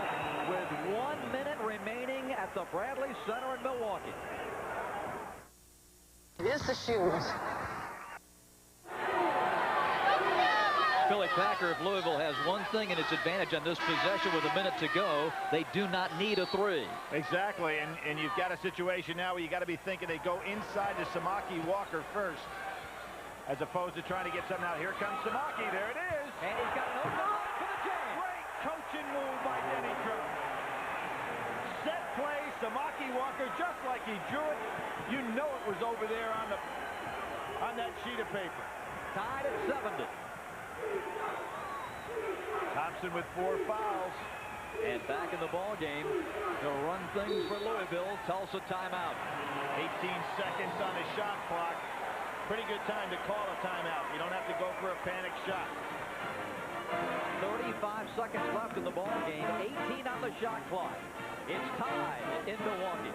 with 1 minute remaining at the Bradley Center in Milwaukee. Here's the shoes. Billy Packer, if Louisville has one thing in its advantage on this possession with a minute to go, they do not need a 3. Exactly, and you've got a situation now where you got to be thinking they go inside to Samaki Walker first, as opposed to trying to get something out. Here comes Samaki. There it is. And he's got an open line for the jam. Great coaching move by Denny Drew. Set play, Samaki Walker, just like he drew it. You know it was over there on that sheet of paper. Tied at 70. Thompson with 4 fouls. And back in the ball game to run things for Louisville. Tulsa timeout. 18 seconds on the shot clock. Pretty good time to call a timeout. You don't have to go for a panic shot. 35 seconds left in the ball game. 18 on the shot clock. It's tied in Milwaukee.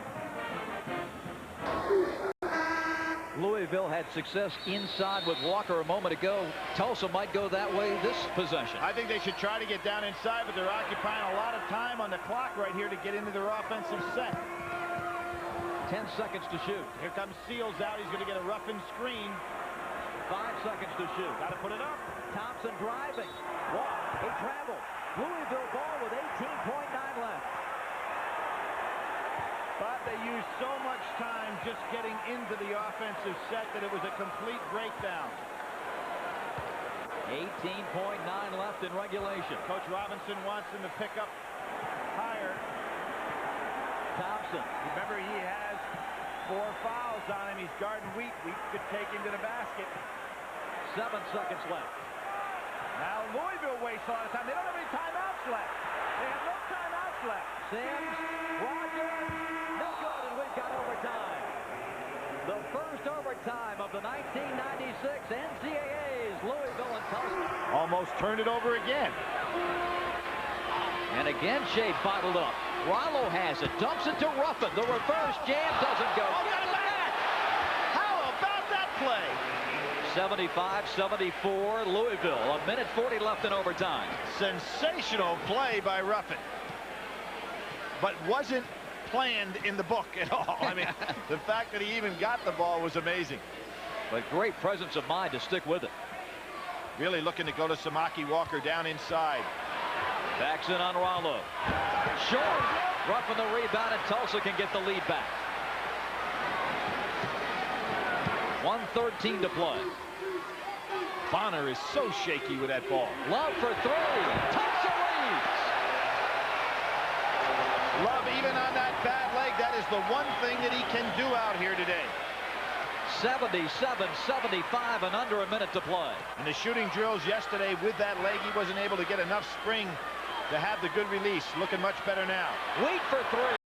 Louisville had success inside with Walker a moment ago. Tulsa might go that way this possession. I think they should try to get down inside, but they're occupying a lot of time on the clock right here to get into their offensive set. 10 seconds to shoot. Here comes Seals out. He's going to get a rough and screen. 5 seconds to shoot. Got to put it up. Thompson driving. Walk. He traveled. Louisville ball with 18.9 left. But they used so much time just getting into the offensive set that it was a complete breakdown. 18.9 left in regulation. Coach Robinson wants them to pick up higher. Thompson. Remember, he has 4 fouls on him. He's guarding Wheat. Wheat could take him to the basket. 7 seconds left. Now Louisville wastes a lot of time. They don't have any timeouts left. They have no timeouts left. Sims, Rogers, no good, and we've got overtime. The first overtime of the 1996 NCAAs, Louisville and Tulsa. Almost turned it over again. And again, Shea bottled up. Rollo has it, dumps it to Ruffin. The reverse jam doesn't go. Oh, got it back! How about that play? 75-74, Louisville. A minute 40 left in overtime. Sensational play by Ruffin. But wasn't planned in the book at all. I mean, the fact that he even got the ball was amazing. But great presence of mind to stick with it. Really looking to go to Samaki Walker down inside. Backs in on Rollo. Short. Ruffin the rebound, and Tulsa can get the lead back. 1:13 to play. Bonner is so shaky with that ball. Love for 3. Tulsa leads. Love, even on that bad leg, that is the one thing that he can do out here today. 77-75 and under a minute to play. In the shooting drills yesterday with that leg, he wasn't able to get enough spring to have the good release. Looking much better now. Wheat for 3.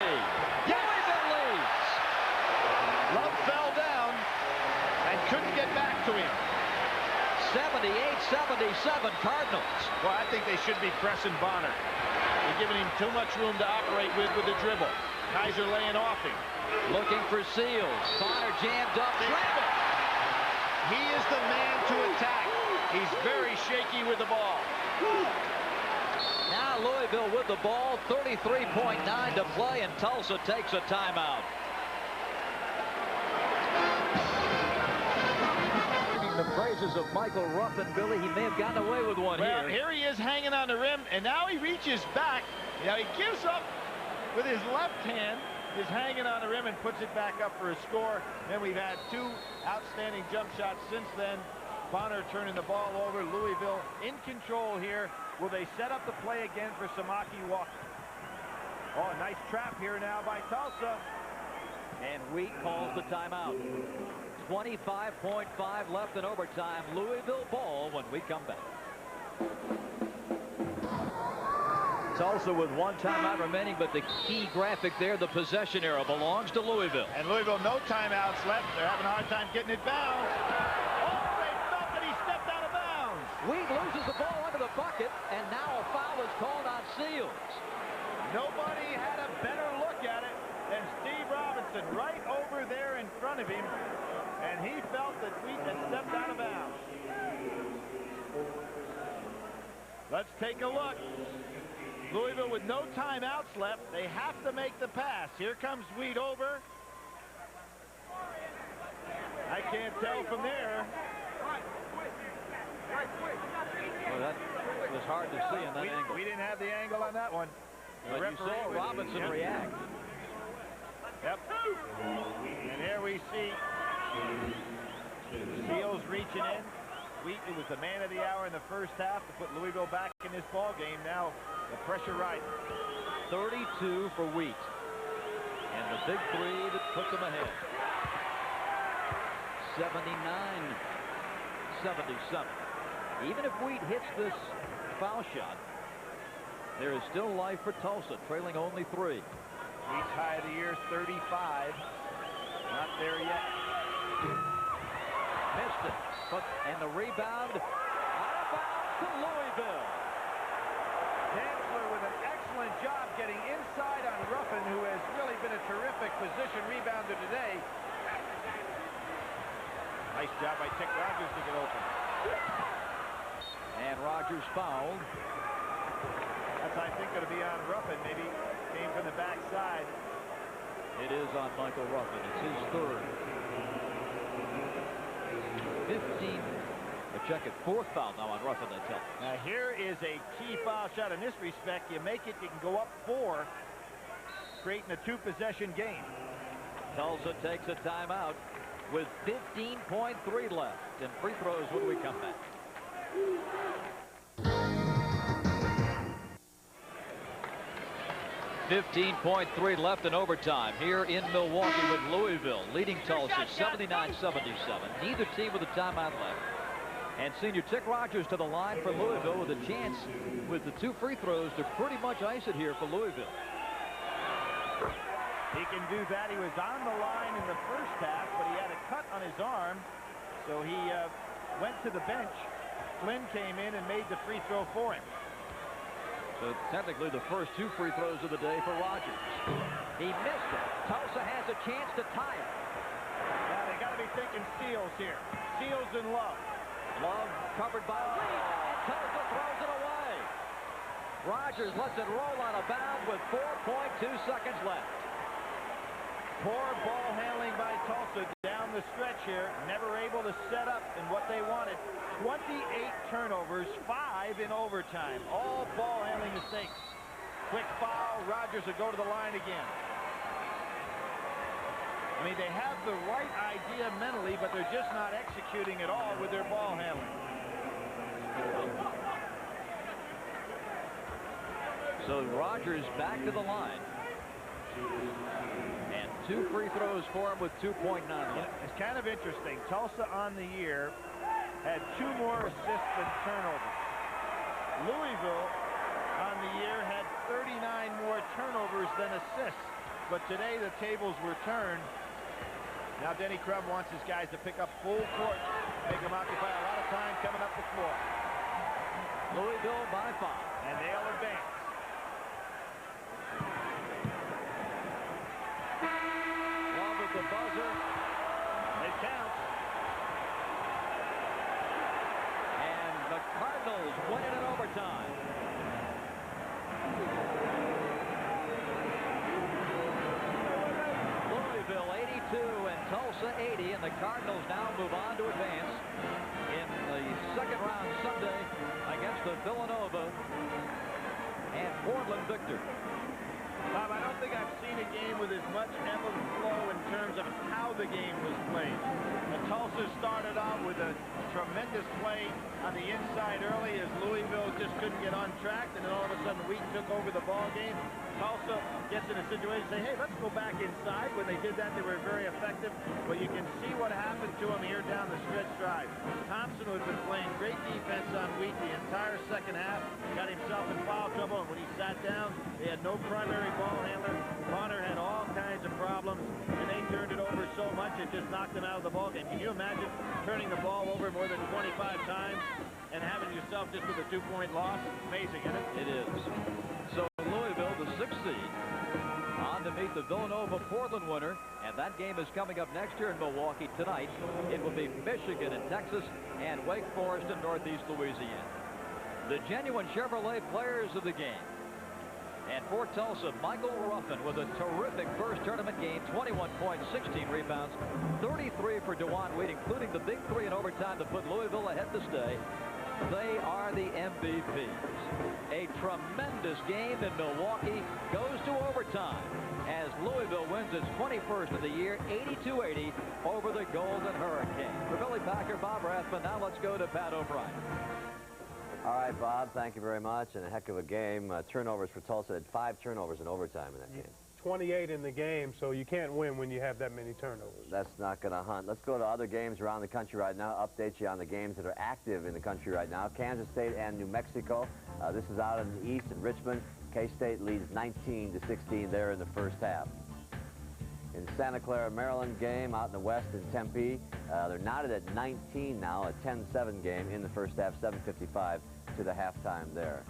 Yes! Louisville leads. Love fell down and couldn't get back to him. 78-77 Cardinals. Well, I think they should be pressing Bonner. They're giving him too much room to operate with the dribble. Kaiser laying off him. Looking for Seals. Bonner jammed up. Travel. He is the man to attack. He's very shaky with the ball. Now Louisville with the ball. 33.9 to play, and Tulsa takes a timeout. The praises of Michael Ruffin, Billy. He may have gotten away with one well, here. He is hanging on the rim, and now he reaches back. Now he gives up with his left hand, is hanging on the rim and puts it back up for a score. Then we've had 2 outstanding jump shots since then. Bonner turning the ball over. Louisville in control here. Will they set up the play again for Samaki Walker? Oh, nice trap here now by Tulsa. And Wheat calls the timeout. 25.5 left in overtime. Louisville ball when we come back. Tulsa with one timeout remaining, but the key graphic there, the possession arrow, belongs to Louisville. And Louisville, no timeouts left. They're having a hard time getting it bound. Oh, they felt that he stepped out of bounds. Weed loses the ball under the bucket, and now a foul is called on Seals. Nobody had a better look at it than Steve Robinson right over there in front of him, and he felt that Weed had stepped out of bounds. Let's take a look. Louisville with no timeouts left. They have to make the pass. Here comes Weed over. I can't tell from there. Well, that was hard to see in that angle. We didn't have the angle on that one. But you saw Robinson react. Yep. And here we see Seals reaching in. Wheatley was the man of the hour in the first half to put Louisville back in this ball game. Now the pressure rising. 32 for Wheat. And the big three that puts them ahead. 79-77. Even if Wheat hits this foul shot, there is still life for Tulsa, trailing only 3. Wheat's high of the year is 35. Not there yet. Missed it. And the rebound out of bounds to Louisville. Dantzler with an excellent job getting inside on Ruffin, who has really been a terrific position rebounder today. Nice job by Tick Rogers to get open. And Rogers fouled. That's, I think, going to be on Ruffin. Maybe came from the backside. It is on Michael Ruffin. It's his third. 15. Check it. 4th foul now on Ruffin, they tell. Now here is a key foul shot in this respect. You make it, you can go up 4, creating a 2-possession game. Tulsa takes a timeout with 15.3 left in free throws when we come back. 15.3 left in overtime here in Milwaukee with Louisville leading Tulsa 79-77. Neither team with a timeout left. And senior Tick Rogers to the line for Louisville with a chance with the 2 free throws to pretty much ice it here for Louisville. He can do that. He was on the line in the first half, but he had a cut on his arm, so he went to the bench. Flynn came in and made the free throw for him. So technically the first 2 free throws of the day for Rogers. He missed it. Tulsa has a chance to tie it. Now they got to be thinking Seals here. Seals and Love. Love covered by Weed, and Tulsa throws it away. Rogers lets it roll out of bounds with 4.2 seconds left. Poor ball handling by Tulsa down the stretch here. Never able to set up in what they wanted. 28 turnovers, 5 in overtime. All ball handling mistakes. Quick foul. Rogers will go to the line again. I mean, they have the right idea mentally, but they're just not executing at all with their ball handling. So Rogers back to the line. And 2 free throws for him with 2.9 left. It's kind of interesting. Tulsa on the year had 2 more assists than turnovers. Louisville on the year had 39 more turnovers than assists. But today the tables were turned. Now Denny Crum wants his guys to pick up full court, make them occupy a lot of time coming up the floor. Louisville by 5. And they'll advance. Love with the buzzer. It counts. And the Cardinals win it in overtime. Louisville 82 and Tulsa 80, and the Cardinals now move on to advance in the second round Sunday against the Villanova and Portland Victor. Bob, I don't think I've seen a game with as much ebb and flow in terms of how the game was played. A Tulsa started out with a tremendous play on the inside early as Louisville just couldn't get on track, and then all of a sudden Wheaton took over the ball game. Tulsa gets in a situation to say, hey, let's go back inside. When they did that, they were very effective, but you can see what happened to him here down the stretch drive. Thompson, who had been playing great defense on Wheaton the entire second half, got himself in foul trouble, and when he sat down, they had no primary ball handler. Bonner had all kinds of problems, and they turned it over so much it just knocked them out of the ball game. Can you imagine turning the ball over more than 25 times and having yourself just with a 2-point loss? Amazing, isn't it? It is. So Louisville, the 6th seed, on to meet the Villanova-Portland winner, and that game is coming up next year in Milwaukee tonight. It will be Michigan and Texas and Wake Forest in Northeast Louisiana. The genuine Chevrolet players of the game. And for Tulsa, Michael Ruffin with a terrific first tournament game, 21 points, 16 rebounds, 33 for DeJuan Wheat, including the big 3 in overtime to put Louisville ahead to stay. They are the MVPs. A tremendous game in Milwaukee goes to overtime as Louisville wins its 21st of the year, 82-80 over the Golden Hurricane. For Billy Packer, Bob Rathman, now let's go to Pat O'Brien. All right, Bob, thank you very much, and a heck of a game. Turnovers for Tulsa had 5 turnovers in overtime in that game. 28 in the game, so you can't win when you have that many turnovers. That's not going to hunt. Let's go to other games around the country right now, update you on the games that are active in the country right now. Kansas State and New Mexico. This is out in the east in Richmond. K-State leads 19-16 there in the first half. In Santa Clara, Maryland game out in the west in Tempe. They're knotted at 19 now, a 10-7 game in the first half, 7:55 to the halftime there.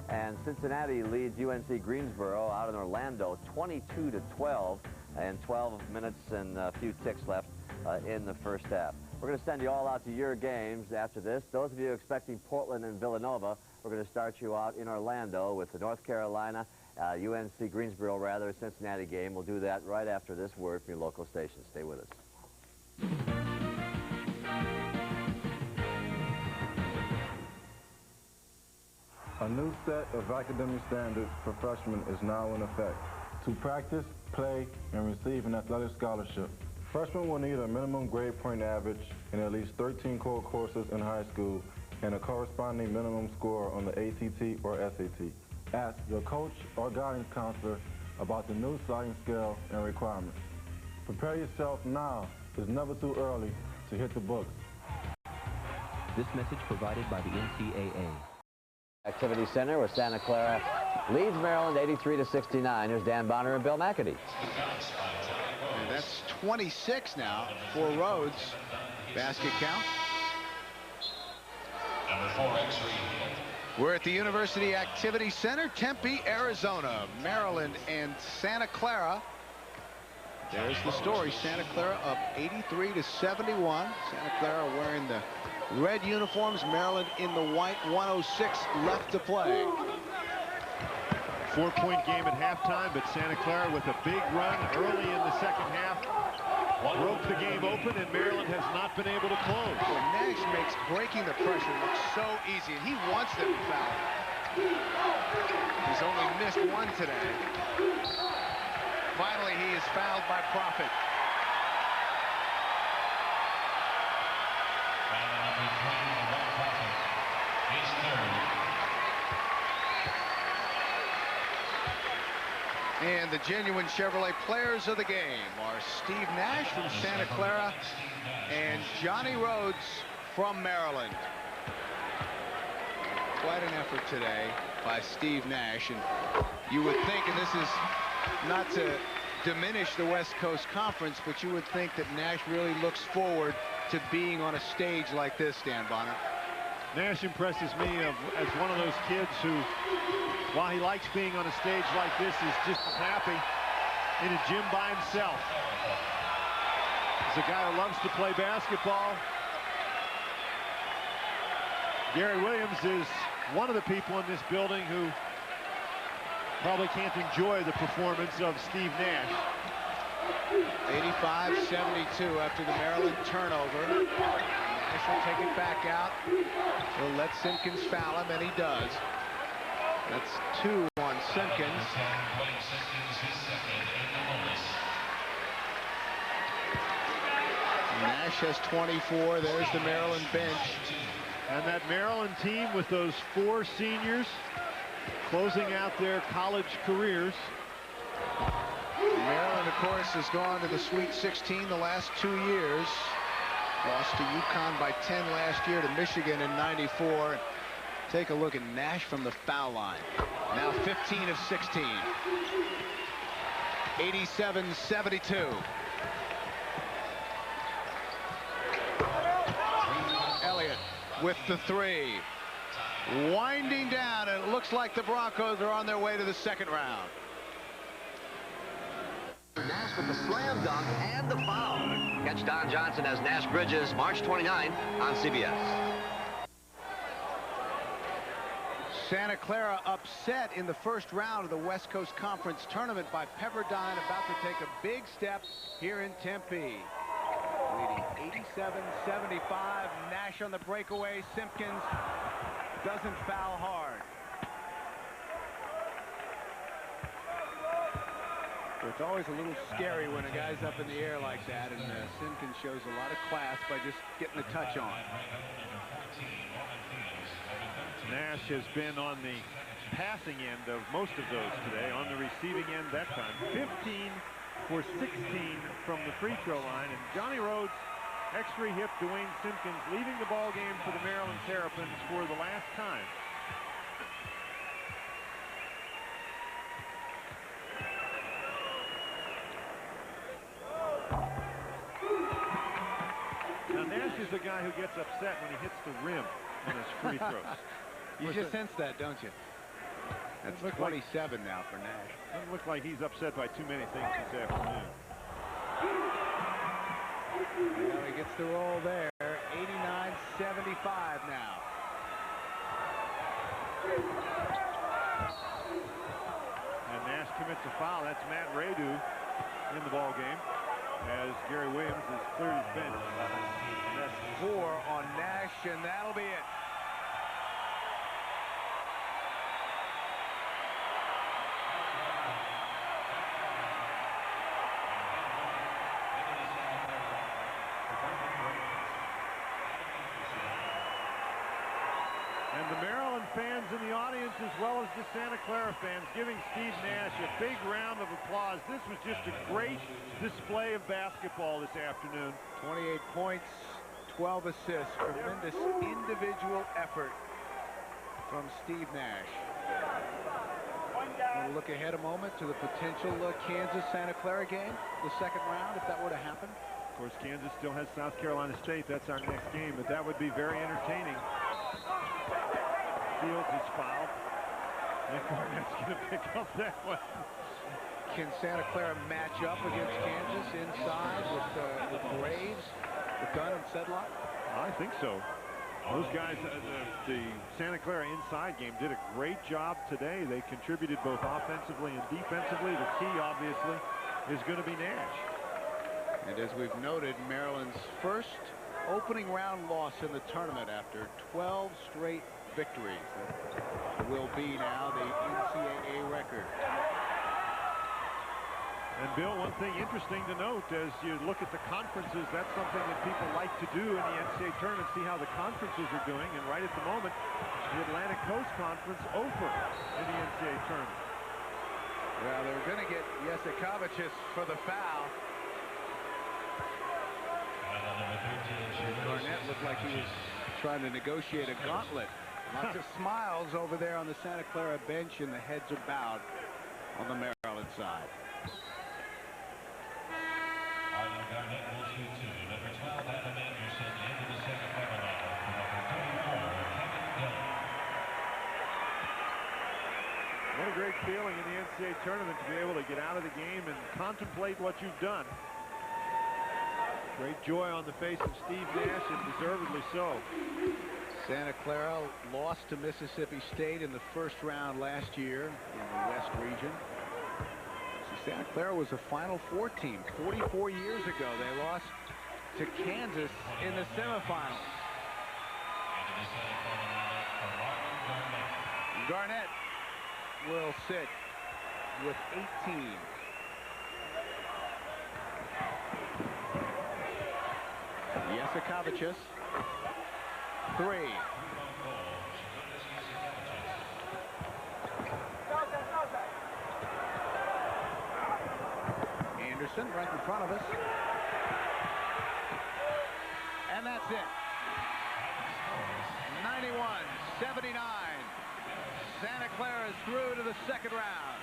And Cincinnati leads UNC Greensboro out in Orlando 22-12, and 12 minutes and a few ticks left in the first half. We're going to send you all out to your games after this. Those of you expecting Portland and Villanova, we're going to start you out in Orlando with the North Carolina, UNC Greensboro, rather, Cincinnati game. We'll do that right after this word from your local station. Stay with us. A new set of academic standards for freshmen is now in effect. To practice, play, and receive an athletic scholarship, freshmen will need a minimum grade point average in at least 13 core courses in high school and a corresponding minimum score on the ACT or SAT. Ask your coach or guidance counselor about the new sliding scale and requirements. Prepare yourself now. It's never too early to hit the books. This message provided by the NCAA. Activity Center where Santa Clara leads Maryland 83-69. Here's Dan Bonner and Bill McAdee. And that's 26 now for Rhodes. Basket count. Number 4, X-Ray. We're at the University Activity Center, Tempe, Arizona. Maryland and Santa Clara. There's the story. Santa Clara up 83-71. Santa Clara wearing the red uniforms, Maryland in the white. 106 left to play. 4-point game at halftime, but Santa Clara with a big run early in the second half broke the game open, and Maryland has not been able to close. Well, Nash makes breaking the pressure look so easy, and he wants them to foul. He's only missed one today. Finally, he is fouled by Profit. And the genuine Chevrolet players of the game are Steve Nash from Santa Clara and Johnny Rhodes from Maryland. Quite an effort today by Steve Nash, and you would think, and this is not to diminish the West Coast Conference, but you would think that Nash really looks forward to being on a stage like this, Dan Bonner. Nash impresses me as one of those kids who, while he likes being on a stage like this, is just happy in a gym by himself. He's a guy who loves to play basketball. Gary Williams is one of the people in this building who probably can't enjoy the performance of Steve Nash. 85-72 after the Maryland turnover. Nash will take it back out. He'll let Simpkins foul him, and he does. That's 2 on Simpkins. Nash has 24. There's the Maryland bench. And that Maryland team with those 4 seniors closing out their college careers. Maryland, of course, has gone to the Sweet 16 the last 2 years. Lost to UConn by 10 last year, to Michigan in '94. Take a look at Nash from the foul line. Now 15 of 16. 87-72. Elliott with the 3. Winding down, and it looks like the Broncos are on their way to the second round. Nash with the slam dunk and the foul. Catch Don Johnson as Nash Bridges, March 29 on CBS. Santa Clara upset in the first round of the West Coast Conference Tournament by Pepperdine, about to take a big step here in Tempe. Leading 87-75. Nash on the breakaway. Simpkins doesn't foul hard. It's always a little scary when a guy's up in the air like that, and Simpkins shows a lot of class by just getting the touch on. Nash has been on the passing end of most of those today, on the receiving end that time. 15 for 16 from the free throw line, and Johnny Rhodes, extra hip Dwayne Simpkins, leaving the ball game for the Maryland Terrapins for the last time. Now Nash is the guy who gets upset when he hits the rim on his free throws. You just sense that, don't you? That's 27 now for Nash. Doesn't look like he's upset by too many things this afternoon. Well, he gets the roll there. 89-75 now. And Nash commits a foul. That's Matt Radu in the ball game, as Gary Williams has cleared his bench. That's 4 on Nash, and that'll be it. And the Maryland fans in the audience, as well as the Santa Clara fans, giving Steve Nash a big round of applause. This was just a great display of basketball this afternoon. 28 points, 12 assists. Tremendous individual effort from Steve Nash. We'll look ahead a moment to the potential Kansas-Santa Clara game, the second round, if that were to happen. Of course, Kansas still has South Carolina State. That's our next game, but that would be very entertaining. Fields is fouled, and Garnett's going to pick up that one. Can Santa Clara match up against Kansas inside with Graves, with Gunn and Sedlock? I think so. Those guys, the Santa Clara inside game, did a great job today. They contributed both offensively and defensively. The key, obviously, is going to be Nash. And as we've noted, Maryland's first opening round loss in the tournament after 12 straight victories. That will be now the NCAA record. And Bill, one thing interesting to note as you look at the conferences, that's something that people like to do in the NCAA tournament, see how the conferences are doing. And right at the moment, the Atlantic Coast Conference over in the NCAA tournament. Well, they were going to get Jasikovic for the foul. Garnett looked like he was trying to negotiate a gauntlet. Lots of smiles over there on the Santa Clara bench, and the heads are bowed on the Maryland side. What a great feeling in the NCAA tournament to be able to get out of the game and contemplate what you've done. Great joy on the face of Steve Nash, and deservedly so. Santa Clara lost to Mississippi State in the first round last year in the West region. So Santa Clara was a Final Four team 44 years ago. They lost to Kansas in the semifinals. Garnett will sit with 18. Jasikovic. 3. Anderson right in front of us. And that's it. 91-79. Santa Clara is through to the second round.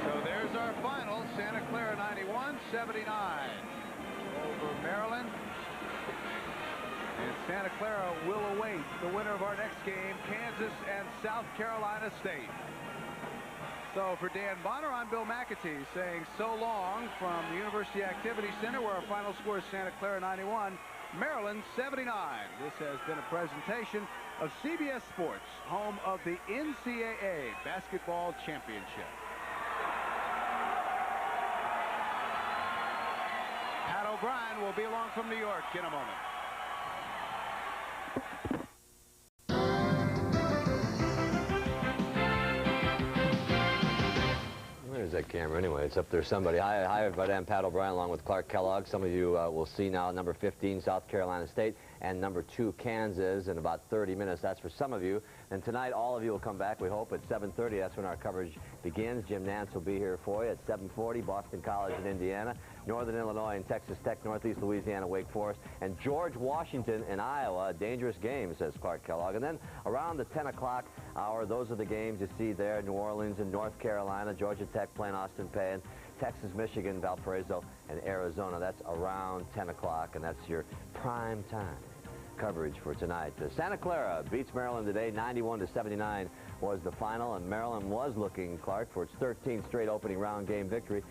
So there's our final. Santa Clara 91-79 over Maryland. And Santa Clara will await the winner of our next game, Kansas and South Carolina State. So for Dan Bonner, I'm Bill McAtee saying so long from the University Activity Center, where our final score is Santa Clara 91, Maryland 79. This has been a presentation of CBS Sports, home of the NCAA Basketball Championship. Pat O'Brien will be along from New York in a moment. There's that camera anyway. It's up there somebody. Hi everybody. I'm Pat O'Brien along with Clark Kellogg. Some of you will see now number 15 South Carolina State and number 2 Kansas in about 30 minutes. That's for some of you. And tonight all of you will come back, we hope, at 7:30. That's when our coverage begins. Jim Nance will be here for you at 7:40. Boston College in Indiana, Northern Illinois and Texas Tech, Northeast Louisiana, Wake Forest, and George Washington in Iowa. A dangerous game, says Clark Kellogg. And then around the 10 o'clock hour, those are the games you see there. New Orleans and North Carolina, Georgia Tech playing Austin Peay, Texas, Michigan, Valparaiso, and Arizona. That's around 10 o'clock, and that's your prime time coverage for tonight. Santa Clara beats Maryland today. 91-79 was the final, and Maryland was looking, Clark, for its 13th straight opening round game victory.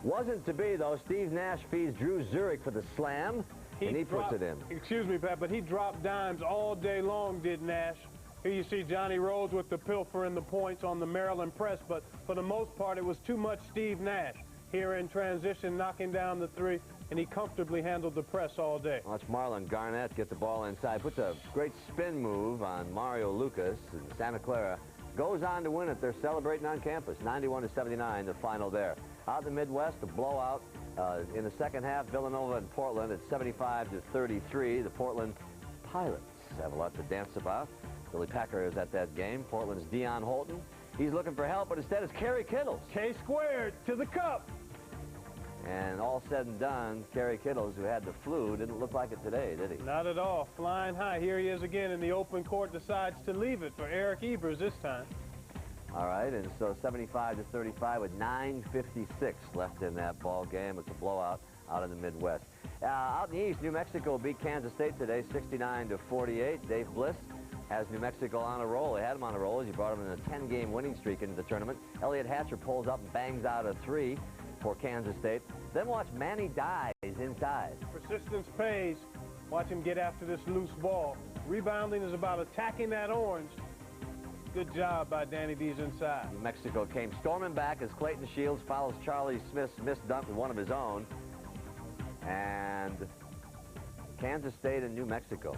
Wasn't to be, though. Steve Nash feeds Drew Zurich for the slam, and he puts it in. Excuse me, Pat, but he dropped dimes all day long, did Nash. Here you see Johnny Rhodes with the pilfer and the points on the Maryland press, but for the most part, it was too much Steve Nash. Here in transition, knocking down the 3, and he comfortably handled the press all day. Watch Marlon Garnett get the ball inside, puts a great spin move on Mario Lucas, and Santa Clara goes on to win it. They're celebrating on campus. 91-79, the final there. Out in the Midwest, a blowout in the second half. Villanova and Portland at 75-33. The Portland Pilots have a lot to dance about. Billy Packer is at that game. Portland's Deion Holton. He's looking for help, but instead it's Kerry Kittles. K-squared to the cup. And all said and done, Kerry Kittles, who had the flu, didn't look like it today, did he? Not at all. Flying high. Here he is again in the open court, decides to leave it for Eric Ebers this time. All right, and so 75-35 with 9:56 left in that ball game. It's a blowout out in the Midwest. Out in the East, New Mexico beat Kansas State today, 69-48. Dave Bliss has New Mexico on a roll. They had him on a roll as he brought him in a 10-game winning streak into the tournament. Elliott Hatcher pulls up and bangs out a 3 for Kansas State. Then watch Manny Dies inside. Persistence pays. Watch him get after this loose ball. Rebounding is about attacking that orange. Good job by Danny Dees inside. New Mexico came storming back as Clayton Shields follows Charlie Smith's missed dunk with one of his own. And Kansas State and New Mexico.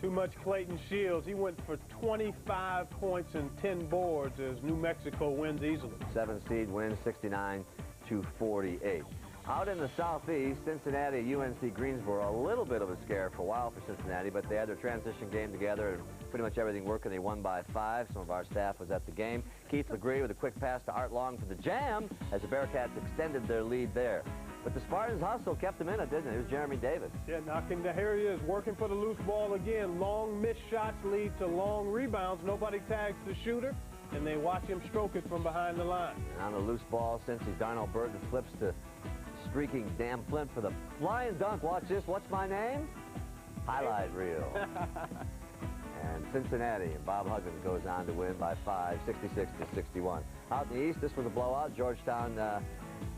Too much Clayton Shields. He went for 25 points and 10 boards as New Mexico wins easily. 7 seed wins 69-48. Out in the Southeast, Cincinnati, UNC Greensboro, a little bit of a scare for a while for Cincinnati, but they had their transition game together and pretty much everything working. They won by 5. Some of our staff was at the game. Keith Legree with a quick pass to Art Long for the jam as the Bearcats extended their lead there. But the Spartans' hustle kept them in it, didn't it? It was Jeremy Davis. Yeah, knocking the here he is, working for the loose ball again. Long missed shots lead to long rebounds. Nobody tags the shooter, and they watch him stroke it from behind the line. And on the loose ball, Cincy, Darnell Burton flips to streaking Dan Flint for the flying dunk. Watch this. What's my name? Highlight reel. And Cincinnati and Bob Huggins goes on to win by 5, 66-61. Out in the East, this was a blowout. Georgetown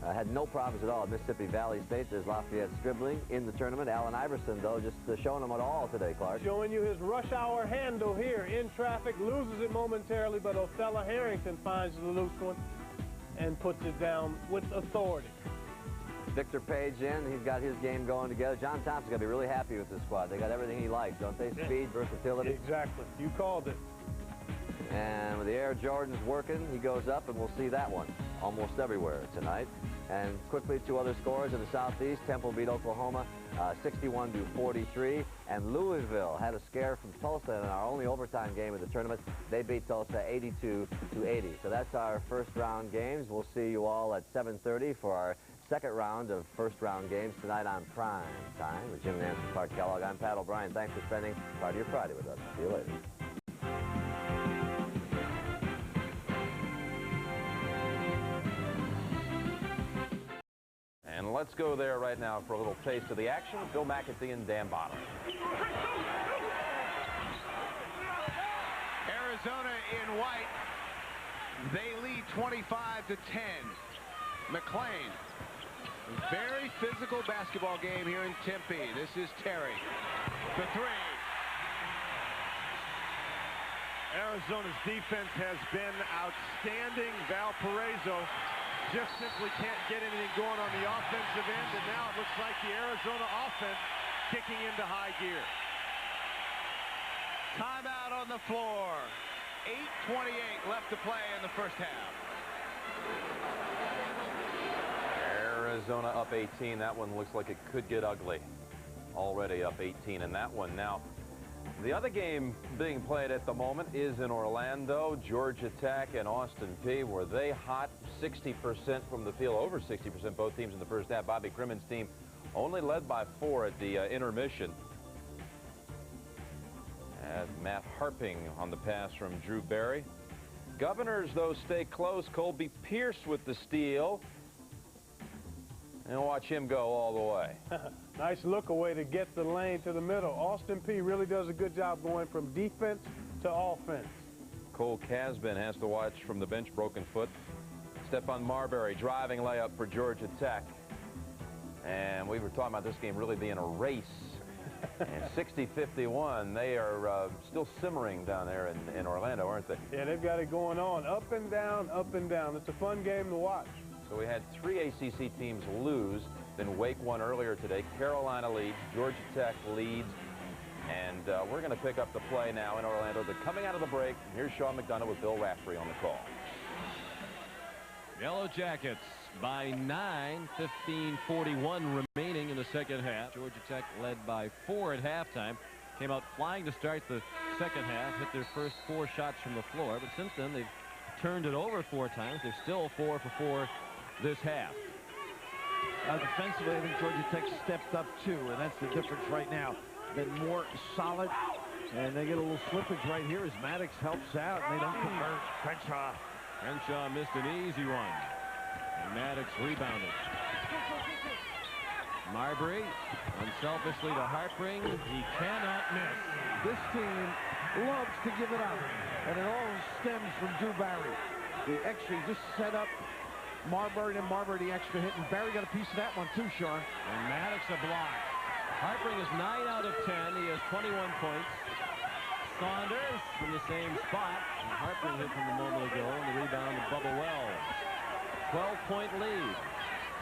had no problems at all at Mississippi Valley State. There's Lafayette Stribling in the tournament. Allen Iverson, though, just showing them it all today, Clark. Showing you his rush hour handle here in traffic. Loses it momentarily, but Othello Harrington finds the loose one and puts it down with authority. Victor Page in. He's got his game going together. John Thompson's going to be really happy with this squad. They got everything he likes, don't they? Speed, versatility. Exactly. You called it. And with the Air Jordans working, he goes up, and we'll see that one almost everywhere tonight. And quickly, 2 other scores in the Southeast. Temple beat Oklahoma 61-43. And Louisville had a scare from Tulsa in our only overtime game of the tournament. They beat Tulsa 82-80. So that's our first round games. We'll see you all at 7:30 for our second round of first round games tonight on Prime Time with Jim and Nancy Clark Kellogg. I'm Pat O'Brien. Thanks for spending part of your Friday with us. See you later. And let's go there right now for a little taste of the action. Bill McAtee and Dan Bonham. Arizona in white. They lead 25-10. McClain. Very physical basketball game here in Tempe. This is Terry. The 3. Arizona's defense has been outstanding. Valparaiso just simply can't get anything going on the offensive end, and now it looks like the Arizona offense kicking into high gear. Timeout on the floor. 8:28 left to play in the first half. Arizona up 18. That one looks like it could get ugly. Already up 18 in that one. Now, the other game being played at the moment is in Orlando. Georgia Tech and Austin Peay. Were they hot? 60% from the field, over 60% both teams in the first half. Bobby Crimmon's team only led by 4 at the intermission. As Matt Harping on the pass from Drew Barry. Governors, though, stay close. Colby Pierce with the steal. And watch him go all the way. Nice look away to get the lane to the middle. Austin Peay really does a good job going from defense to offense. Cole Casbin has to watch from the bench, broken foot. Stephon Marbury driving layup for Georgia Tech. And we were talking about this game really being a race. And 60-51, they are still simmering down there in Orlando, aren't they? Yeah, they've got it going on. Up and down, up and down. It's a fun game to watch. So we had 3 ACC teams lose. Then Wake won earlier today. Carolina leads. Georgia Tech leads. And we're going to pick up the play now in Orlando. They're coming out of the break. Here's Sean McDonough with Bill Raftery on the call. Yellow Jackets by 9, 15:41 remaining in the second half. Georgia Tech led by 4 at halftime. Came out flying to start the second half. Hit their first 4 shots from the floor. But since then, they've turned it over 4 times. They're still 4 for 4 this half. Defensively, I think Georgia Tech stepped up too, and that's the difference right now. Been more solid, and they get a little slippage right here as Maddox helps out, and they don't convert. Crenshaw missed an easy one, and Maddox rebounded. Marbury unselfishly to Harpring. He cannot miss. This team loves to give it up, and it all stems from Drew Barry. The extra, he just set up Marbury and Marbury the extra hit, and Barry got a piece of that one too, Sean. And Maddox a block. Harpring is 9 out of 10. He has 21 points. Saunders from the same spot. And Harpring hit from a moment ago, and the rebound to Bubba Wells. 12-point lead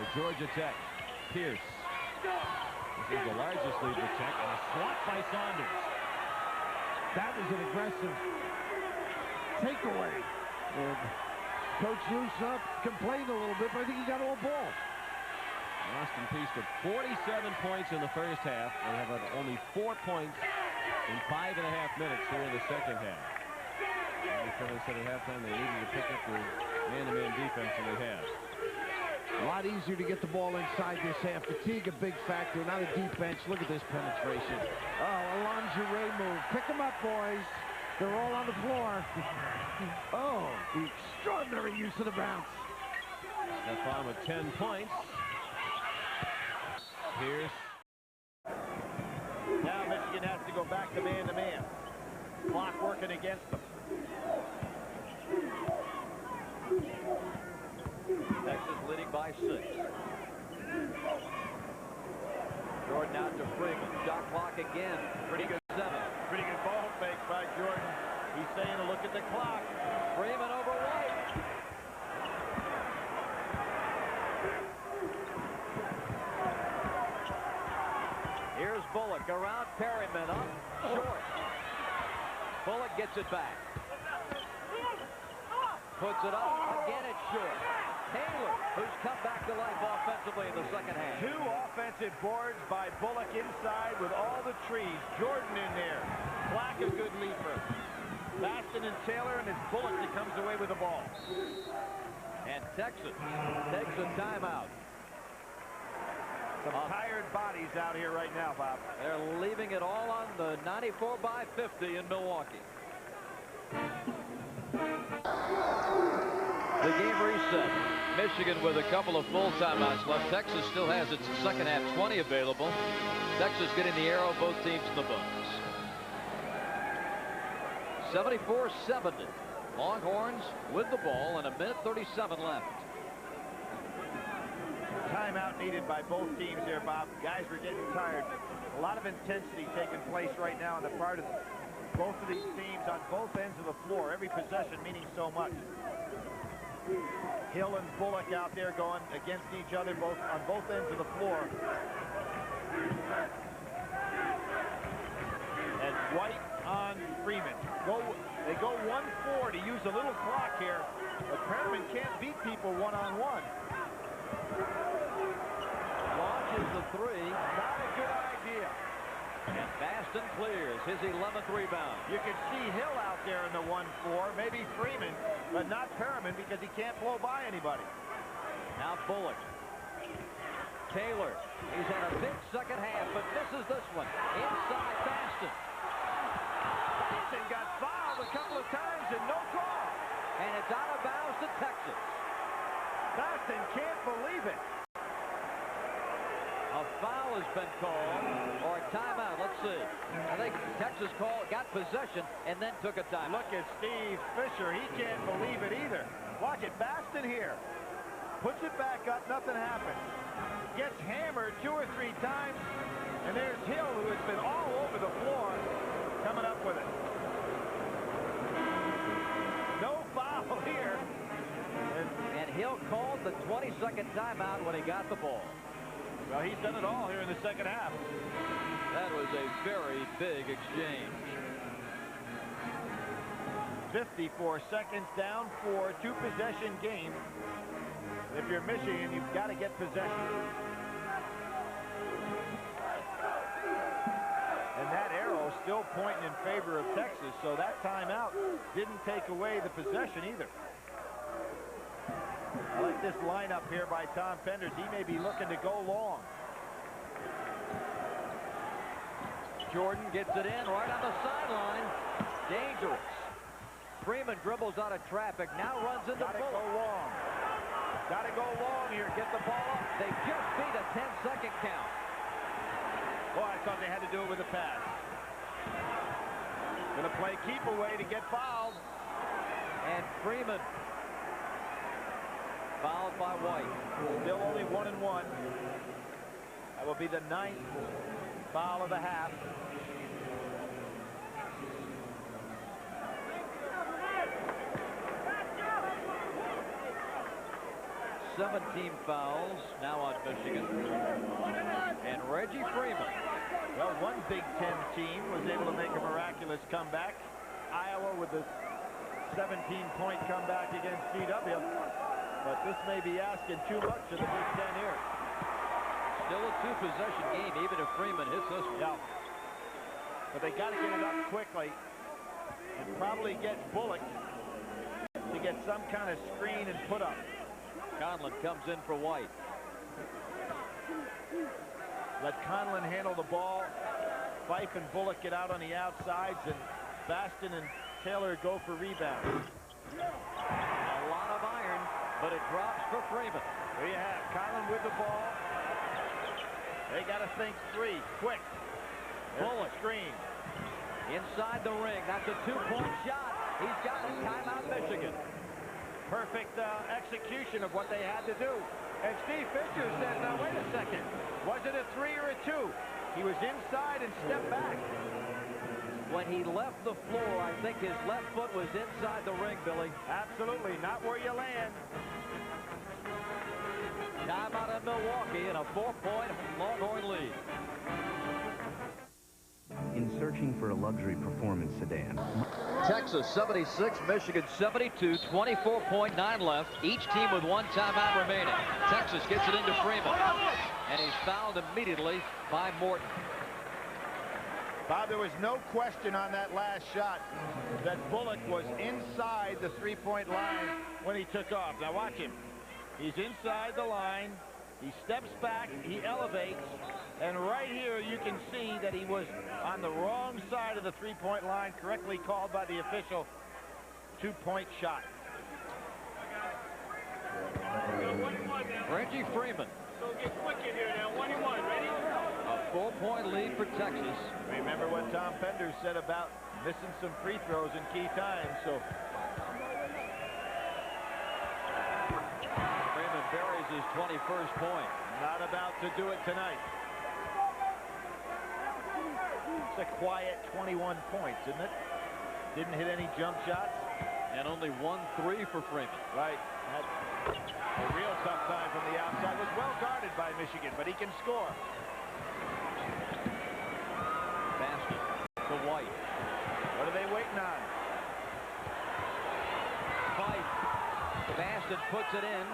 for Georgia Tech. Pierce. This is the largest lead for Tech, and a swat by Saunders. That was an aggressive takeaway. And Coach Luce complained a little bit, but I think he got all ball. Austin Peay scored 47 points in the first half. They have only 4 points in 5.5 minutes here in the second half. They said at halftime they needed to pick up their man-to-man defense, and they have. A lot easier to get the ball inside this half. Fatigue a big factor. Now the deep bench. Look at this penetration. Oh, a lingerie move. Pick them up, boys. They're all on the floor. Oh, the extraordinary use of the bounce. Stephon with 10 points. Pierce. Now Michigan has to go back to man-to-man. Clock working against them. Texas leading by 6. Jordan out to Freeman. Shot clock again. Pretty good 7. Pretty good ball fake by Jordan. He's saying to look at the clock. Freeman over White. Here's Bullock around Perryman up short. Bullock gets it back. puts it up. Again, it's short. Taylor, who's come back to life offensively in the second half. 2 offensive boards by Bullock inside with all the trees. Jordan in there. Black a good leaper. Baston and Taylor, and it's Bullock that comes away with the ball. And Texas takes a timeout. Some tired bodies out here right now, Bob. They're leaving it all on the 94 by 50 in Milwaukee. The game reset. Michigan with a couple of full timeouts left. Texas still has its second half 20 available. Texas getting the arrow, both teams in the books. 74-70. Longhorns with the ball and 1:37 left. Timeout needed by both teams here, Bob. Guys were getting tired. A lot of intensity taking place right now on the part of both of these teams on both ends of the floor. Every possession meaning so much. Hill and Bullock out there going against each other on both ends of the floor. And White on Freeman. They go 1-4 to use a little clock here, but Perriman can't beat people one-on-one. Launches the three. Not a good idea. And Baston clears his 11th rebound. You can see Hill out there in the 1-4, maybe Freeman, but not Perriman because he can't blow by anybody. Now Bullock. Taylor. He's had a big second half, but misses this one. Inside Baston. Baston got fouled a couple of times and no call. And it's out of bounds to Texas. Baston can't believe it. A foul has been called, or a timeout. Let's see. I think Texas got possession and then took a timeout. Look at Steve Fisher. He can't believe it either. Watch it. Baston here. Puts it back up. Nothing happens. Gets hammered 2 or 3 times. And there's Hill, who has been all over the floor, coming up with it. No foul here. And Hill called the 22nd timeout when he got the ball. Well, he's done it all here in the second half. That was a very big exchange. 54 seconds down for 2-possession game. If you're Michigan, you've got to get possession. And that arrow still pointing in favor of Texas, so that timeout didn't take away the possession either. I like this lineup here by Tom Penders. He may be looking to go long. Jordan gets it in right on the sideline. Dangerous. Freeman dribbles out of traffic, now runs into Bullock. Gotta go long. Gotta go long here. Get the ball up. They just beat a 10-second count. Boy, I thought they had to do it with a pass. Gonna play keep away to get fouled. And Freeman fouled by White. Still only 1-1. That will be the 9th foul of the half. 17 fouls now on Michigan. And Reggie Freeman. Well, one Big Ten team was able to make a miraculous comeback. Iowa with the 17-point comeback against GW. But this may be asking too much of the Big Ten here. Still a 2-possession game, even if Freeman hits this one. Yeah. But they got to get it up quickly and probably get Bullock to get some kind of screen and put up. Conlon comes in for White. Let Conlon handle the ball. Fife and Bullock get out on the outsides, and Baston and Taylor go for rebounds. A lot of iron, but it drops for Freeman. There you have Conlon with the ball. They got to think three, quick. Bullock screen. Inside the ring. That's a 2-point shot. He's got a timeout, Michigan. Perfect execution of what they had to do. And Steve Fisher said, now wait a second. Was it a 3 or a 2? He was inside and stepped back. When he left the floor, I think his left foot was inside the ring, Billy. Absolutely, not where you land. Timeout in Milwaukee and a 4-point Longhorn lead. in searching for a luxury performance sedan. Texas 76, Michigan 72, 24.9 left. Each team with one timeout remaining. Texas gets it into Freeman, and he's fouled immediately by Morton. Bob, there was no question on that last shot that Bullock was inside the three-point line when he took off. Now watch him. He's inside the line. He steps back. He elevates. And right here you can see that he was on the wrong side of the three-point line, correctly called by the official. Two-point shot. Reggie Freeman. So get quick in here now. 1-1. Ready? A 4-point lead for Texas. Remember what Tom Pender said about missing some free throws in key times. So Freeman buries his 21st point. Not about to do it tonight. It's a quiet 21 points, isn't it? Didn't hit any jump shots. And only 1-3 for Freeman. Right. Had a real tough time from the outside. Was well guarded by Michigan, but he can score. Basket to White. What are they waiting on? Fight. Baston puts it in.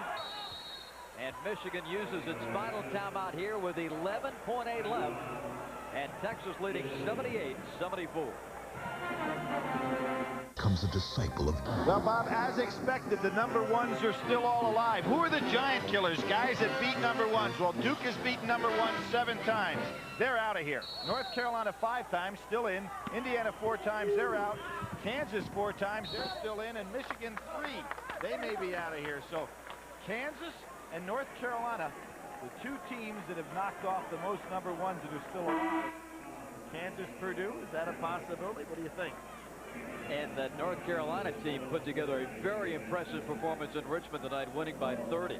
And Michigan uses its final timeout here with 11.8 left. And Texas leading 78-74. Comes a disciple of... Well, Bob, as expected, the number ones are still all alive. Who are the giant killers, guys that beat number ones? Well, Duke has beaten number one 7 times. They're out of here. North Carolina 5 times, still in. Indiana 4 times, they're out. Kansas 4 times, they're still in. And Michigan 3, they may be out of here. So Kansas and North Carolina, the 2 teams that have knocked off the most number ones that are still alive. Kansas, Purdue, is that a possibility? What do you think? And the North Carolina team put together a very impressive performance in Richmond tonight, winning by 30.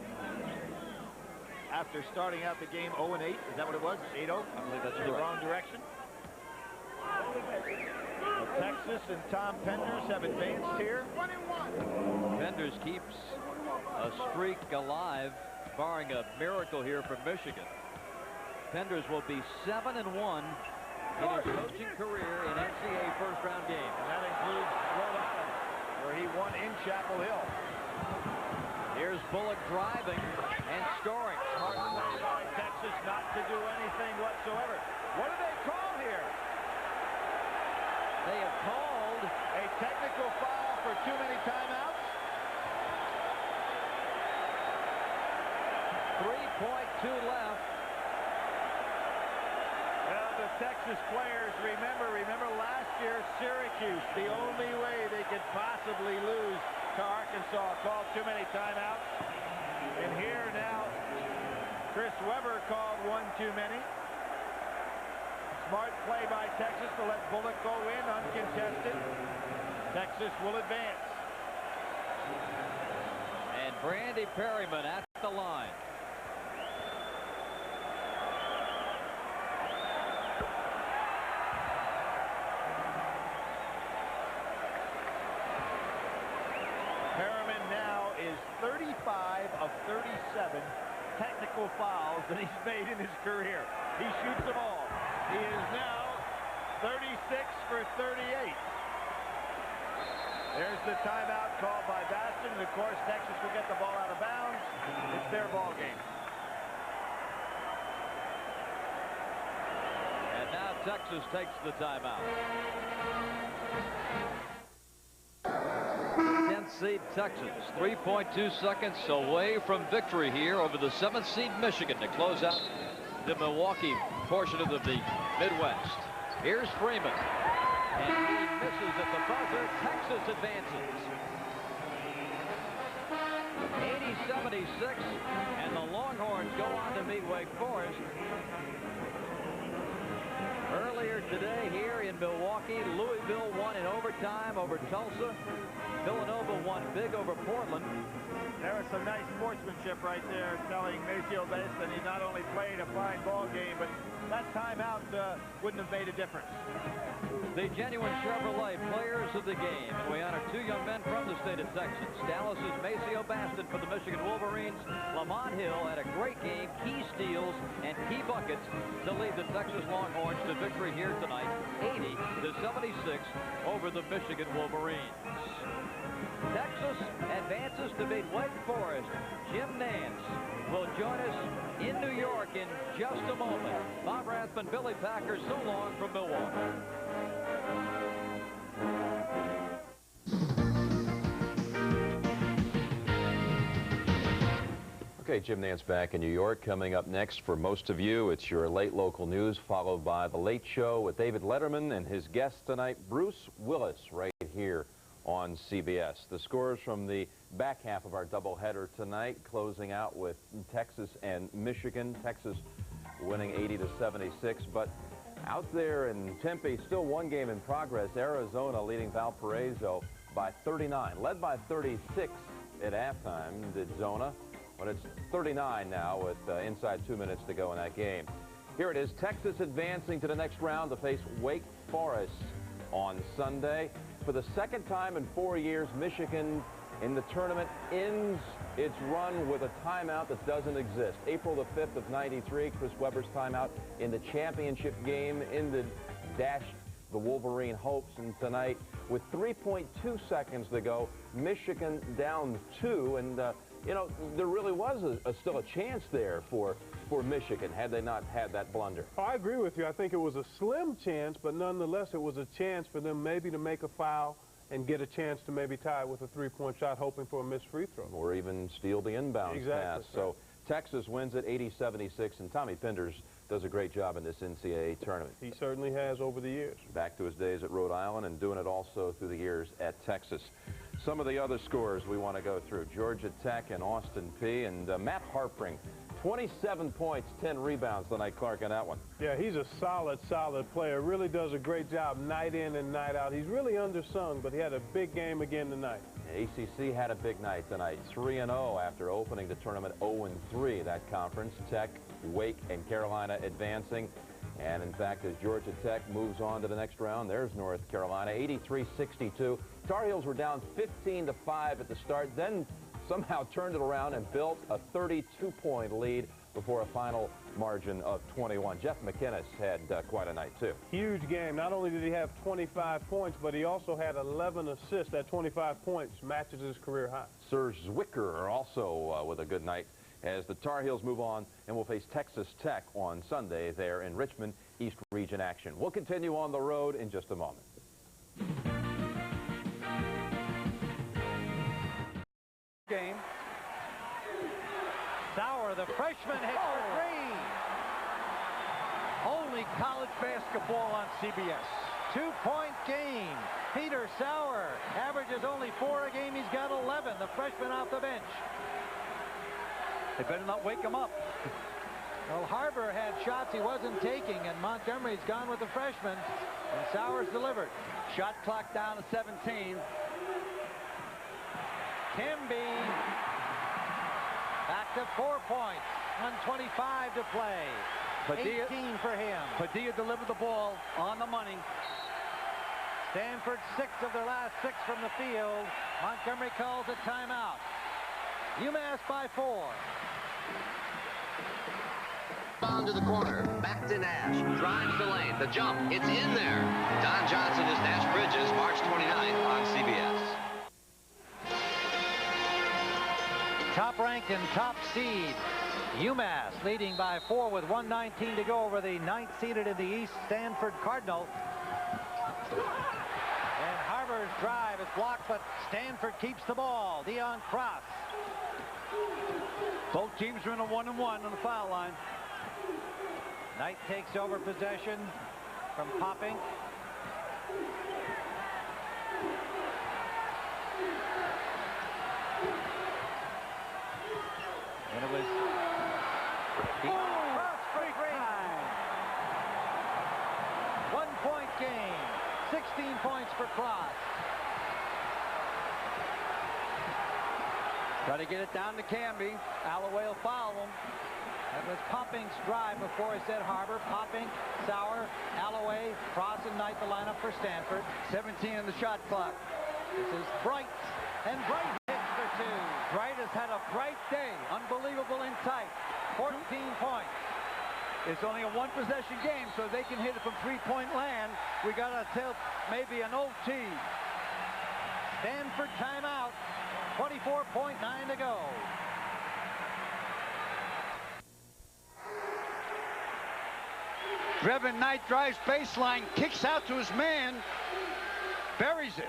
After starting out the game 0-8, is that what it was? 8-0? I believe that's in the wrong direction. Well, Texas and Tom Penders have advanced here. 1-1. Penders keeps a streak alive, barring a miracle here from Michigan. Penders will be 7-1 in his coaching career in NCAA first-round games. And that includes Rhode Island, where he won in Chapel Hill. Here's Bullock driving and scoring. Smart play by Texas not to do anything whatsoever. What do they call here? They have called a technical foul for too many timeouts. 3.2 left. Well, the Texas players, remember last year, Syracuse, the only way they could possibly lose to Arkansas, called too many timeouts. And here now, Chris Webber called 1 too many. Smart play by Texas to let Bullock go in uncontested. Texas will advance. And Brandy Perryman at the line. Perryman now is 35 of 37 technical fouls that he's made in his career. He shoots them all. He is now 36 for 38. There's the timeout called by Baston. And of course, Texas will get the ball out of bounds. It's their ball game. And now Texas takes the timeout. 10th seed Texas, 3.2 seconds away from victory here over the 7th seed Michigan to close out the Milwaukee portion of the Midwest. Here's Freeman. And he misses at the buzzer. Texas advances. 80-76. And the Longhorns go on to meet Wake Forest. Earlier today here in Milwaukee, Louisville won in overtime over Tulsa. Villanova won big over Portland. There was some nice sportsmanship right there, telling Maceo Basin he not only played a fine ball game, but that timeout wouldn't have made a difference. The Genuine Chevrolet Players of the Game. And we honor 2 young men from the State of Texas. Dallas's Maceo Baston for the Michigan Wolverines. Lamont Hill had a great game, key steals and key buckets to lead the Texas Longhorns to victory here tonight, 80-76 over the Michigan Wolverines. Texas advances to beat Wake Forest. Jim Nance will join us in New York in just a moment. Bob Rathman, Billy Packer, so long from Milwaukee. Okay, Jim Nance back in New York. Coming up next for most of you, it's your late local news, followed by The Late Show with David Letterman and his guest tonight, Bruce Willis, right here on CBS. The scores from the back half of our doubleheader tonight, closing out with Texas and Michigan. Texas winning 80-76, but out there in Tempe, still one game in progress. Arizona leading Valparaiso by 39, led by 36 at halftime, did Zona. But it's 39 now with inside 2 minutes to go in that game. Here it is, Texas advancing to the next round to face Wake Forest on Sunday. For the second time in 4 years, Michigan in the tournament ends its run with a timeout that doesn't exist. April the 5th of '93, Chris Webber's timeout in the championship game ended the Wolverine hopes, and tonight with 3.2 seconds to go, Michigan down 2, and you know, there really was still a chance there for Michigan had they not had that blunder. Oh, I agree with you. I think it was a slim chance, but nonetheless it was a chance for them maybe to make a foul and get a chance to maybe tie with a three-point shot, hoping for a missed free throw. Or even steal the inbound pass. Right. So Texas wins at 80-76, and Tommy Penders does a great job in this NCAA tournament. He certainly has over the years. Back to his days at Rhode Island and doing it also through the years at Texas. Some of the other scores we want to go through. Georgia Tech and Austin Peay, and Matt Harpring, 27 points, 10 rebounds tonight, Clark, on that one. Yeah, he's a solid player. Really does a great job night in and night out. He's really undersung, but he had a big game again tonight. ACC had a big night tonight, 3-0 after opening the tournament 0-3, that conference. Tech, Wake, and Carolina advancing. And in fact, as Georgia Tech moves on to the next round, there's North Carolina, 83-62. Tar Heels were down 15-5 at the start, then somehow turned it around and built a 32-point lead before a final margin of 21. Jeff McInnes had quite a night, too. Huge game. Not only did he have 25 points, but he also had 11 assists. That 25 points matches his career high. Serge Zwicker also with a good night as the Tar Heels move on and will face Texas Tech on Sunday there in Richmond, East Region action. We'll continue on the road in just a moment. Game. Sauer, the freshman, hits for three. Only college basketball on CBS. 2-point game. Peter Sauer averages only 4 a game. He's got 11. The freshman off the bench. They better not wake him up. Well, Harbor had shots he wasn't taking, and Montgomery's gone with the freshman, and Sauer's delivered. Shot clock down to 17. Kimby back to 4 points. 1:25 to play. 18 for him. Padilla delivered the ball on the money. Stanford 6 of their last 6 from the field. Montgomery calls a timeout. UMass by 4. On to the corner, back to Nash, drives the lane, the jump, it's in there. Don Johnson is Nash Bridges, March 29th on CBS. Top rank and top seed. UMass leading by 4 with 1:19 to go over the 9th seeded in the East, Stanford Cardinal. And Harbor's drive is blocked, but Stanford keeps the ball. Deion Cross. Both teams are in a 1-on-1 on the foul line. Knight takes over possession from Popping. And it was Cross for 3. 1-point game. 16 points for Cross. Try to get it down to Camby. Alloway will foul him. That was Popping's drive before he said Harbor. Popping, Sauer, Alloway, Cross and Knight the lineup for Stanford. 17 on the shot clock. This is Bright. And Bright hits for 2. Bright has had a bright day. Unbelievable in sight. 14 points. It's only a one-possession game, so they can hit it from three-point land. We got to tell maybe an OT. Stanford timeout. 24.9 to go. Reverend Knight drives baseline, kicks out to his man, buries it.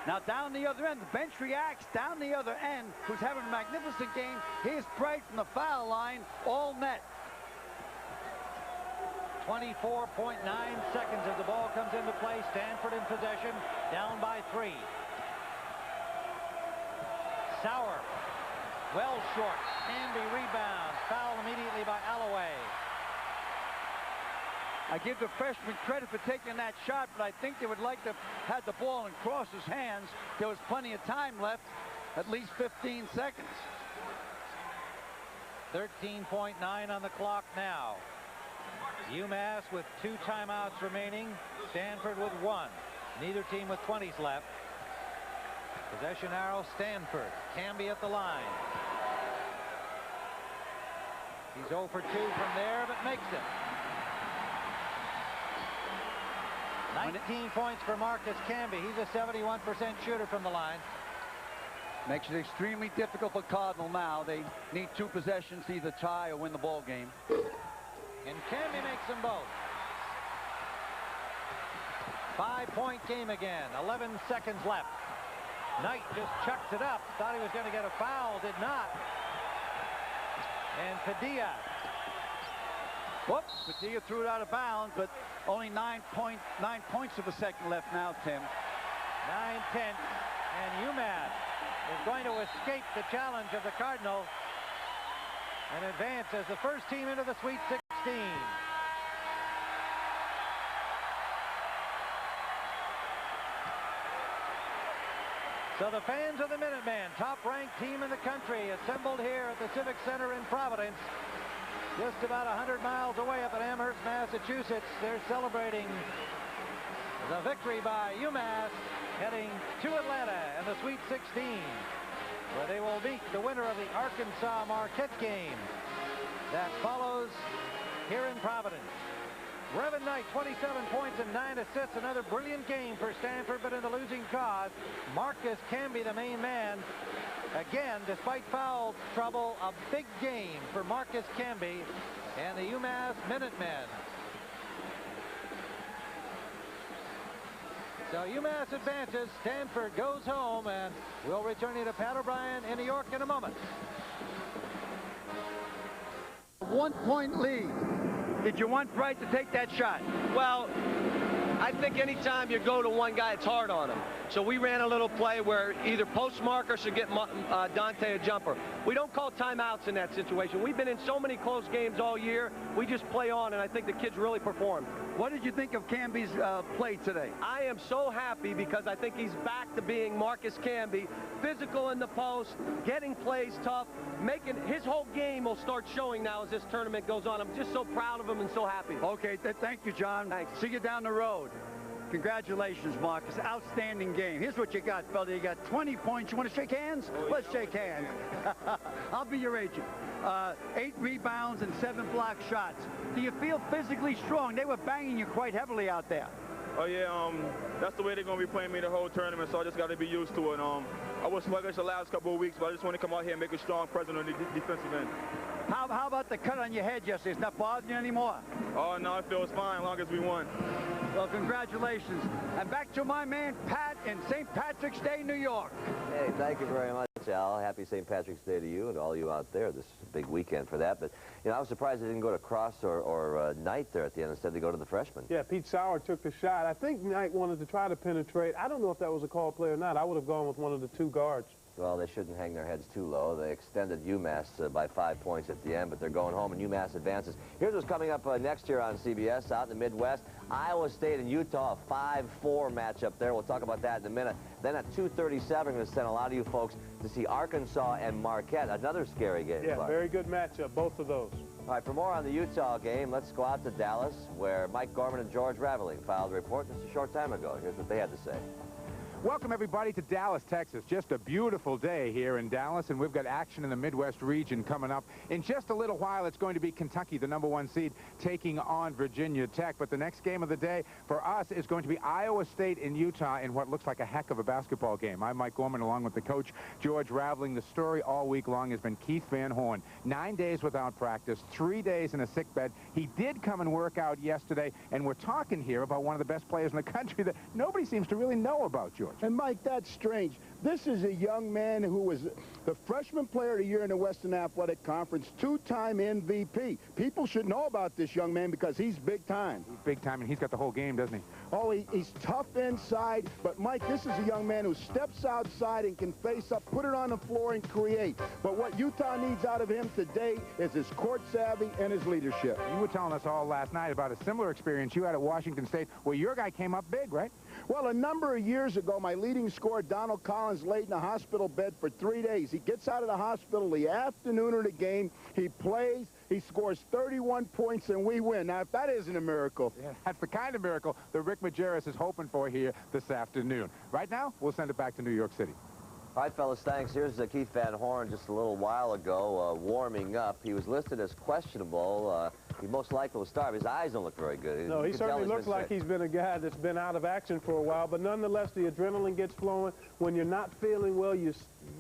Now down the other end, the bench reacts down the other end, who's having a magnificent game. Here's Bright from the foul line, all net. 24.9 seconds as the ball comes into play. Stanford in possession, down by 3. Sauer, well short. Canby rebounds, fouled immediately by Alloway. I give the freshman credit for taking that shot, but I think they would like to have the ball in Cross's hands. There was plenty of time left, at least 15 seconds. 13.9 on the clock now. UMass with 2 timeouts remaining. Stanford with 1. Neither team with 20s left. Possession arrow, Stanford. Canby at the line. He's 0 for 2 from there, but makes it. 19 points for Marcus Canby. He's a 71% shooter from the line. Makes it extremely difficult for Cardinal now. They need 2 possessions to either tie or win the ball game. And Canby makes them both. 5-point game again. 11 seconds left. Knight just chucks it up. Thought he was going to get a foul. Did not. And Padilla. Whoops. Padilla threw it out of bounds, but only 9 points of a second left now, Tim. 9-10. And UMass is going to escape the challenge of the Cardinal and advance as the first team into the Sweet 16. So the fans of the Minutemen, top-ranked team in the country, assembled here at the Civic Center in Providence, just about 100 miles away up in Amherst, Massachusetts. They're celebrating the victory by UMass, heading to Atlanta in the Sweet 16, where they will meet the winner of the Arkansas-Marquette game that follows here in Providence. Revan Knight, 27 points and 9 assists. Another brilliant game for Stanford, but in the losing cause. Marcus Canby, the main man. Again, despite foul trouble, a big game for Marcus Canby and the UMass Minutemen. So UMass advances, Stanford goes home, and we'll return you to Pat O'Brien in New York in a moment. 1-point lead. Did you want Bright to take that shot? Well, I think anytime you go to one guy, it's hard on him. So we ran a little play where either post marker should get Dante a jumper. We don't call timeouts in that situation. We've been in so many close games all year. We just play on, and I think the kids really performed. What did you think of Canby's play today? I am so happy because I think he's back to being Marcus Canby, physical in the post, getting plays tough, making his whole game will start showing now as this tournament goes on. I'm just so proud of him and so happy. Okay, thank you, John. Thanks. See you down the road. Congratulations, Marcus. Outstanding game. Here's what you got, fella. You got 20 points. You want to shake hands? Let's shake hands. I'll be your agent. 8 rebounds and 7 block shots. Do you feel physically strong? They were banging you quite heavily out there. Oh, yeah, that's the way they're going to be playing me the whole tournament, so I just got to be used to it. I was sluggish the last couple of weeks, but I just want to come out here and make a strong presence on the defensive end. How about the cut on your head yesterday? It's not bothering you anymore? Oh, no, it feels fine as long as we won. Well, congratulations. And back to my man, Pat, in St. Patrick's Day, New York. Hey, thank you very much, Al. Happy St. Patrick's Day to you and all you out there. This is a big weekend for that. But, you know, I was surprised they didn't go to Cross or Knight there at the end. Instead, they go to the freshmen. Yeah, Pete Sauer took the shot. I think Knight wanted to try to penetrate. I don't know if that was a call play or not. I would have gone with one of the 2 guards. Well, they shouldn't hang their heads too low. They extended UMass by 5 points at the end, but they're going home, and UMass advances. Here's what's coming up next year on CBS out in the Midwest. Iowa State and Utah, a 5-4 matchup there. We'll talk about that in a minute. Then at 2:37, we're going to send a lot of you folks to see Arkansas and Marquette, another scary game. Yeah, Clark. very good matchup, both of those. All right, for more on the Utah game, let's go out to Dallas, where Mike Gorman and George Raveling filed a report just a short time ago. Here's what they had to say. Welcome, everybody, to Dallas, Texas. Just a beautiful day here in Dallas, and we've got action in the Midwest region coming up. In just a little while, it's going to be Kentucky, the #1 seed, taking on Virginia Tech. But the next game of the day for us is going to be Iowa State in Utah in what looks like a heck of a basketball game. I'm Mike Gorman, along with the coach, George Raveling. The story all week long has been Keith Van Horn. 9 days without practice, 3 days in a sick bed. He did come and work out yesterday, and we're talking here about one of the best players in the country that nobody seems to really know about, George. And Mike, that's strange. This is a young man who was the freshman player of the year in the Western Athletic Conference, 2-time MVP. People should know about this young man because he's big time. He's big time, and he's got the whole game, doesn't he? Oh, he's tough inside. But, Mike, this is a young man who steps outside and can face up, put it on the floor, and create. But what Utah needs out of him today is his court savvy and his leadership. You were telling us all last night about a similar experience you had at Washington State where your guy came up big, right? Well, a number of years ago, my leading scorer, Donald Collins, laid in a hospital bed for 3 days. He gets out of the hospital the afternoon of the game. He plays. He scores 31 points, and we win. Now, if that isn't a miracle. Yeah, that's the kind of miracle that Rick Majerus is hoping for here this afternoon. Right now, we'll send it back to New York City. All right, fellas, thanks. Here's Keith Van Horn just a little while ago warming up. He was listed as questionable. He most likely will start. His eyes don't look very good. No, he certainly looks like he's been a guy that's been out of action for a while, but nonetheless, the adrenaline gets flowing. When you're not feeling well, you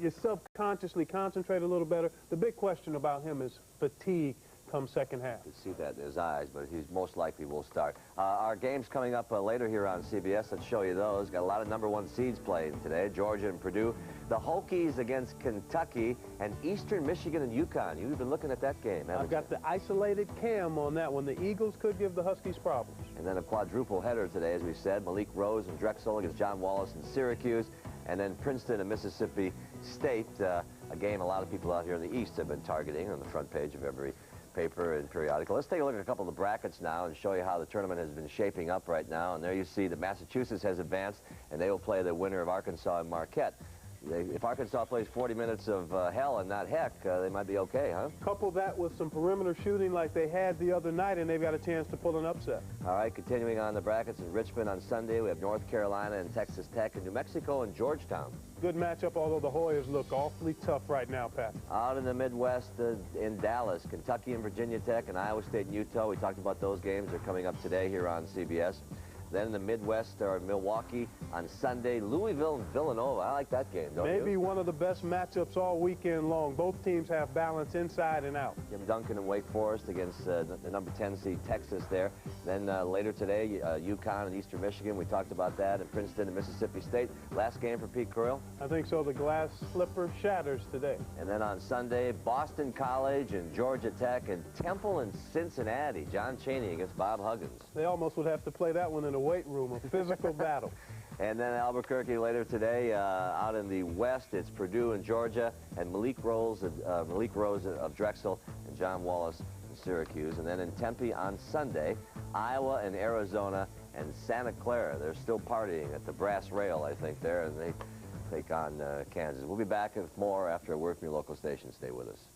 subconsciously concentrate a little better. The big question about him is fatigue come second half. You can see that in his eyes, but he's most likely will start. Our games coming up later here on CBS. Let's show you those. Got a lot of #1 seeds playing today. Georgia and Purdue. The Hokies against Kentucky, and Eastern Michigan and UConn. You've been looking at that game, haven't I've got the isolated cam on that one. The Eagles could give the Huskies problems. And then a quadruple header today, as we said. Malik Rose and Drexel against John Wallace and Syracuse. And then Princeton and Mississippi State, a game a lot of people out here in the East have been targeting on the front page of every paper and periodical. Let's take a look at a couple of the brackets now and show you how the tournament has been shaping up right now. And there you see that Massachusetts has advanced, and they will play the winner of Arkansas and Marquette. If Arkansas plays 40 minutes of hell and not heck, they might be okay, huh? Couple that with some perimeter shooting like they had the other night, and they've got a chance to pull an upset. All right, continuing on the brackets in Richmond on Sunday, we have North Carolina and Texas Tech, and New Mexico and Georgetown. Good matchup, although the Hoyas look awfully tough right now, Pat. Out in the Midwest in Dallas, Kentucky and Virginia Tech, and Iowa State and Utah. We talked about those games. They're coming up today here on CBS. Then in the Midwest, there are Milwaukee on Sunday, Louisville and Villanova. I like that game, don't you? Maybe one of the best matchups all weekend long. Both teams have balance inside and out. Jim Duncan and Wake Forest against the #10 seed Texas there. Then later today, UConn and Eastern Michigan. We talked about that. And Princeton and Mississippi State. Last game for Pete Carrill? I think so. The glass slipper shatters today. And then on Sunday, Boston College and Georgia Tech and Temple and Cincinnati. John Chaney against Bob Huggins. They almost would have to play that one in a weight room, a physical battle. And then Albuquerque later today, out in the West, it's Purdue and Georgia, and Malik Rose of Drexel, and John Wallace in Syracuse. And then in Tempe on Sunday, Iowa and Arizona and Santa Clara. They're still partying at the Brass Rail, I think, there, and they take on Kansas. We'll be back with more after a word from your local station. Stay with us.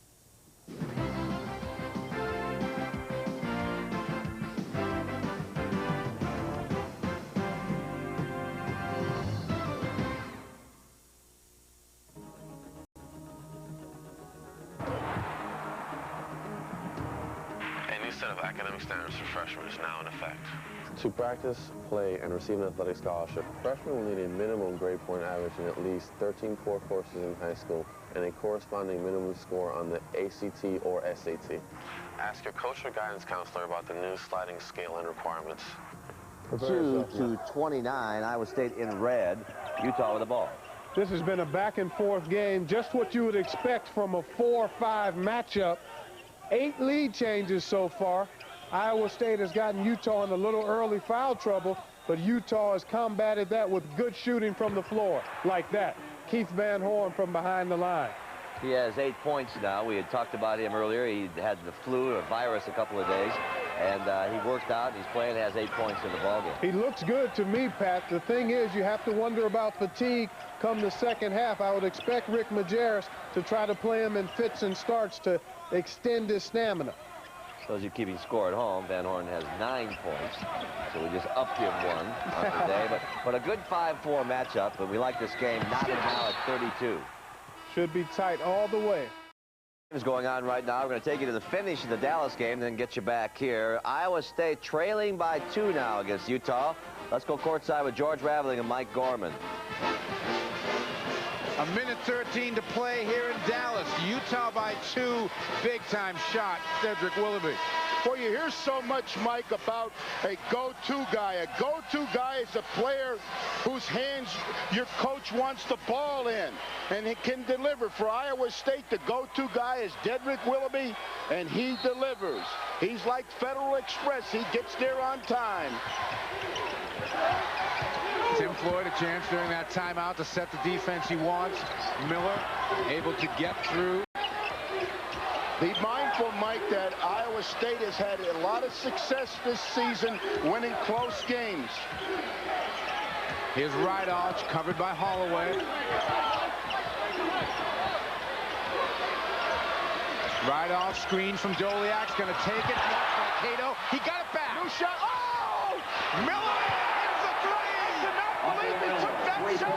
Set of academic standards for freshmen is now in effect. To practice, play, and receive an athletic scholarship, freshmen will need a minimum grade point average in at least 13 core courses in high school and a corresponding minimum score on the ACT or SAT. Ask your coach or guidance counselor about the new sliding scale and requirements. 2-29, Iowa State in red, Utah with the ball. This has been a back-and-forth game, just what you would expect from a 4-5 matchup. 8 lead changes so far. Iowa State has gotten Utah in a little early foul trouble, but Utah has combated that with good shooting from the floor, like that. Keith Van Horn from behind the line. He has 8 points now. We had talked about him earlier. He had the flu or virus a couple of days, and he worked out, and he's playing, has 8 points in the ballgame. He looks good to me, Pat. The thing is, you have to wonder about fatigue come the second half. I would expect Rick Majerus to try to play him in fits and starts to extend his stamina. Those of you keeping score at home, Van Horn has 9 points. So we just upped him one on the day. But a good 5-4 matchup. But we like this game knotted now at 32. Should be tight all the way. Is going on right now. We're going to take you to the finish of the Dallas game, then get you back here. Iowa State trailing by 2 now against Utah. Let's go courtside with George Raveling and Mike Gorman. A minute 13 to play here in Dallas. Utah by 2. Big-time shot, Cedric Willoughby. Boy, you hear so much, Mike, about a go-to guy. A go-to guy is a player whose hands your coach wants the ball in, and he can deliver. For Iowa State, the go-to guy is Cedric Willoughby, and he delivers. He's like Federal Express. He gets there on time. Tim Floyd a chance during that timeout to set the defense he wants. Miller able to get through. Be mindful, Mike, that Iowa State has had a lot of success this season winning close games. Here's Rydalch covered by Holloway. Rydalch screen from Doliak's going to take it. Cato, he got it back. New shot. Oh! Miller hits the three. I cannot believe he took that shot.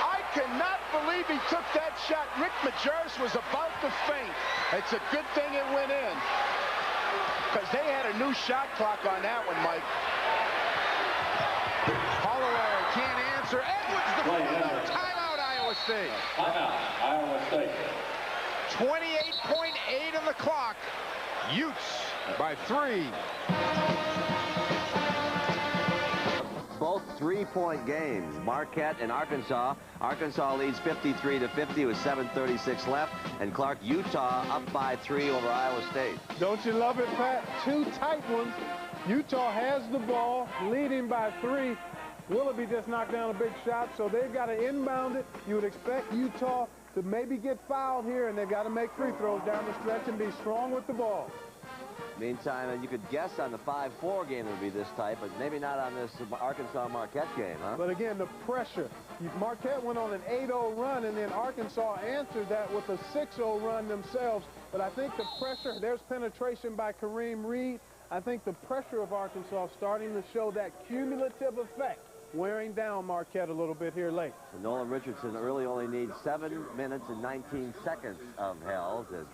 I cannot believe he took that shot. Rick Majerus was about to faint. It's a good thing it went in, because they had a new shot clock on that one, Mike. Holloway can't answer. Edwards the follow. Timeout, Iowa State. Timeout, Iowa State. 28.8 on the clock. Utes by 3. Both 3-point games. Marquette and Arkansas. Arkansas leads 53-50 with 7:36 left. And Clark, Utah up by 3 over Iowa State. Don't you love it, Pat? 2 tight ones. Utah has the ball, leading by 3. Willoughby just knocked down a big shot, so they've got to inbound it. You would expect Utah to maybe get fouled here, and they've got to make free throws down the stretch and be strong with the ball. Meantime, you could guess on the 5-4 game it would be this type, but maybe not on this Arkansas-Marquette game, huh? But again, the pressure. Marquette went on an 8-0 run, and then Arkansas answered that with a 6-0 run themselves. But I think the pressure, there's penetration by Kareem Reed. I think the pressure of Arkansas starting to show that cumulative effect, wearing down Marquette a little bit here late. So Nolan Richardson really only needs 7 minutes and 19 seconds of hell to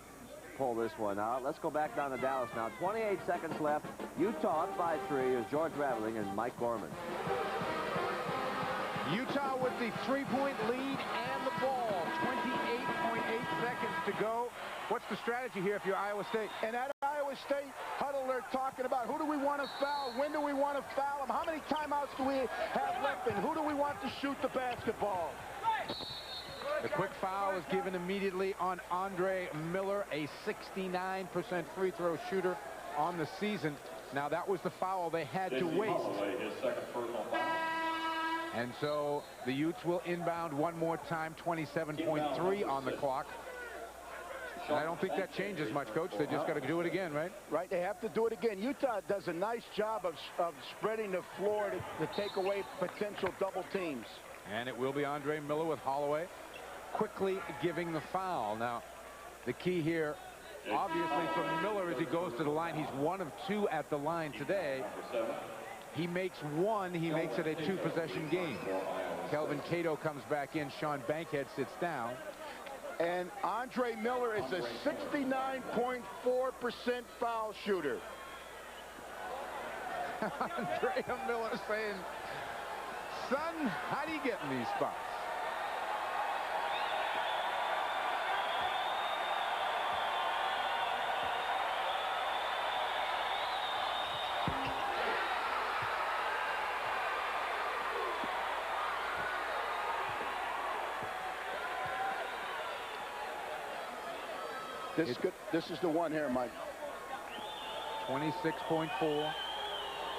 pull this one out. Let's go back down to Dallas now. 28 seconds left. Utah up by 3. Here's George Raveling and Mike Gorman. Utah with the 3-point lead and the ball. 28.8 seconds to go. What's the strategy here if you're Iowa State? And at Iowa State huddle, they're talking about who do we want to foul, when do we want to foul them, how many timeouts do we have left, and who do we want to shoot the basketball. The quick foul is given immediately on Andre Miller, a 69% free throw shooter on the season. Now that was the foul they had to waste. His second personal foul. And so the Utes will inbound one more time, 27.3 on the clock. And I don't think that changes much, Coach. They just got to do it again, right? Right, they have to do it again. Utah does a nice job of spreading the floor to take away potential double teams. And it will be Andre Miller with Holloway quickly giving the foul. Now, the key here, obviously, for Miller as he goes to the line, he's 1 of 2 at the line today. He makes 1, he makes it a 2-possession game. Kelvin Cato comes back in. Sean Bankhead sits down. And Andre Miller is a 69.4% foul shooter. Andre Miller saying, son, how do you get in these spots? This is the one here, Mike. 26.4.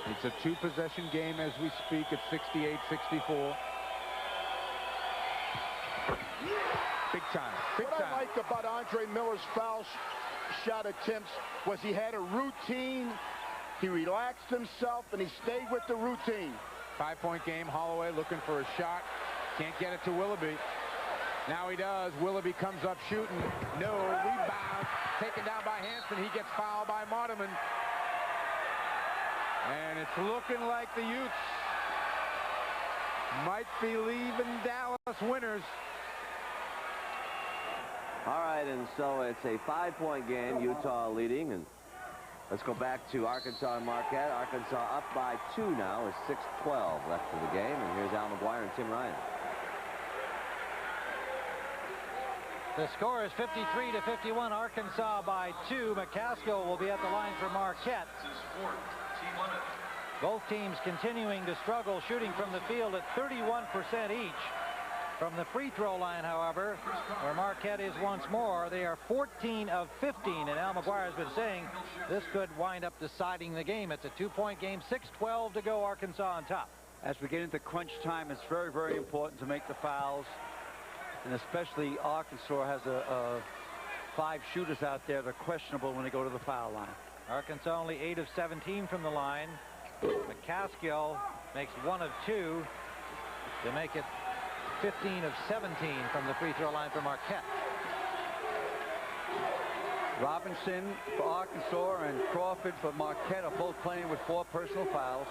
It's a 2-possession game as we speak at 68-64. Big time. What I like about Andre Miller's foul shot attempts was he had a routine, he relaxed himself, and he stayed with the routine. 5-point game. Holloway looking for a shot. Can't get it to Willoughby. Now he does. Willoughby comes up shooting. No rebound. Taken down by Hanson. He gets fouled by Mardeman. And it's looking like the Utes might be leaving Dallas winners. All right, and so it's a 5-point game, Utah leading. And let's go back to Arkansas and Marquette. Arkansas up by 2 now, with 6:12 left in the game. And here's Al McGuire and Tim Ryan. The score is 53-51. Arkansas by 2. McCaskill will be at the line for Marquette. Both teams continuing to struggle shooting from the field at 31% each. From the free throw line, however, where Marquette is once more, they are 14 of 15. And Al McGuire has been saying this could wind up deciding the game. It's a 2-point game, 6:12 to go, Arkansas on top. As we get into crunch time, it's very, very important to make the fouls. And especially Arkansas has 5 shooters out there that are questionable when they go to the foul line. Arkansas only 8 of 17 from the line. McCaskill makes 1 of 2 to make it 15 of 17 from the free throw line for Marquette. Robinson for Arkansas and Crawford for Marquette are both playing with 4 personal fouls.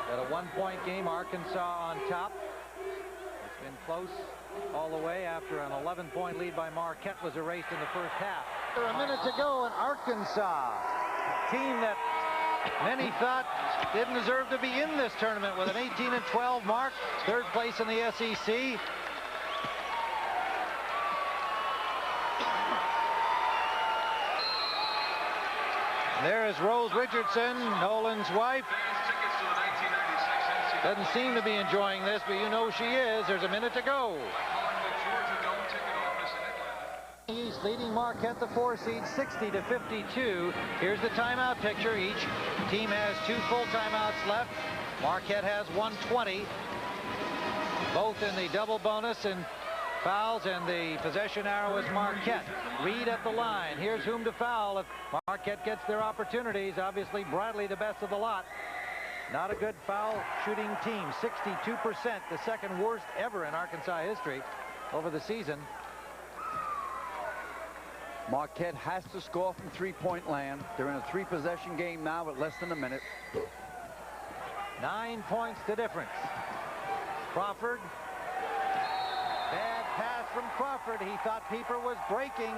Got a 1-point game, Arkansas on top. It's been close all the way after an 11-point lead by Marquette was erased in the first half. After a minute to go, and Arkansas, a team that many thought didn't deserve to be in this tournament, with an 18-12 mark, 3rd place in the SEC. There is Rose Richardson, Nolan's wife. Doesn't seem to be enjoying this, but you know she is. There's a minute to go. East leading Marquette, the 4 seed, 60-52. Here's the timeout picture. Each team has 2 full timeouts left. Marquette has 1:20. Both in the double bonus and fouls, and the possession arrow is Marquette. Reed at the line. Here's whom to foul if Marquette gets their opportunities. Obviously, Bradley the best of the lot. Not a good foul shooting team. 62%, the 2nd worst ever in Arkansas history over the season. Marquette has to score from 3-point land. They're in a 3-possession game now with less than a minute. 9 points the difference. Crawford. Bad pass from Crawford. He thought Pieper was breaking.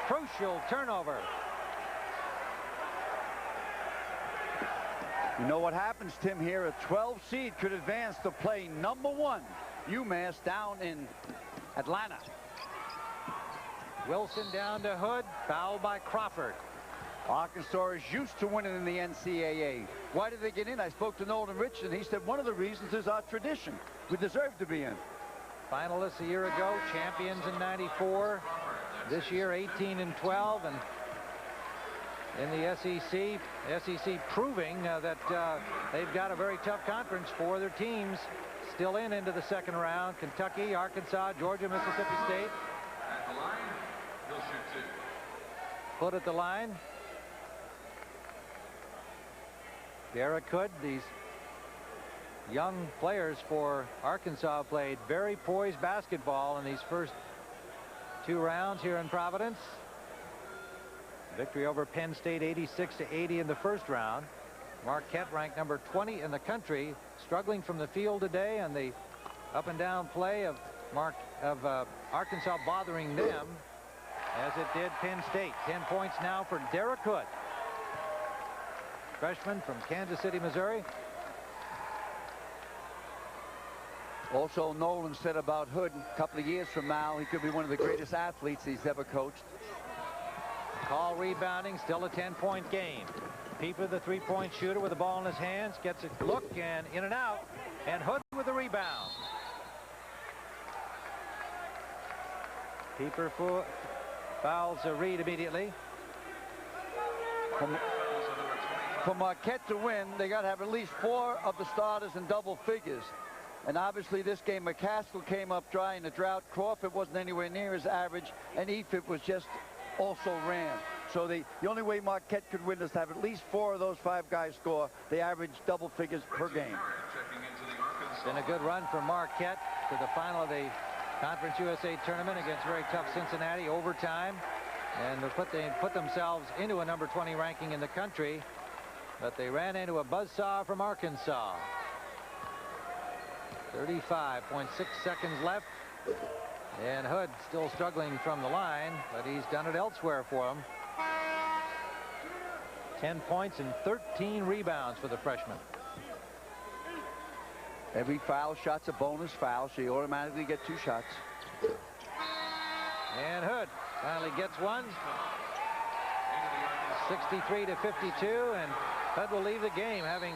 Crucial turnover. You know what happens, Tim, here? A 12 seed could advance to play #1 UMass down in Atlanta. Wilson down to Hood. Fouled by Crawford. Arkansas is used to winning in the NCAA. Why did they get in? I spoke to Nolan Richardson. He said one of the reasons is our tradition. We deserve to be in. Finalists a year ago, champions in '94. This year, 18-12, and in the SEC proving that they've got a very tough conference for their teams still into the 2nd round. Kentucky, Arkansas, Georgia, Mississippi State. At the line, he'll shoot 2. Hood at the line. Derek Hood, these young players for Arkansas played very poised basketball in these first 2 rounds here in Providence. Victory over Penn State 86-80 in the 1st round. Marquette ranked number 20 in the country, struggling from the field today, and the up and down play of Arkansas bothering them as it did Penn State. 10 points now for Derek Hood, freshman from Kansas City, Missouri. Also, Nolan said about Hood, a couple of years from now, he could be one of the greatest athletes he's ever coached. Call rebounding, still a 10-point game. Pieper, the 3-point shooter, with the ball in his hands, gets a look and in and out, and Hood with the rebound. Pieper fouls Reed immediately. For Marquette to win, they got to have at least 4 of the starters in double figures. And obviously this game, McCaskill came up dry in the drought. Crawford wasn't anywhere near his average, and Efit was just also ran. So the only way Marquette could win is to have at least 4 of those 5 guys score. They average double figures per game. It's been a good run for Marquette to the final of the Conference USA tournament against very tough Cincinnati, overtime, and they put themselves into a number 20 ranking in the country, but they ran into a buzzsaw from Arkansas. 35.6 seconds left, and Hood still struggling from the line, but he's done it elsewhere for him. 10 points and 13 rebounds for the freshman. Every foul shot's a bonus foul, so you automatically get 2 shots. And Hood finally gets one. 63 to 52, and Hood will leave the game having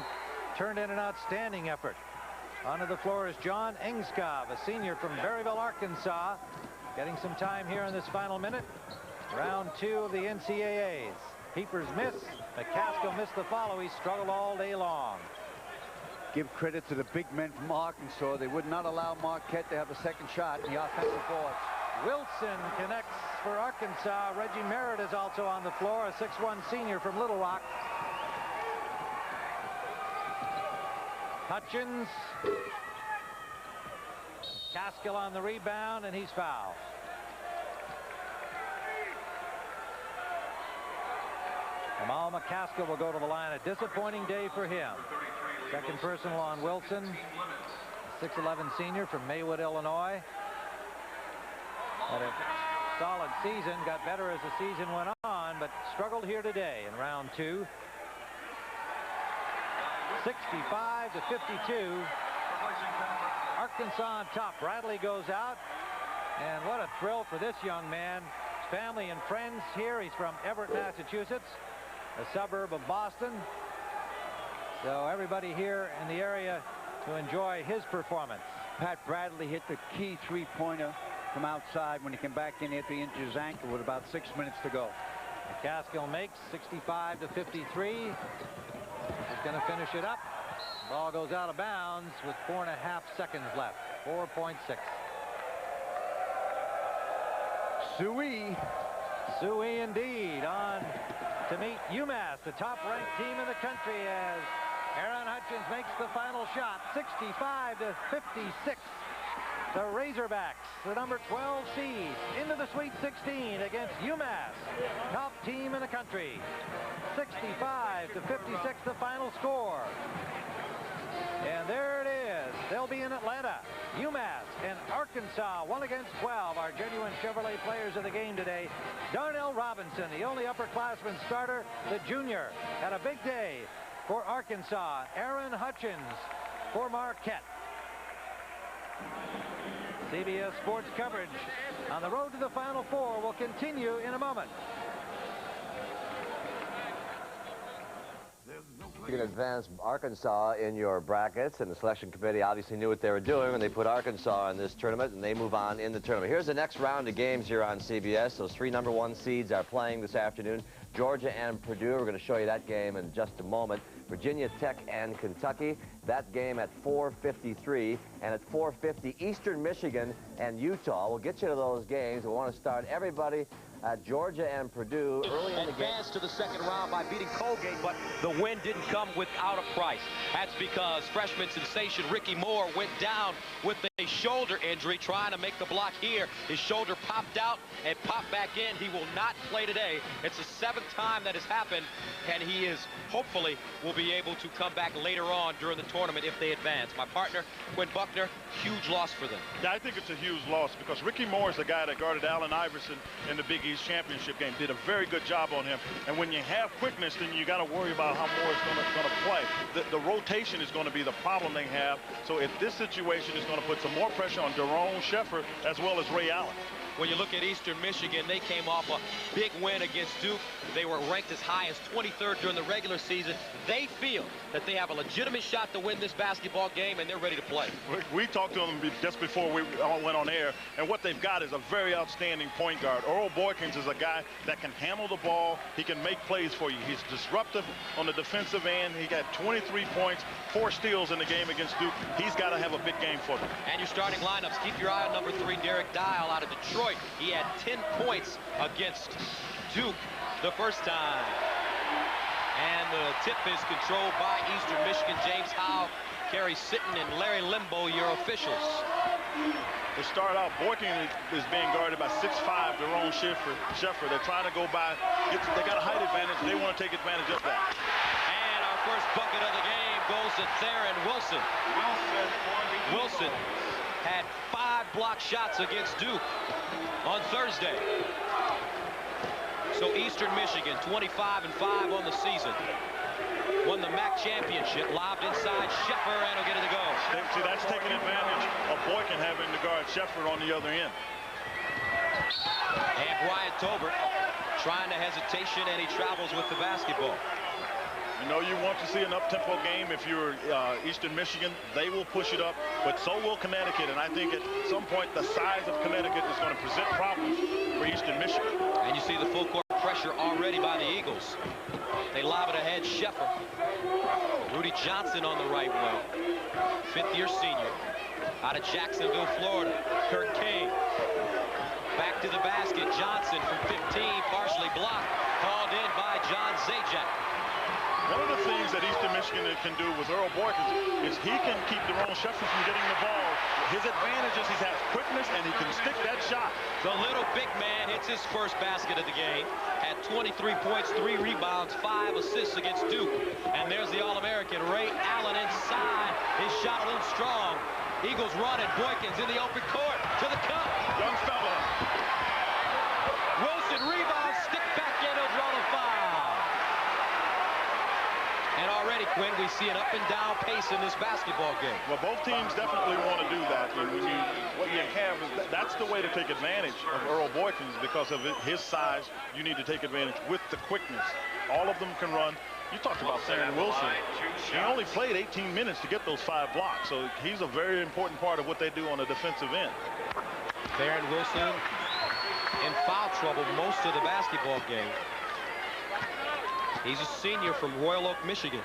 turned in an outstanding effort. Onto the floor is John Engskov, a senior from Berryville, Arkansas, getting some time here in this final minute. Round 2 of the NCAAs. Peepers miss. McCaskill missed the follow. He struggled all day long. Give credit to the big men from Arkansas. They would not allow Marquette to have a second shot in the offensive boards. Wilson connects for Arkansas. Reggie Merritt is also on the floor, a 6'1" senior from Little Rock. Hutchins. Caskill on the rebound, and he's fouled. Jamal McCaskill will go to the line. A disappointing day for him. Second personal on Wilson. 6'11" senior from Maywood, Illinois. Had a solid season, got better as the season went on, but struggled here today in round 2. 65 to 52. Arkansas on top. Bradley goes out, and what a thrill for this young man. His family and friends here. He's from Everett, Massachusetts, a suburb of Boston. So everybody here in the area to enjoy his performance. Pat Bradley hit the key 3-pointer from outside when he came back in after he injured his ankle with about 6 minutes to go. McCaskill makes 65 to 53. He's going to finish it up. Ball goes out of bounds with 4.5 seconds left. 4.6. Suey. Suey indeed on to meet UMass, the top-ranked team in the country, as Aaron Hutchins makes the final shot. 65 to 56. The Razorbacks, the number 12 seed, into the Sweet 16 against UMass, top team in the country. 65 to 56, the final score. And there it is. They'll be in Atlanta. UMass and Arkansas, 1 against 12, are genuine Chevrolet players of the game today. Darnell Robinson, the only upperclassman starter, the junior, had a big day for Arkansas. Aaron Hutchins for Marquette. CBS Sports coverage on the road to the Final Four will continue in a moment. You can advance Arkansas in your brackets, and the selection committee obviously knew what they were doing when they put Arkansas in this tournament, and they move on in the tournament. Here's the next round of games here on CBS. Those 3 number 1 seeds are playing this afternoon. Georgia and Purdue. We're going to show you that game in just a moment. Virginia Tech and Kentucky. That game at 4:53, and at 4:50, Eastern Michigan and Utah. We'll get you to those games. We want to start everybody at Georgia and Purdue early in the game. Advanced to the second round by beating Colgate, but the win didn't come without a price. That's because freshman sensation Ricky Moore went down with a shoulder injury trying to make the block here. His shoulder popped out and popped back in. He will not play today. It's the 7th time that has happened, and he is hopefully will be able to come back later on during the tournament if they advance. My partner, Quinn Buckner, huge loss for them. Yeah, I think it's a huge loss because Ricky Moore is the guy that guarded Allen Iverson in the Big East championship game. Did a very good job on him. And when you have quickness, then you got to worry about how Moore is going to play. The rotation is going to be the problem they have. So if this situation is going to put some more pressure on Daron Sheffer as well as Ray Allen. When you look at Eastern Michigan, they came off a big win against Duke. They were ranked as high as 23rd during the regular season. They feel that they have a legitimate shot to win this basketball game, and they're ready to play. We talked to them just before we all went on air, and what they've got is a very outstanding point guard. Earl Boykins is a guy that can handle the ball. He can make plays for you. He's disruptive on the defensive end. He got 23 points, 4 steals in the game against Duke. He's got to have a big game for them. And your starting lineups, keep your eye on number 3, Derek Dial out of Detroit. He had 10 points against Duke the first time. And the tip is controlled by Eastern Michigan. James Howe, Kerry Sitton, and Larry Limbo, your officials. To start out, Boykin is being guarded by 6'5", Daron Sheffer. They're trying to go by. They got a height advantage. They want to take advantage of that. And our first bucket of the game goes to Theron Wilson. Wilson had 5 block shots against Duke on Thursday. So Eastern Michigan, 25-5 on the season. Won the MAC championship, lobbed inside Sheffer, and he'll get it to go. See, that's taking advantage of Boykin having to guard Sheffer on the other end. And Brian Tolbert trying to hesitation, and he travels with the basketball. You know, you want to see an up-tempo game. If you're Eastern Michigan, they will push it up, but so will Connecticut. And I think at some point the size of Connecticut is going to present problems for Eastern Michigan. And you see the full court pressure already by the Eagles. They lob it ahead, Sheffer. Rudy Johnson on the right wing. 5th-year senior out of Jacksonville, Florida. Kirk King. Back to the basket. Johnson from 15, partially blocked. Called in by John Zajac. One of the things that Eastern Michigan can do with Earl Boykin is he can keep Daron Sheffer from getting the ball. His advantage is he has quickness and he can stick that shot. The little big man hits his first basket of the game. Had 23 points, 3 rebounds, 5 assists against Duke. And there's the All-American Ray Allen inside. His shot a little strong. Eagles run it. Boykin's in the open court to the cup. Young fella. Wilson rebounds, stick back in, he'll draw the foul. And already, Quinn, we see an up and down pace in this basketball game. Well, both teams definitely want to do that. And what you have is that's the way to take advantage of Earl Boykins because of his size. You need to take advantage with the quickness. All of them can run. You talked about Theron Wilson. He only played 18 minutes to get those 5 blocks. So he's a very important part of what they do on the defensive end. Theron Wilson in foul trouble most of the basketball game. He's a senior from Royal Oak, Michigan.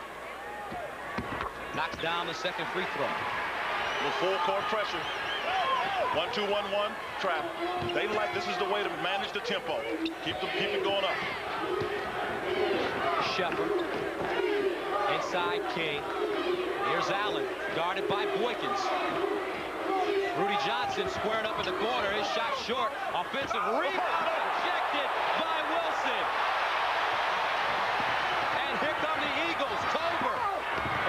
Knocks down the second free throw. With full court pressure. 1-2-1-1 trap. This is the way to manage the tempo. Keep it going up. Sheffer. Inside King. Here's Allen, guarded by Boykins. Rudy Johnson squaring up in the corner. His shot short. Offensive rebound. Rejected by Wilson. And here come the Eagles. Tober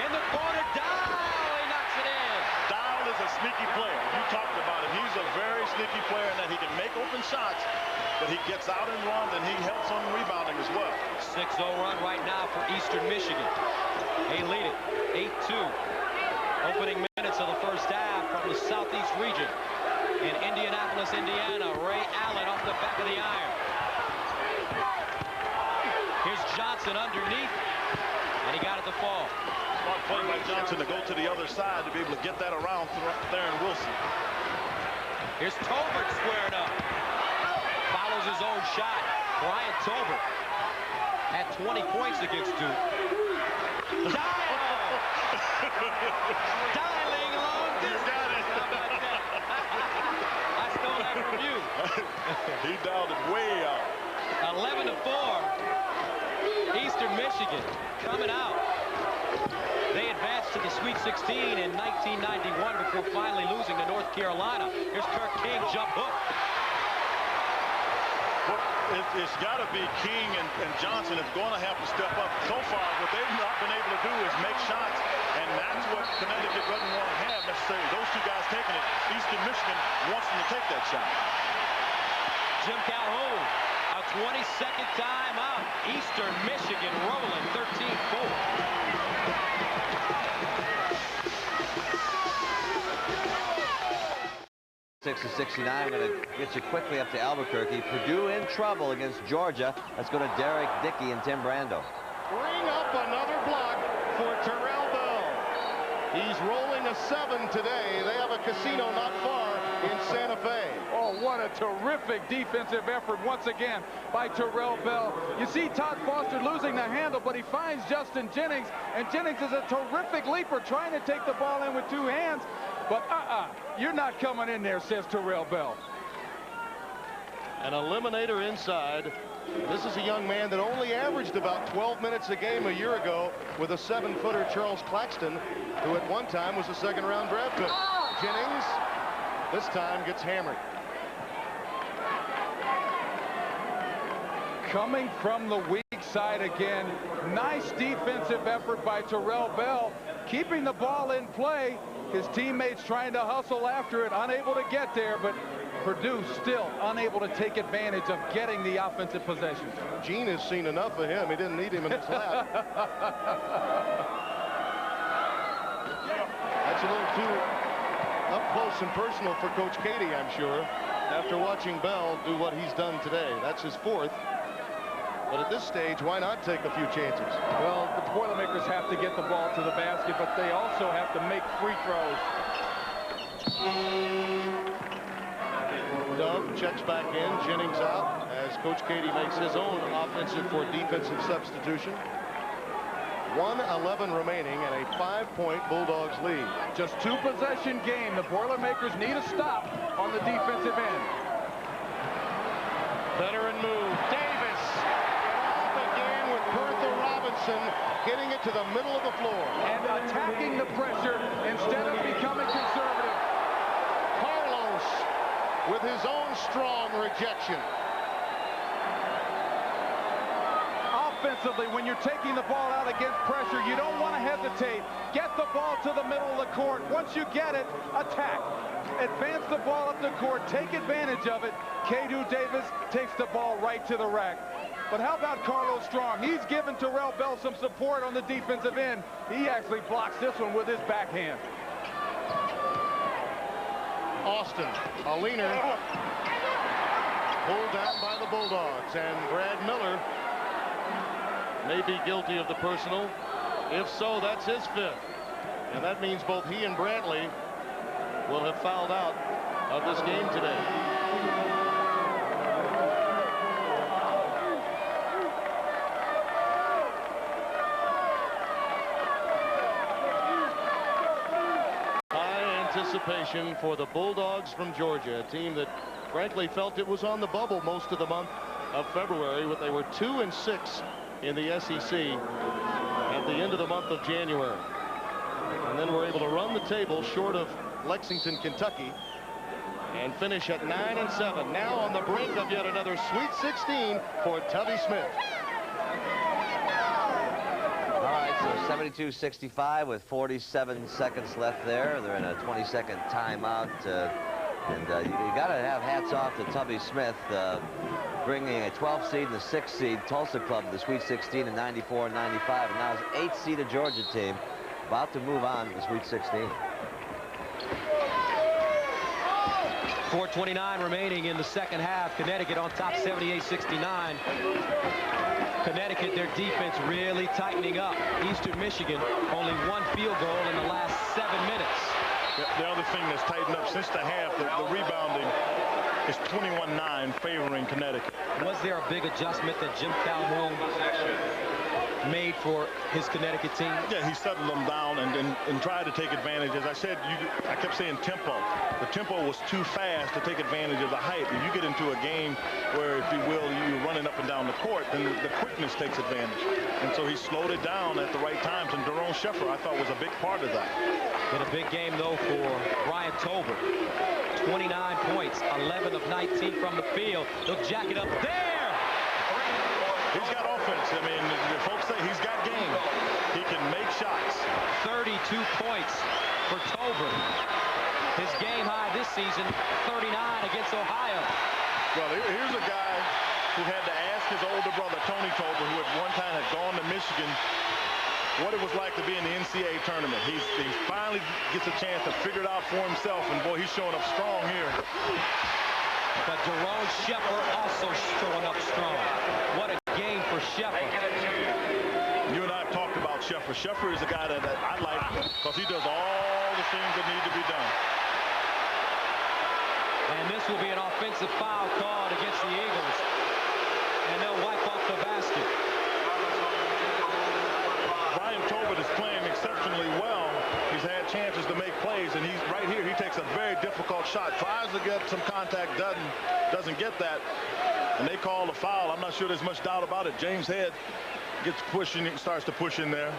in the corner. Dial. He knocks it in. Dial is a sneaky player. You talked about it. He's a very sneaky player in that he can make open shots, but he gets out and runs, and he helps on rebounding as well. 6-0 run right now for Eastern Michigan. They lead it 8-2. Opening minutes of the first half from the Southeast region. In Indianapolis, Indiana, Ray Allen off the back of the iron. Here's Johnson underneath, and he got it to fall. Smart play by Johnson to go to the other side to be able to get that around Theron Wilson. Here's Tolbert squaring up. Follows his own shot. Brian Tolbert had 20 points against Duke. Dialing long distance. You got it. How about that? I stole that from you. He dialed it way out. 11-4. Eastern Michigan coming out. They advanced to the Sweet 16 in 1991 before finally losing to North Carolina. Here's Kirk King, jump hook. Well, it's got to be King and Johnson is going to have to step up. So far, what they've not been able to do is make shots, and that's what Connecticut doesn't want to have necessarily. Those two guys taking it. Eastern Michigan wants them to take that shot. Jim Calhoun, a 22nd time out. Eastern Michigan rolling 13-4. 6-69. I'm going to get you quickly up to Albuquerque. Purdue in trouble against Georgia. Let's go to Derek Dickey and Tim Brando. Bring up another block for Terrell Bell. He's rolling a 7 today. They have a casino not far in Santa Fe. Oh, what a terrific defensive effort once again by Terrell Bell. You see Todd Foster losing the handle, but he finds Justin Jennings, and Jennings is a terrific leaper trying to take the ball in with 2 hands. But you're not coming in there, says Terrell Bell. An eliminator inside. This is a young man that only averaged about 12 minutes a game a year ago with a 7-footer, Charles Claxton, who at one time was a second-round draft pick. Jennings this time gets hammered. Coming from the weak side again. Nice defensive effort by Terrell Bell, keeping the ball in play. His teammates trying to hustle after it, unable to get there, but Purdue still unable to take advantage of getting the offensive possession. Gene has seen enough of him. He didn't need him in his lap. That's a little too up close and personal for Coach Katie, I'm sure, after watching Bell do what he's done today. That's his 4th. But at this stage, why not take a few chances? Well, the Boilermakers have to get the ball to the basket, but they also have to make free throws. Dove checks back in, Jennings out, as Coach Katie makes his own offensive for defensive substitution. 1:11 remaining and a 5-point Bulldogs lead. Just 2-possession game. The Boilermakers need a stop on the defensive end. Veteran move. Davis. Off again with Bertha Robinson getting it to the middle of the floor. And attacking the pressure instead of becoming conservative. Carlos with his own strong rejection. Offensively, when you're taking the ball out against pressure, you don't want to hesitate. Get the ball to the middle of the court. Once you get it, attack. Advance the ball up the court. Take advantage of it. Kedu Davis takes the ball right to the rack. But how about Carlos Strong? He's given Terrell Bell some support on the defensive end. He actually blocks this one with his backhand. Austin, a leaner, pulled down by the Bulldogs, and Brad Miller may be guilty of the personal. If so, that's his 5th. And that means both he and Brantley will have fouled out of this game today. High anticipation for the Bulldogs from Georgia, a team that frankly felt it was on the bubble most of the month of February, but they were 2-6 in the SEC at the end of the month of January. And then were able to run the table short of Lexington, Kentucky, and finish at 9-7. Now on the brink of yet another Sweet 16 for Tubby Smith. All right, so 72-65 with 47 seconds left there. They're in a 20-second timeout. And you got to have hats off to Tubby Smith, bringing a 12th seed and a 6th seed Tulsa club to the Sweet 16 in 94 and 95. And now his 8th seeded Georgia team about to move on to the Sweet 16. 4:29 remaining in the second half. Connecticut on top 78-69. Connecticut, their defense really tightening up. Eastern Michigan, only 1 field goal in the last 7 minutes. The other thing that's tightened up since the half, the rebounding is 21-9 favoring Connecticut. Was there a big adjustment that Jim Calhoun made for his Connecticut team? Yeah, he settled them down and tried to take advantage. As I said, I kept saying tempo. The tempo was too fast to take advantage of the height. If you get into a game where, if you will, you're running up and down the court, then the quickness takes advantage. And so he slowed it down at the right times. And Daron Sheffer, I thought, was a big part of that. Been a big game, though, for Brian Tolbert. 29 points, 11 of 19 from the field. They'll jack it up there. He's got offense. I mean, the folks say he's got game. He can make shots. 32 points for Tolbert. His game high this season, 39 against Ohio. Well, here's a guy who had to ask his older brother, Tony Tolbert, who at one time had gone to Michigan, what it was like to be in the NCAA tournament. He finally gets a chance to figure it out for himself, and boy, he's showing up strong here. But Daron Sheffer also showing up strong. What a game for Sheffer. You and I have talked about Sheffer. Sheffer is a guy that I like because he does all the things that need to be done. And this will be an offensive foul called against the Eagles. And they'll wipe off the basket. Brian Tolbert is playing exceptionally well. He's had chances to make plays, and he's right here. He takes a very difficult shot, tries to get some contact, doesn't get that, and they call a foul. I'm not sure there's much doubt about it. James Head gets pushing, starts to push in there.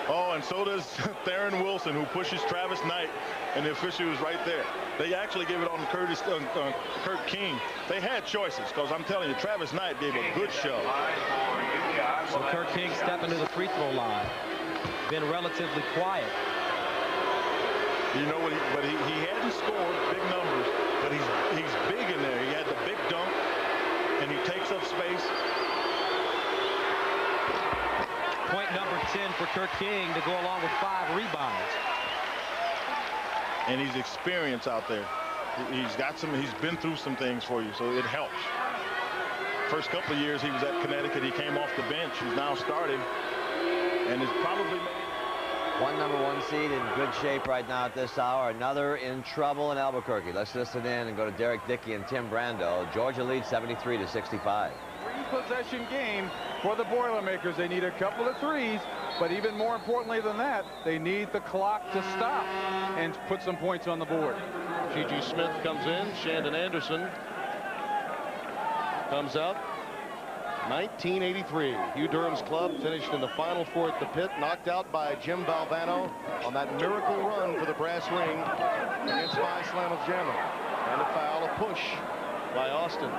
Oh, and so does Theron Wilson, who pushes Travis Knight, and the official is right there. They actually gave it on Kurt King. They had choices, because I'm telling you, Travis Knight gave a good show. So Kurt King stepping to the free throw line. Been relatively quiet. You know what? But he hadn't scored big numbers, but he's big in there. He had the big dunk, and he takes up space. Point number 10 for Kurt King to go along with 5 rebounds. And he's experienced out there. He's been through some things for you, so it helps. First couple of years he was at Connecticut, he came off the bench. He's now starting, and is probably made. One number 1 seed in good shape right now at this hour. Another in trouble in Albuquerque. Let's listen in and go to Derek Dickey and Tim Brando. Georgia leads 73-65. 3-possession game for the Boilermakers. They need a couple of threes, but even more importantly than that, they need the clock to stop and put some points on the board. Gigi Smith comes in. Shandon Anderson comes out. 1983. Hugh Durham's club finished in the Final Four at the pit, knocked out by Jim Valvano on that miracle run for the brass ring against Phi Slama Jama. And a foul, a push by Austin.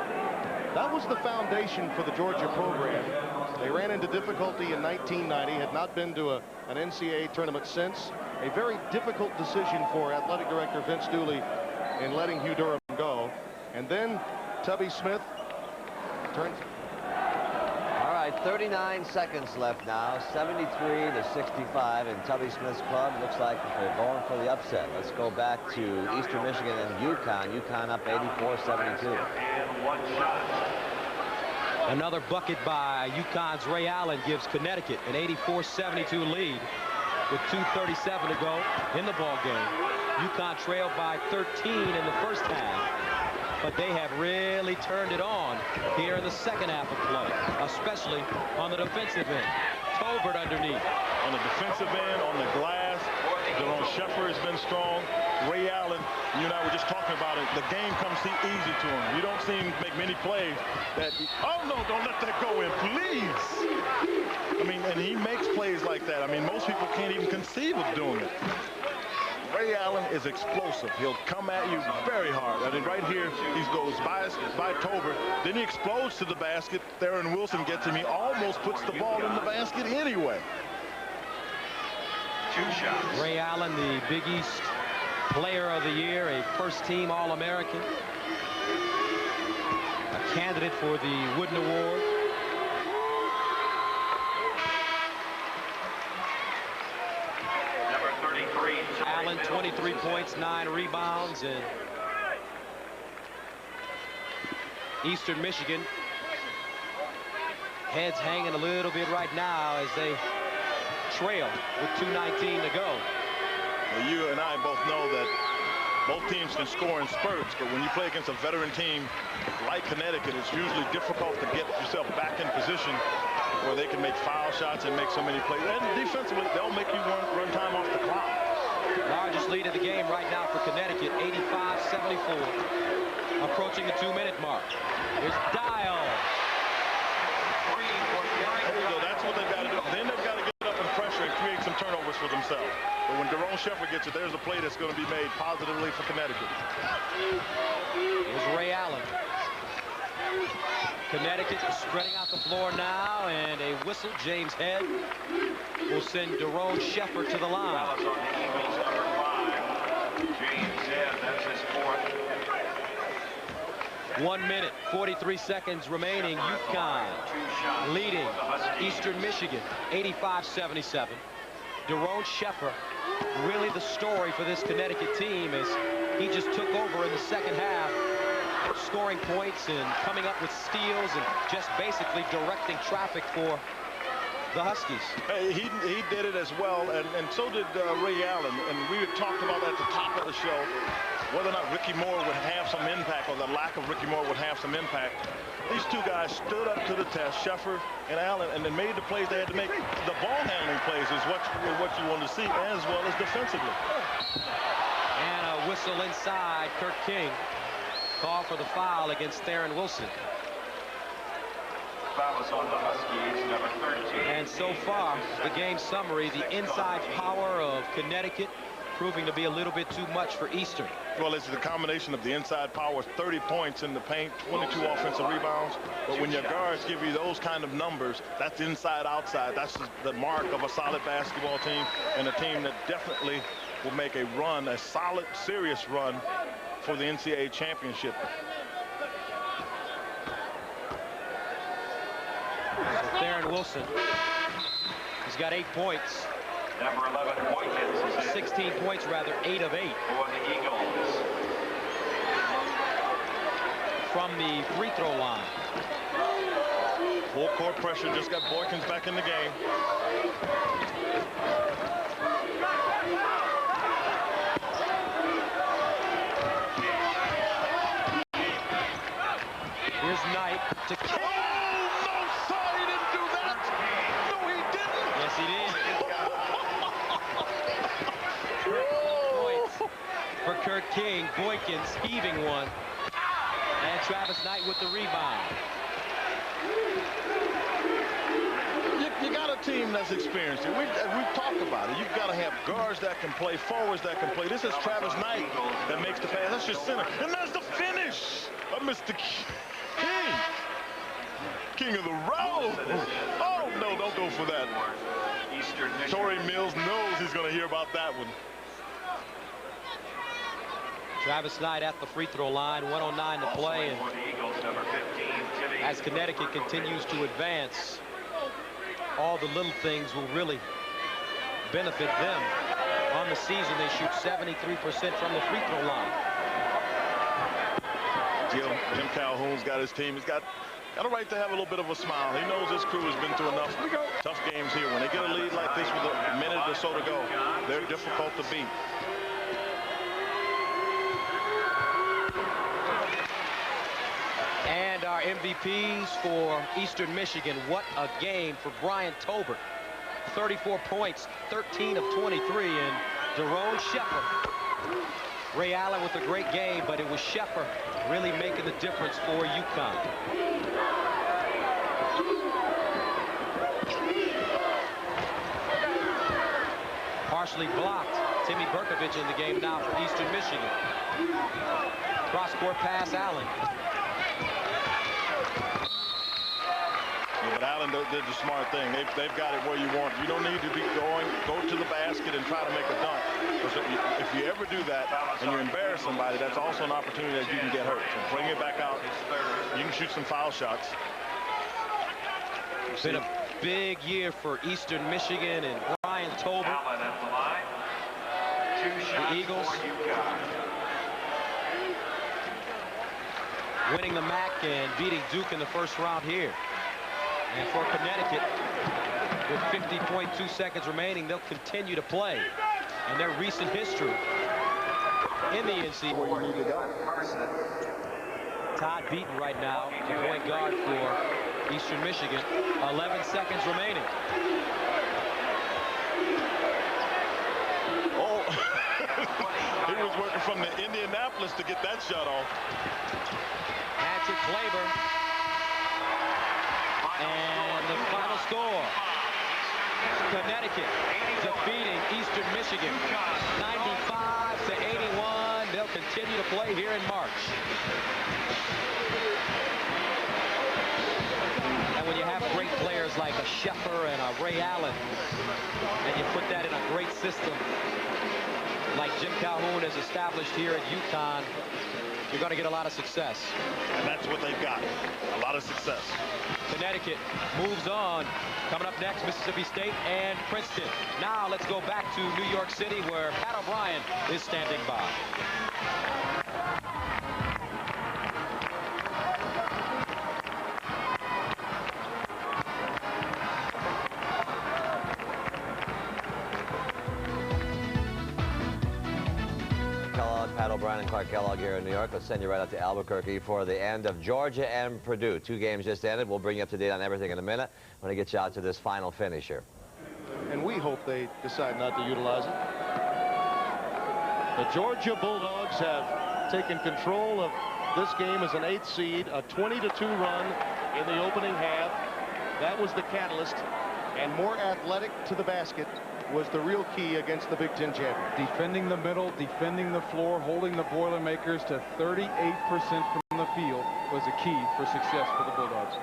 That was the foundation for the Georgia program. They ran into difficulty in 1990, had not been to an NCAA tournament since. A very difficult decision for athletic director Vince Dooley in letting Hugh Durham go. And then Tubby Smith turns. All right, 39 seconds left now, 73-65 in Tubby Smith's club. Looks like they're going for the upset. Let's go back to Eastern Michigan and UConn. UConn up 84-72. Another bucket by UConn's Ray Allen gives Connecticut an 84-72 lead with 2:37 to go in the ball game. UConn trailed by 13 in the first half, but they have really turned it on here in the second half of play, especially on the defensive end. Tolbert underneath. On the defensive end, on the glass, Jerome Sheffer has been strong. Ray Allen, you and I were just talking about it. The game comes easy to him. You don't see him make many plays that, oh no, don't let that go in, please. I mean, and he makes plays like that. I mean, most people can't even conceive of doing it. Ray Allen is explosive. He'll come at you very hard. I mean, right here, he goes by Tolbert. Then he explodes to the basket. Theron Wilson gets him. He almost puts the ball in the basket anyway. Ray Allen, the Big East Player of the Year, a first-team All-American, a candidate for the Wooden Award. Number 33. Allen, 23 points, 9 rebounds, and Eastern Michigan heads hanging a little bit right now as they trail with 2:19 to go. Well, you and I both know that both teams can score in spurts, but when you play against a veteran team like Connecticut, it's usually difficult to get yourself back in position where they can make foul shots and make so many plays. And defensively, they'll make you run time off the clock. Largest lead of the game right now for Connecticut, 85-74. Approaching the 2-minute mark. Here's Dial. There you go. That's what they've got to do. Then they've got to get up and pressure and create some turnovers for themselves. But when Jerome Sheffer gets it, there's a play that's going to be made positively for Connecticut. Here's Ray Allen. Connecticut spreading out the floor now, and a whistle. James Head will send Jerome Sheffer to the line. James Head, that's his 4th. 1 minute, 43 seconds remaining. UConn leading Eastern Michigan, 85-77. Jerome Sheffer, really the story for this Connecticut team, as he just took over in the second half, scoring points and coming up with steals and just basically directing traffic for the Huskies. Hey, he did it as well, and so did Ray Allen. And we had talked about at the top of the show whether or not Ricky Moore would have some impact, or the lack of Ricky Moore would have some impact. These two guys stood up to the test, Sheffer and Allen, and they made the plays they had to make. The ball handling plays is what you want to see, as well as defensively. And a whistle inside. Kurt King called for the foul against Theron Wilson. Travis on the Huskies, number 13. And so far, the game summary, the inside power of Connecticut proving to be a little bit too much for Eastern. Well, it's the combination of the inside power, 30 points in the paint, 22 offensive rebounds. But when your guards give you those kind of numbers, that's inside, outside. That's the mark of a solid basketball team and a team that definitely will make a run, a solid, serious run for the NCAA championship. So Theron Wilson, he's got 8 points. Number 11, Boykins. 16 points, rather, 8 of 8. For the Eagles. From the free throw line. Full court pressure, just got Boykins back in the game. Here's Knight to kick. Oh, no, sorry, he didn't do that. No, he didn't. Yes, he did. Points for Kirk King. Boykins heaving one. And Travis Knight with the rebound. You got a team that's experienced. We've talked about it. You've got to have guards that can play, forwards that can play. This is Travis Knight that makes the pass. That's your center. And there's the finish of Mr. King. King of the road. Oh, no, don't go for that. Torrey Mills knows he's going to hear about that one. Travis Knight at the free throw line, 1:09 to play. And as Connecticut continues to advance, all the little things will really benefit them. On the season, they shoot 73% from the free throw line. Jim Calhoun's got his team. He's got a right to have a little bit of a smile. He knows his crew has been through enough tough games here. When they get a lead like this with a minute or so to go, they're difficult to beat. And our MVPs for Eastern Michigan. What a game for Brian Tolbert. 34 points, 13 of 23, and Daron Shepard. Ray Allen with a great game, but it was Shepard really making the difference for UConn. Partially blocked. Timmy Berkovich in the game now for Eastern Michigan. Cross-court pass, Allen. Yeah, but Allen did the smart thing. They've got it where you want. You don't need to be go to the basket and try to make a dunk. If you ever do that and you embarrass somebody, that's also an opportunity that you can get hurt. So bring it back out. You can shoot some foul shots. It's been a big year for Eastern Michigan and Brian Tolbert. The Eagles winning the MAC and beating Duke in the first round here. And for Connecticut, with 50.2 seconds remaining, they'll continue to play. And their recent history in the NCAA. Todd Beaton right now, the point guard for Eastern Michigan. 11 seconds remaining. Oh, he was working from the Indianapolis to get that shot off. Patrick Claver. And the final score. Connecticut defeating Eastern Michigan 95-81. They'll continue to play here in March. And when you have great players like a Shepard and a Ray Allen, and you put that in a great system like Jim Calhoun has established here at UConn, you're going to get a lot of success. And that's what they've got, a lot of success. Connecticut moves on. Coming up next, Mississippi State and Princeton. Now let's go back to New York City, where Pat O'Brien is standing by. Pat O'Brien and Clark Kellogg here in New York. Let's send you right out to Albuquerque for the end of Georgia and Purdue. 2 games just ended. We'll bring you up to date on everything in a minute. I'm going to get you out to this final finisher. And we hope they decide not to utilize it. The Georgia Bulldogs have taken control of this game as an 8th seed, a 20-2 run in the opening half. That was the catalyst, and more athletic to the basket was the real key against the Big Ten champions. Defending the middle, defending the floor, holding the Boilermakers to 38% from the field was a key for success for the Bulldogs.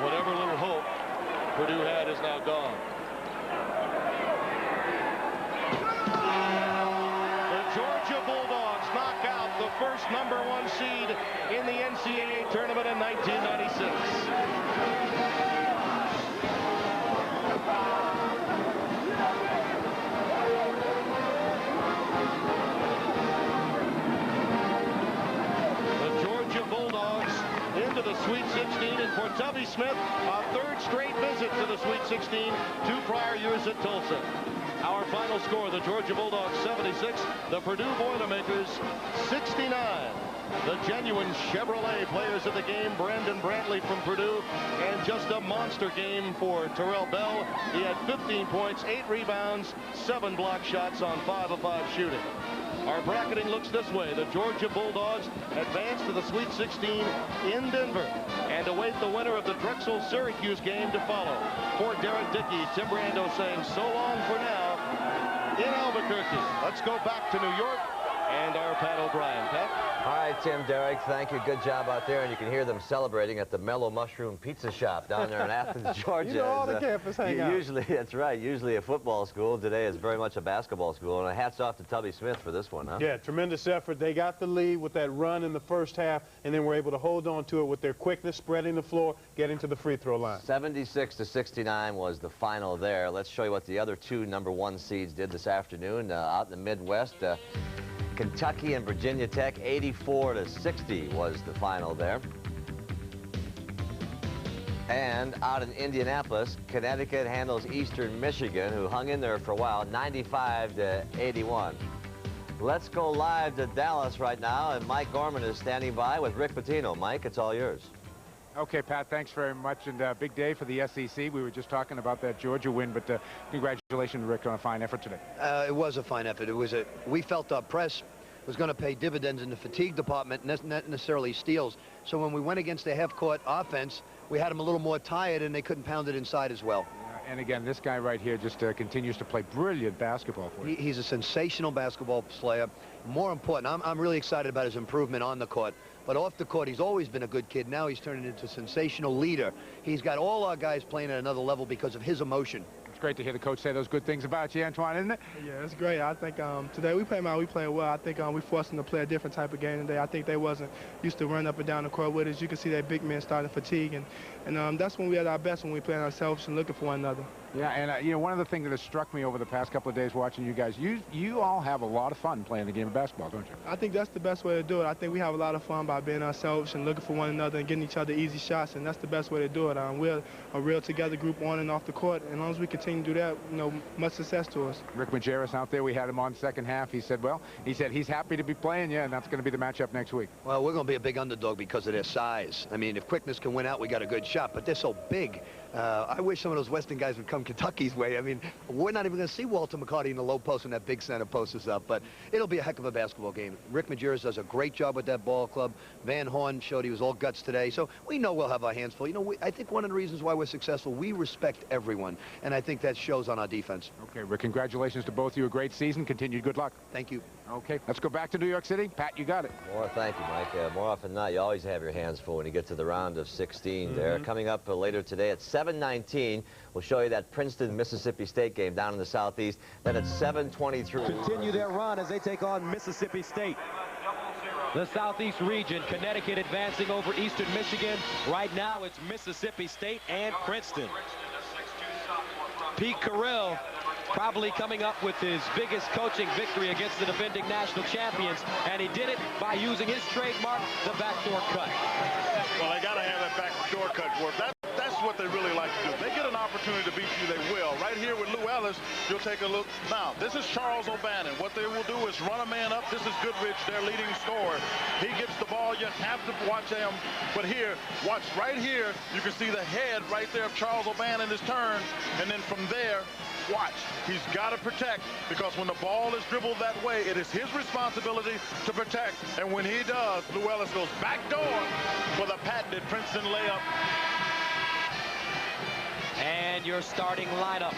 Whatever little hope Purdue had is now gone. The Georgia Bulldogs knock out the first #1 seed in the NCAA Tournament in 1996. Into the Sweet 16, and for Tubby Smith, a third straight visit to the Sweet 16, 2 prior years at Tulsa. Our final score, the Georgia Bulldogs 76, the Purdue Boilermakers 69. The genuine Chevrolet players of the game, Brandon Brantley from Purdue, and just a monster game for Terrell Bell. He had 15 points, 8 rebounds, 7 block shots on 5 of 5 shooting. Our bracketing looks this way. The Georgia Bulldogs advance to the Sweet 16 in Denver and await the winner of the Drexel-Syracuse game to follow. For Derek Dickey, Tim Brando saying so long for now in Albuquerque. Let's go back to New York and our Pat O'Brien. Pat? All right, Tim, Derek, thank you. Good job out there. And you can hear them celebrating at the Mellow Mushroom Pizza Shop down there in Athens, Georgia. You know, all the campus hang out. Usually, that's right, usually a football school. Today is very much a basketball school. And hats off to Tubby Smith for this one, huh? Yeah, tremendous effort. They got the lead with that run in the first half, and then were able to hold on to it with their quickness, spreading the floor, getting to the free throw line. 76-69 was the final there. Let's show you what the other 2 #1 seeds did this afternoon out in the Midwest. Kentucky and Virginia Tech, 84-60 was the final there. And out in Indianapolis, Connecticut handles Eastern Michigan, who hung in there for a while, 95-81. Let's go live to Dallas right now, and Mike Gorman is standing by with Rick Pitino. Mike, it's all yours. Okay, Pat, thanks very much, and big day for the SEC. We were just talking about that Georgia win, but congratulations, Rick, on a fine effort today. It was a fine effort. We felt our press was going to pay dividends in the fatigue department, not necessarily steals. So when we went against the half-court offense, we had them a little more tired, and they couldn't pound it inside as well. And again, this guy right here just continues to play brilliant basketball for you. He's a sensational basketball player. More important, I'm really excited about his improvement on the court. But off the court, he's always been a good kid. Now he's turning into a sensational leader. He's got all our guys playing at another level because of his emotion. It's great to hear the coach say those good things about you, Antoine, isn't it? Yeah, it's great. I think today we played well. I think we forced them to play a different type of game today. I think they wasn't used to run up and down the court with us. You can see that big men starting to fatigue, and that's when we at our best, when we playing ourselves and looking for one another. Yeah, and you know, one of the things that has struck me over the past couple of days watching you guys, you all have a lot of fun playing the game of basketball, don't you? I think that's the best way to do it. I think we have a lot of fun by being ourselves and looking for one another and getting each other easy shots, and that's the best way to do it. We're a real together group on and off the court, and as long as we continue to do that, you know, much success to us. Rick Majerus out there, we had him on second half. He said he's happy to be playing you, and that's going to be the matchup next week. Well, we're going to be a big underdog because of their size. I mean, if quickness can win out, we got a good shot, but they're so big. I wish some of those Western guys would come Kentucky's way. I mean, we're not even going to see Walter McCarty in the low post when that big center post is up, but it'll be a heck of a basketball game. Rick Majerus does a great job with that ball club. Van Horn showed he was all guts today, so we know we'll have our hands full. You know, I think one of the reasons why we're successful, we respect everyone, and I think that shows on our defense. Okay, Rick, congratulations to both of you. A great season. Continued good luck. Thank you. Okay, let's go back to New York City. Pat, you got it. Thank you, Mike. More often than not, you always have your hands full when you get to the round of 16 there. Coming up later today at 7:19, we'll show you that Princeton-Mississippi State game down in the Southeast. Then at 7:23. Continue their run as they take on Mississippi State. The Southeast region, Connecticut advancing over Eastern Michigan. Right now, it's Mississippi State and Princeton. Pete Carrill probably coming up with his biggest coaching victory against the defending national champions, and he did it by using his trademark, the backdoor cut. Well, they got to have that backdoor cut work. That's what they really like to do. They get an opportunity to beat you, they will. Right here with Lou Ellis, you'll take a look. Now, this is Charles O'Bannon. What they will do is run a man up. This is Goodrich, their leading scorer. He gets the ball. You have to watch him. But here, watch right here. You can see the head right there of Charles O'Bannon is turned. And then from there, watch. He's got to protect, because when the ball is dribbled that way, it is his responsibility to protect. And when he does, Lou Ellis goes back door for the patented Princeton layup. And your starting lineups.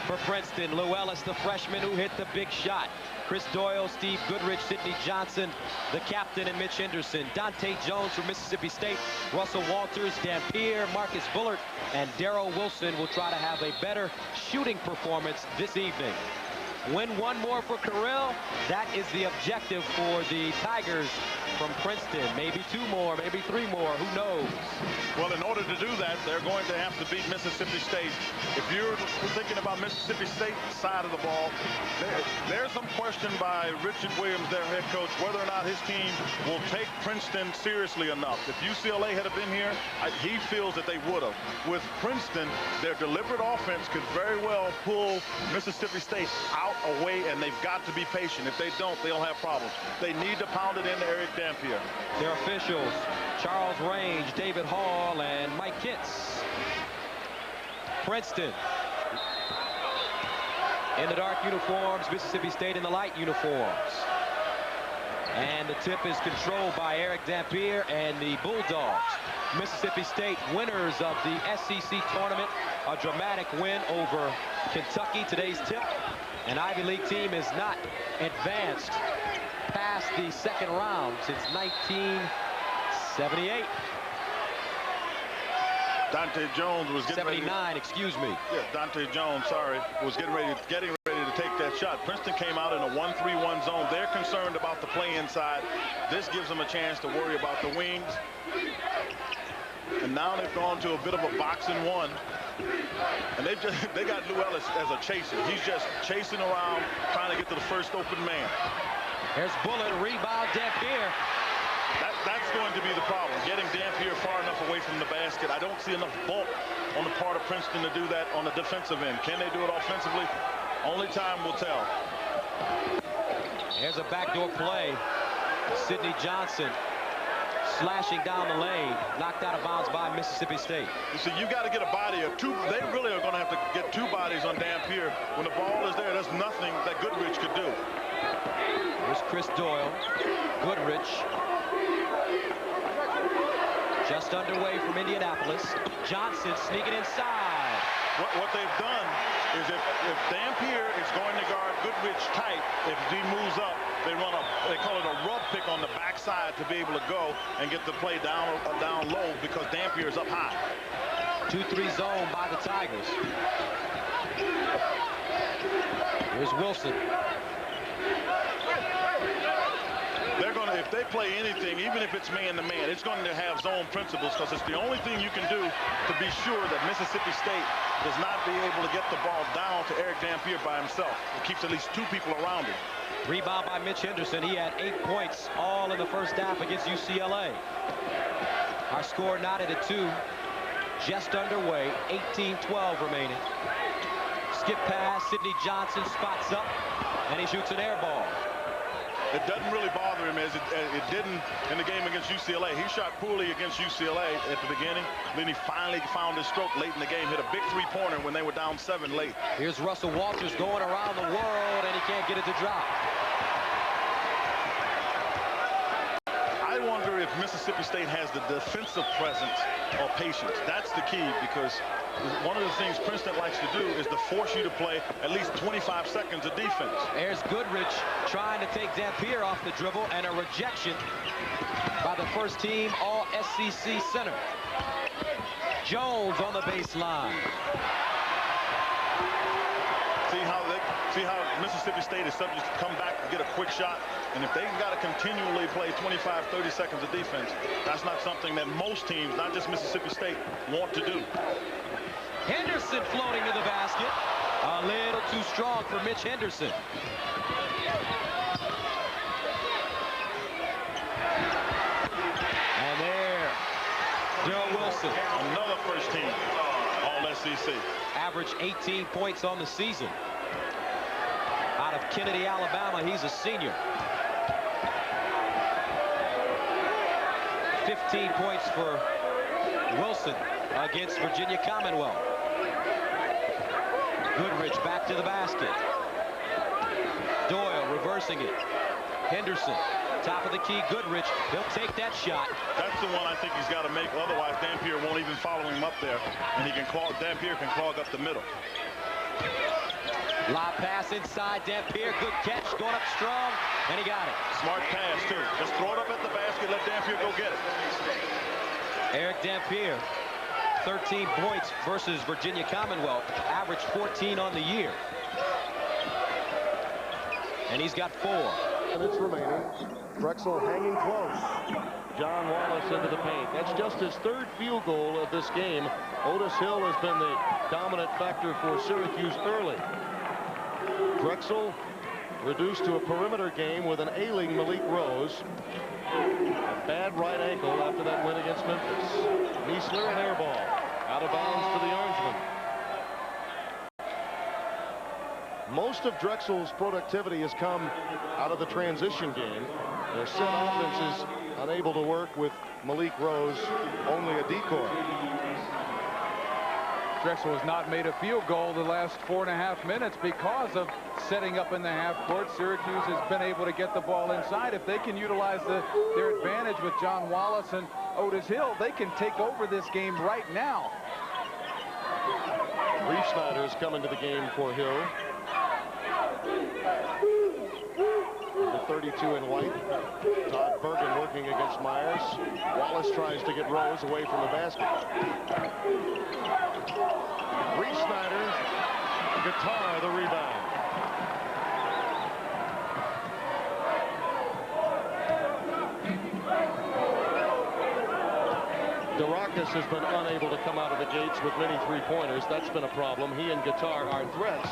For Princeton, Lou Ellis, the freshman who hit the big shot. Chris Doyle, Steve Goodrich, Sidney Johnson, the captain, and Mitch Henderson. Dante Jones from Mississippi State, Russell Walters, Dampier, Marcus Bullard, and Darrell Wilson will try to have a better shooting performance this evening. Win one more for Carrill. That is the objective for the Tigers from Princeton. Maybe two more, maybe three more. Who knows? Well, in order to do that, they're going to have to beat Mississippi State. If you're thinking about Mississippi State side of the ball, there's some question by Richard Williams, their head coach, whether or not his team will take Princeton seriously enough. If UCLA had been here, he feels that they would have. With Princeton, their deliberate offense could very well pull Mississippi State out, away, and they've got to be patient. If they don't, they'll have problems. They need to pound it into Eric Dampier. Their officials, Charles Range, David Hall, and Mike Kitts. Princeton in the dark uniforms, Mississippi State in the light uniforms. And the tip is controlled by Eric Dampier and the Bulldogs. Mississippi State winners of the SEC tournament. A dramatic win over Kentucky. Today's tip. An Ivy League team has not advanced past the second round since 1978. Dante Jones was getting 79, excuse me. Yeah, Dante Jones, sorry, was getting ready to take that shot. Princeton came out in a 1-3-1 zone. They're concerned about the play inside. This gives them a chance to worry about the wings. And now they've gone to a bit of a boxing one. And they got Lou Ellis as a chaser. He's just chasing around, trying to get to the first open man. There's Bullard, rebound, Dampier. That's going to be the problem, getting Dampier far enough away from the basket. I don't see enough bulk on the part of Princeton to do that on the defensive end. Can they do it offensively? Only time will tell. There's a backdoor play. Sidney Johnson slashing down the lane, knocked out of bounds by Mississippi State. You see, you got to get a body of two. They really are going to have to get two bodies on Dampier. When the ball is there, there's nothing that Goodrich could do. Here's Chris Doyle, Goodrich. Just underway from Indianapolis. Johnson sneaking inside. What they've done is if Dampier is going to guard Goodrich tight, if he moves up, they call it a rub pick on the backside to be able to go and get the play down low because Dampier is up high. 2-3 zone by the Tigers. Here's Wilson. They're going to, if they play anything, even if it's man-to-man, it's going to have zone principles because it's the only thing you can do to be sure that Mississippi State does not be able to get the ball down to Eric Dampier by himself. It keeps at least two people around him. Rebound by Mitch Henderson. He had 8 points all in the first half against UCLA. Our score knotted at 2. Just underway. 18-12 remaining. Skip pass. Sidney Johnson spots up. And he shoots an air ball. It doesn't really bother him as it didn't in the game against UCLA. He shot poorly against UCLA at the beginning. Then he finally found his stroke late in the game. Hit a big three-pointer when they were down 7 late. Here's Russell Walters going around the world, and he can't get it to drop. I wonder if Mississippi State has the defensive presence or patience. That's the key because one of the things Princeton likes to do is to force you to play at least 25 seconds of defense. There's Goodrich trying to take Dampier off the dribble, and a rejection by the first team All-SEC center. Jones on the baseline. See how Mississippi State is subject to come back and get a quick shot. And if they've got to continually play 25, 30 seconds of defense, that's not something that most teams, not just Mississippi State, want to do. Henderson floating to the basket. A little too strong for Mitch Henderson. And there, Darrell Wilson. Another first team All-SEC. Averaged 18 points on the season. Out of Kennedy, Alabama, he's a senior. 15 points for Wilson against Virginia Commonwealth. Goodrich back to the basket. Doyle reversing it. Henderson Top of the key, Goodrich. He'll take that shot. That's the one I think he's got to make. Otherwise, Dampier won't even follow him up there, and Dampier can clog up the middle. Lob pass inside. Dampier, good catch, going up strong, and he got it. Smart pass too. Just throw it up at the basket. Let Dampier go get it. Eric Dampier, 13 points versus Virginia Commonwealth, averaged 14 on the year. And he's got 4. Minutes remaining. Drexel hanging close. John Wallace into the paint. That's just his 3rd field goal of this game. Otis Hill has been the dominant factor for Syracuse early. Drexel reduced to a perimeter game with an ailing Malik Rose. A bad right ankle after that win against Memphis. Niesler, an air ball. Out of bounds to the Orangemen. Most of Drexel's productivity has come out of the transition game. Their set offense is unable to work with Malik Rose, only a decoy. Drexel has not made a field goal the last 4.5 minutes because of setting up in the half court. Syracuse has been able to get the ball inside. If they can utilize their advantage with John Wallace and Otis Hill, they can take over this game right now. Reef Snyder's coming to the game for Hill. The 32 in white. Todd Bergen working against Myers. Wallace tries to get Rose away from the basket. Reef Snyder, Guitar, the rebound. DeRockus has been unable to come out of the gates with many three-pointers. That's been a problem. He and Guitar are threats.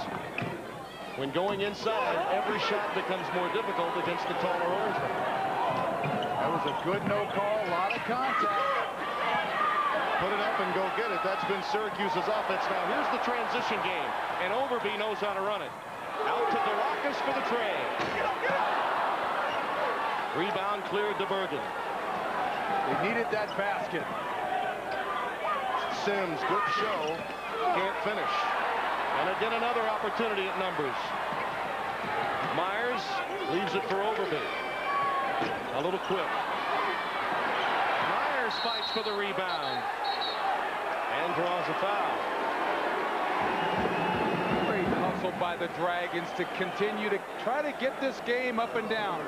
When going inside, every shot becomes more difficult against the taller Orangeman. That was a good no call, a lot of contact. Put it up and go get it. That's been Syracuse's offense. Now here's the transition game, and Overby knows how to run it. Out to DeRockus for the tray. Rebound cleared to Bergen. They needed that basket. Sims, good show, can't finish. And again, another opportunity at numbers. Myers leaves it for Overby. A little quick. Myers fights for the rebound and draws a foul. Great hustle by the Dragons to continue to try to get this game up and down.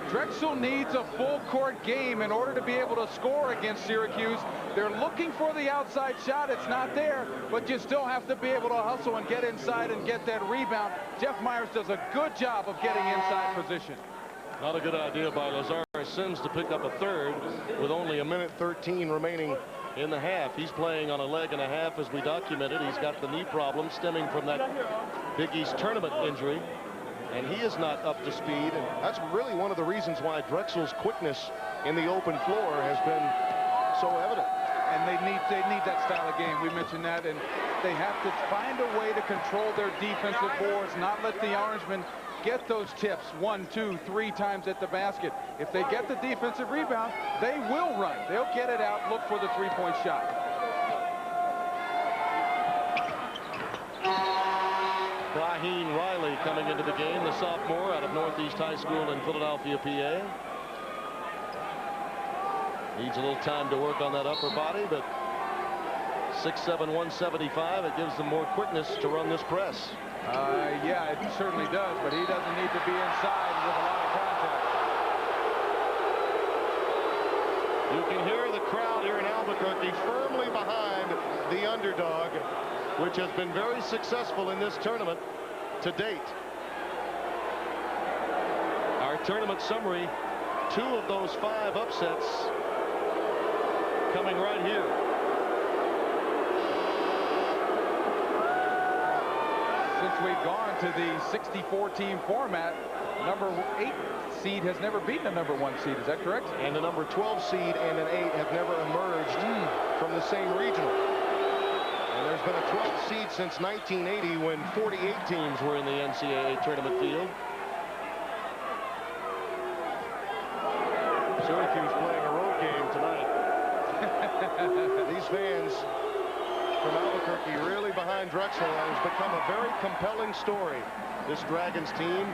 Drexel needs a full court game in order to be able to score against Syracuse. They're looking for the outside shot. It's not there, but you still have to be able to hustle and get inside and get that rebound. Jeff Myers does a good job of getting inside position. Not a good idea by Lazar Sims to pick up a third with only 1:13 remaining in the half. He's playing on a leg and a half, as we documented. He's got the knee problem stemming from that Big East tournament injury. And he is not up to speed, and that's really one of the reasons why Drexel's quickness in the open floor has been so evident. And they need that style of game. We mentioned that, and they have to find a way to control their defensive boards, not let the Orangemen get those tips 1, 2, 3 times at the basket. If they get the defensive rebound, they will run. They'll get it out, look for the three-point shot. Braheen Riley coming into the game, the sophomore out of Northeast High School in Philadelphia, PA. Needs a little time to work on that upper body, but 6'7", 175, it gives them more quickness to run this press. Yeah, it certainly does, but he doesn't need to be inside with a lot of contact. You can hear the crowd here in Albuquerque firmly behind the underdog, which has been very successful in this tournament to date. Our tournament summary, 2 of those 5 upsets coming right here. Since we've gone to the 64-team format, number 8 seed has never beaten a number 1 seed. Is that correct? And the number 12 seed and an 8 have never emerged from the same regional. And there's been a 12 seed since 1980 when 48 teams were in the NCAA tournament field. Syracuse playing a road game tonight. These fans from Albuquerque really behind Drexel, and has become a very compelling story. This Dragons team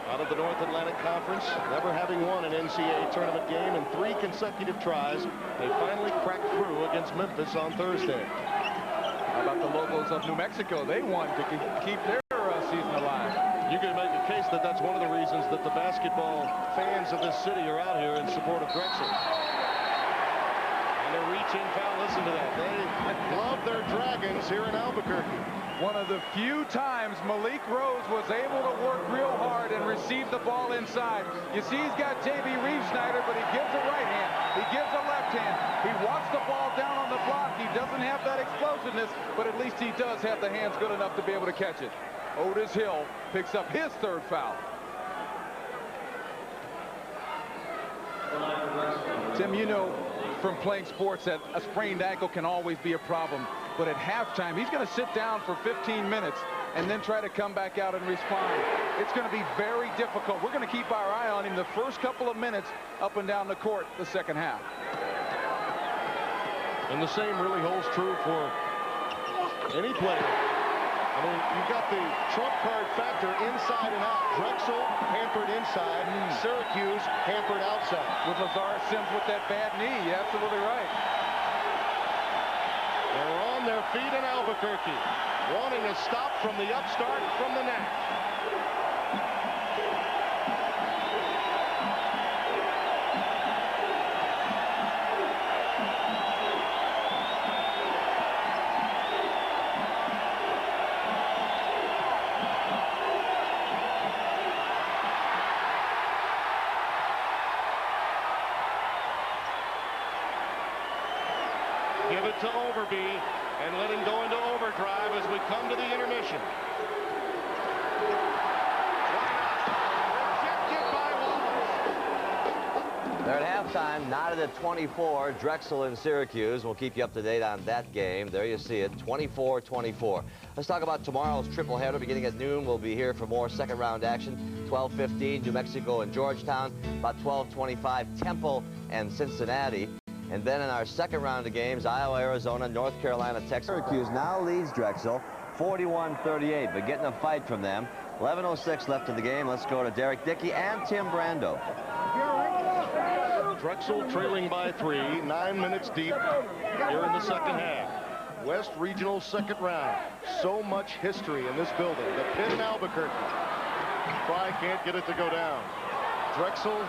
out of the North Atlantic Conference, never having won an NCAA tournament game in 3 consecutive tries. They finally cracked through against Memphis on Thursday. How about the Lobos of New Mexico? They won to keep their season alive. You can make a case that that's one of the reasons that the basketball fans of this city are out here in support of Drexel. And they're reaching foul. Listen to that. They love their Dragons here in Albuquerque. One of the few times Malik Rose was able to work real hard and receive the ball inside. You see he's got J.B. Reeves-Snyder, but he gives a right hand. He gives a left hand. He wants the ball down on the block. He doesn't have that explosiveness, but at least he does have the hands good enough to be able to catch it. Otis Hill picks up his 3rd foul. Tim, you know from playing sports that a sprained ankle can always be a problem. But at halftime, he's going to sit down for 15 minutes and then try to come back out and respond. It's going to be very difficult. We're going to keep our eye on him the first couple of minutes up and down the court the second half. And the same really holds true for any player. I mean, you've got the trump card factor inside and out. Drexel hampered inside, Syracuse hampered outside. With Lazarus Sims with that bad knee, you're absolutely right. They're on their feet in Albuquerque, wanting a stop from the upstart from the net. Give it to Overby and let him go into overdrive as we come to the intermission. Rejected by Wallace. They're at halftime, knotted at 24. Drexel and Syracuse. We'll keep you up to date on that game. There you see it, 24-24. Let's talk about tomorrow's triple header beginning at noon. We'll be here for more second round action. 12:15, New Mexico and Georgetown. About 12:25, Temple and Cincinnati. And then in our second round of games, Iowa, Arizona, North Carolina, Texas. Syracuse now leads Drexel 41-38, but getting a fight from them. 11:06 left in the game. Let's go to Derek Dickey and Tim Brando. Drexel trailing by 3, 9 minutes deep here in the second half. West Regional second round. So much history in this building. The pit in Albuquerque. Fry can't get it to go down. Drexel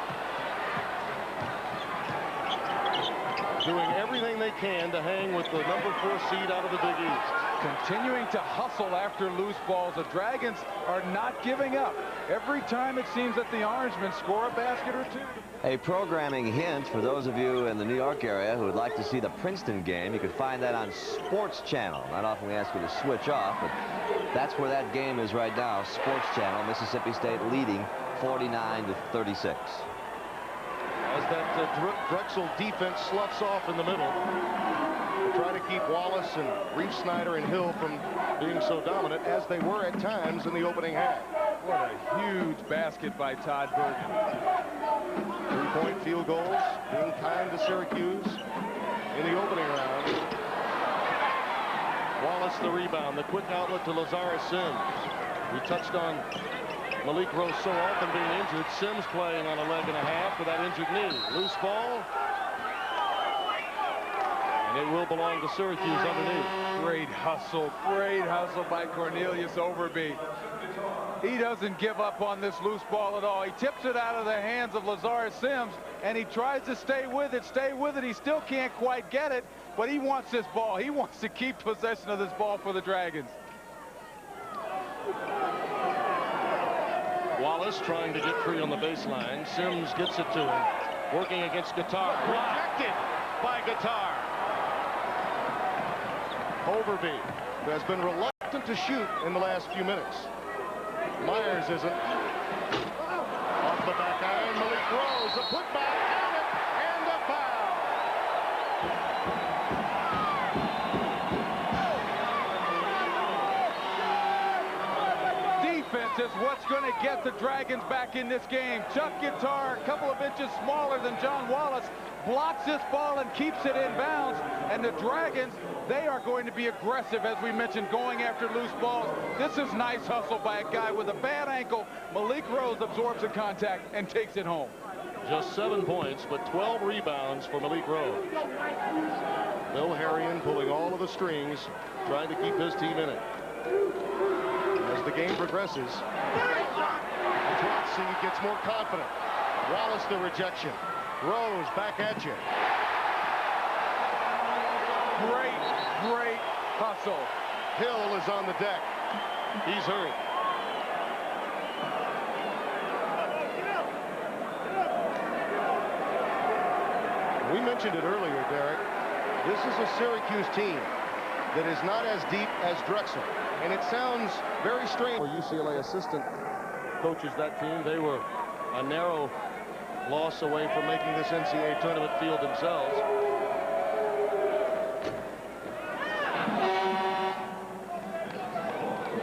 doing everything they can to hang with the number 4 seed out of the Big East. Continuing to hustle after loose balls. The Dragons are not giving up. Every time it seems that the Orangemen score a basket or two. A programming hint for those of you in the New York area who would like to see the Princeton game. You can find that on Sports Channel. Not often we ask you to switch off, but that's where that game is right now. Sports Channel, Mississippi State leading 49-36. As that Drexel defense sloughs off in the middle. They try to keep Wallace and Reeves-Snyder and Hill from being so dominant as they were at times in the opening half. What a huge basket by Todd Bergen. 3-point field goals, being kind to Syracuse in the opening round. Wallace the rebound, the quick outlet to Lazarus Sims. We touched on Malik Rose so often being injured. Sims playing on a leg and a half with that injured knee. Loose ball. And it will belong to Syracuse underneath. Great hustle by Cornelius Overby. He doesn't give up on this loose ball at all. He tips it out of the hands of Lazarus Sims, and he tries to stay with it. He still can't quite get it, but he wants this ball. He wants to keep possession of this ball for the Dragons. Wallace trying to get free on the baseline. Sims gets it to him. Working against Guitar. Rejected by Guitar. Overby, who has been reluctant to shoot in the last few minutes. Myers isn't. Off the back iron, Malik Rose, a putback, count it, and a foul. Defense is what what's going to get the Dragons back in this game. Chuck Guitar, a couple of inches smaller than John Wallace, blocks this ball and keeps it in bounds. And the Dragons, they are going to be aggressive, as we mentioned, going after loose balls. This is nice hustle by a guy with a bad ankle. Malik Rose absorbs the contact and takes it home. Just 7 points, but 12 rebounds for Malik Rose. Bill Harrion pulling all of the strings, trying to keep his team in it. As the game progresses, the 12th seed gets more confident. Wallace the rejection. Rose back at you. Great hustle. Hill is on the deck. He's hurt. We mentioned it earlier, Derek. This is a Syracuse team that is not as deep as Drexel. And it sounds very strange. UCLA assistant coaches that team. They were a narrow loss away from making this NCAA tournament field themselves.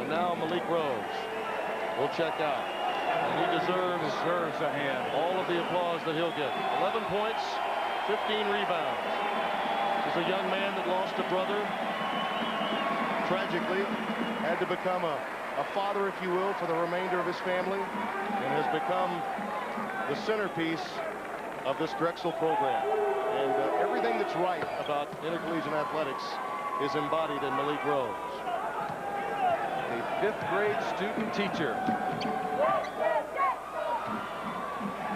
And now Malik Rose will check out. And he deserves a hand. All of the applause that he'll get. 11 points, 15 rebounds. This is a young man that lost a brother. Tragically, had to become a father, if you will, for the remainder of his family, and has become the centerpiece of this Drexel program. And everything that's right about intercollegiate athletics is embodied in Malik Rose. A 5th grade student teacher.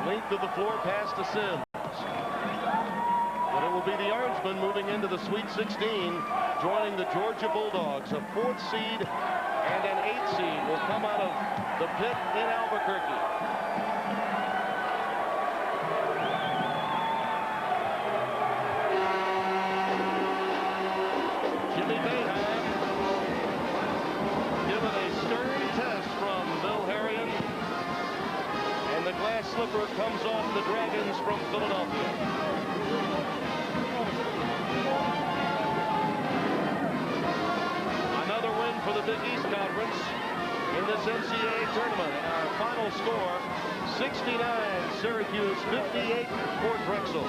Length of the floor pass to Sims. But it will be the Orangemen moving into the Sweet 16, joining the Georgia Bulldogs. A 4th seed and an 8th seed will come out of the pit in Albuquerque. Jimmy Boeheim given a stern test from Bill Harrion. And the glass slipper comes off the Dragons from Philadelphia. Another win for the Big East Conference in this NCAA tournament. And our final score, 69 Syracuse, 58 for Drexel.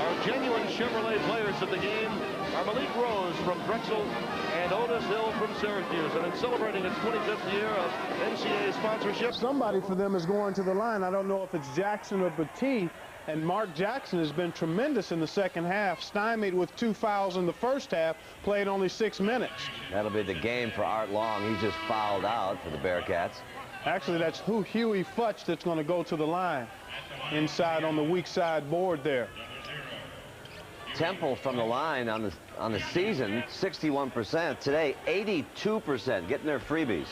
Our genuine Chevrolet players of the game are Malik Rose from Drexel and Otis Hill from Syracuse. And in celebrating its 25th year of NCAA sponsorship, somebody for them is going to the line. I don't know if it's Jackson or Petit. And Mark Jackson has been tremendous in the second half, stymied with 2 fouls in the first half, played only 6 minutes. That'll be the game for Art Long. He just fouled out for the Bearcats. Actually, that's Huey Futch that's going to go to the line inside on the weak side board there. Temple from the line on the season, 61%. Today, 82%, getting their freebies.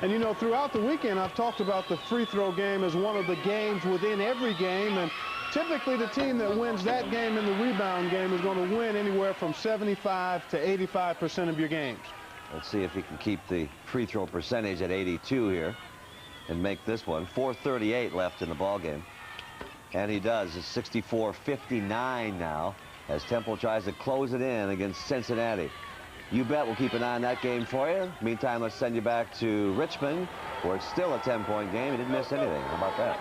And you know, throughout the weekend, I've talked about the free throw game as one of the games within every game. And typically, the team that wins that game in the rebound game is going to win anywhere from 75 to 85% of your games. Let's see if he can keep the free throw percentage at 82 here and make this one. 4:38 left in the ball game. And he does. It's 64-59 now, as Temple tries to close it in against Cincinnati. You bet we'll keep an eye on that game for you. Meantime, let's send you back to Richmond, where it's still a 10-point game. He didn't miss anything. How about that?